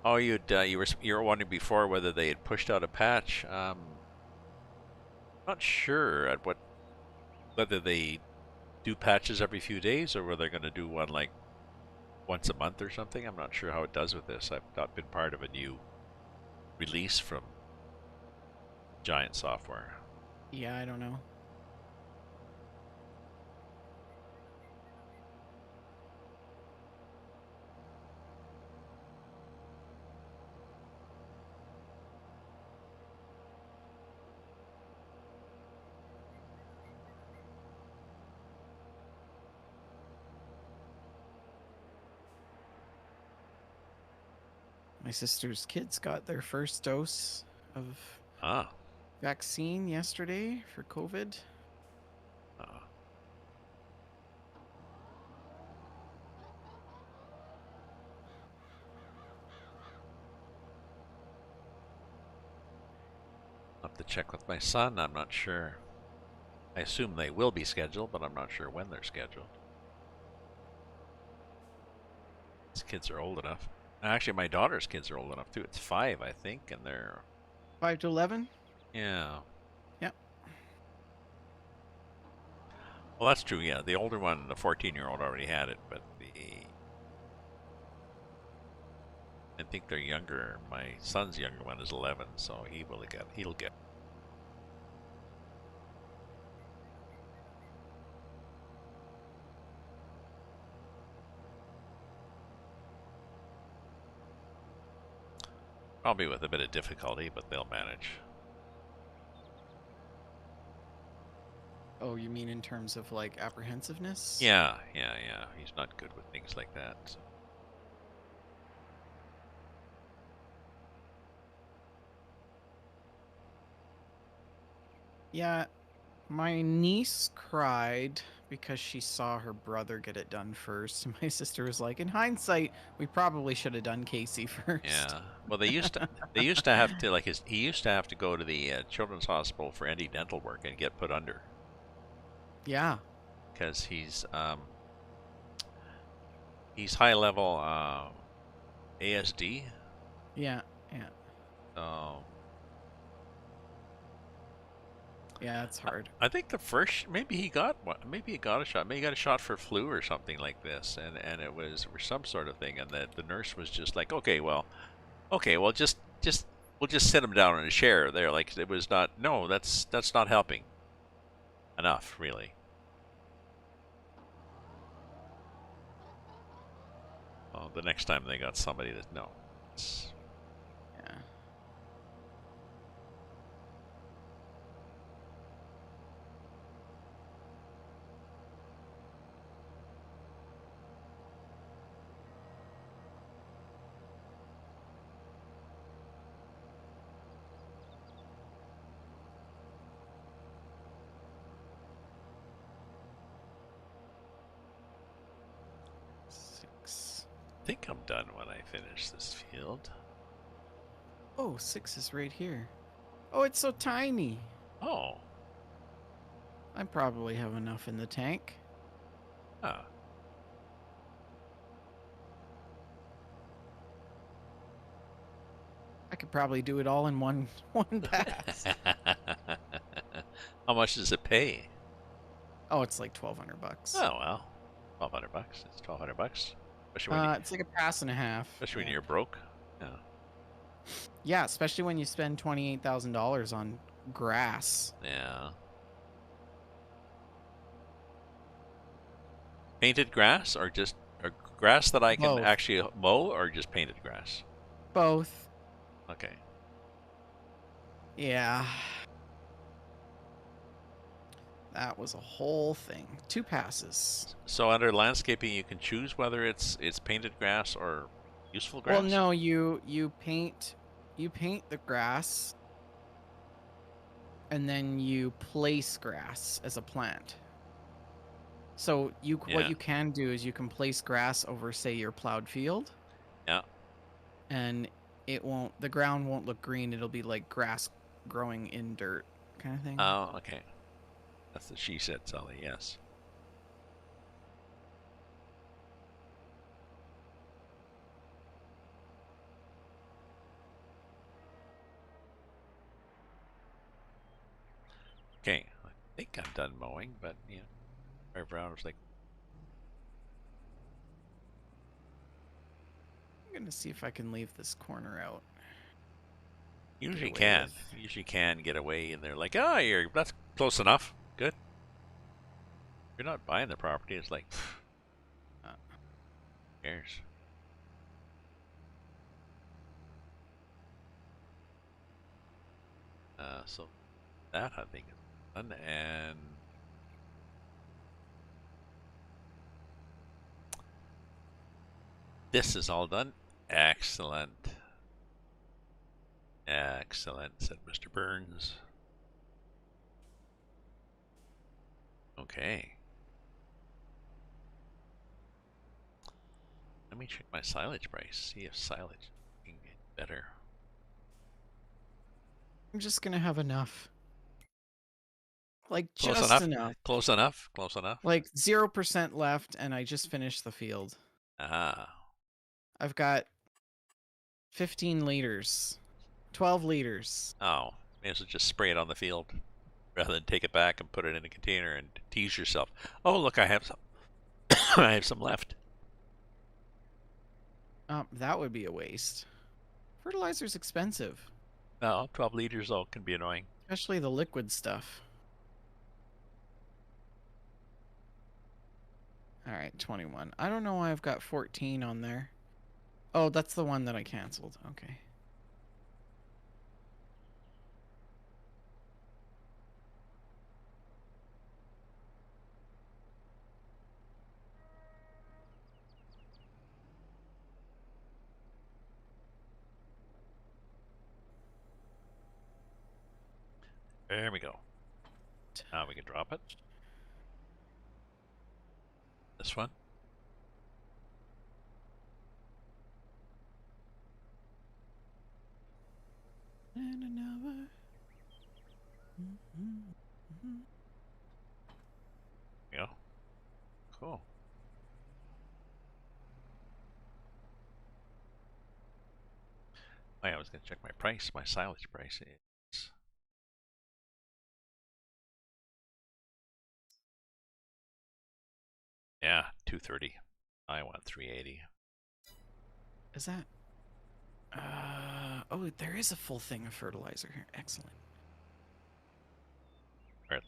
oh, you were wondering before whether they had pushed out a patch. Not sure at whether they do patches every few days or whether they're going to do one like once a month or something. I'm not sure how it does with this. I've not been part of a new release from Giant Software. Yeah, I don't know. My sister's kids got their first dose of Ah, vaccine yesterday for COVID. uh, I'll have to check with my son. I'm not sure. I assume they will be scheduled, but I'm not sure when they're scheduled. These kids are old enough. Actually, my daughter's kids are old enough too. It's 5, I think, and they're 5 to 11? yeah. Yep. Well, that's true. Yeah, the older one, the 14-year-old, already had it, but I think they're younger. My son's younger one is 11, so he'll get. Probably with a bit of difficulty, but they'll manage. Oh, you mean in terms of like apprehensiveness? Yeah. He's not good with things like that. So. Yeah, my niece cried because she saw her brother get it done first. My sister was like, in hindsight, we probably should have done Casey first. Yeah. Well, they used to have to he used to have to go to the children's hospital for any dental work and get put under Yeah. because he's high level ASD. Yeah. So Yeah, it's hard. I think the first maybe he got a shot. Maybe he got a shot for flu or something like this, and it was or some sort of thing, and the nurse was just like, okay, well, just we'll just sit him down in a chair there. Like it was not. No, that's not helping enough, really. Oh, the next time they got somebody that no. Yeah. Six. I think I'm done when I finish this field. Oh, 6 is right here. Oh, it's so tiny. Oh. I probably have enough in the tank. Ah. I could probably do it all in one pass. How much does it pay? Oh, it's like $1,200. Oh well, $1,200. It's $1,200, It's like a pass and a half. especially when you're broke. Yeah. Yeah, especially when you spend $28,000 on grass. Yeah. Painted grass or just or grass that I can Both. actually mow or just painted grass? Both. Okay. Yeah. That was a whole thing. 2 passes. So under landscaping, you can choose whether it's painted grass or useful grass. Well, no, you paint the grass and then you place grass as a plant. So what you can do is you can place grass over, say, your plowed field. Yeah. And the ground won't look green. It'll be like grass growing in dirt kind of thing. Oh, okay. That's the she said, Sully. Yes. Okay. I think I'm done mowing, but yeah. Brown was like, I'm going to see if I can leave this corner out. usually away can. with- Usually can get away, and they're like, that's close enough. Good. You're not buying the property. It's like, Uh, who cares? So that I think is done, and this is all done. Excellent. Excellent, said Mr. Burns. Okay. Let me check my silage price, see if silage can get better. I'm just gonna have enough. Like, Close just enough. enough. Close enough. Close enough. Like, 0% left, and I just finished the field. Ah. I've got 15 liters. 12 liters. Oh. May as well just spray it on the field rather than take it back and put it in a container and tease yourself. Oh, look, I have some. I have some left. That would be a waste. Fertilizer's expensive. No, 12 liters though can be annoying. Especially the liquid stuff. Alright, 21. I don't know why I've got 14 on there. Oh, that's the one that I canceled. Okay. There we go. Now we can drop it. This one. And another. Yeah. Cool. Oh, yeah, I was going to check my price. My silage price is. Yeah, 230. I want 380. Is that? Oh, there is a full thing of fertilizer here. Excellent. We're at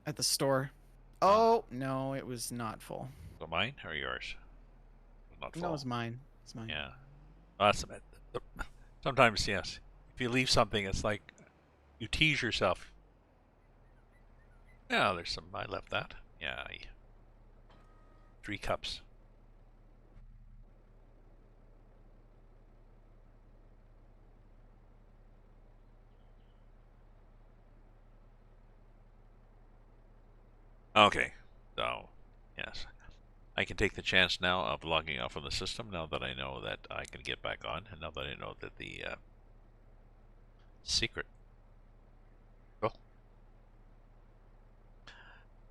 At the store. Oh, no, it was not full. the mine or yours? Not full. No, it's mine. It's mine. Yeah. Well, that's sometimes, yes. If you leave something, it's like you tease yourself. Yeah, there's some. I left that. Yeah. 3 cups. Okay. So, yes. I can take the chance now of logging off from the system now that I know that I can get back on, and now that I know that the secret. Cool.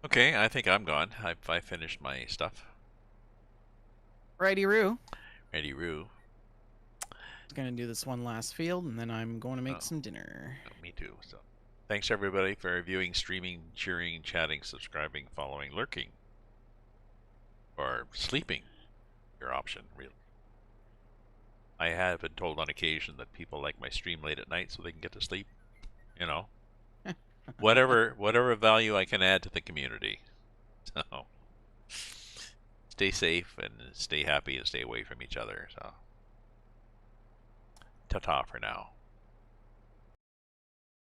Okay, I think I'm gone. I finished my stuff. Righty-roo. Righty-roo. I'm gonna do this one last field, and then I'm going to make some dinner. Oh, me too. So, thanks everybody for viewing, streaming, cheering, chatting, subscribing, following, lurking, or sleeping. Your option, really. I have been told on occasion that people like my stream late at night so they can get to sleep. You know, whatever value I can add to the community. So, stay safe and stay happy and stay away from each other. So, ta-ta for now.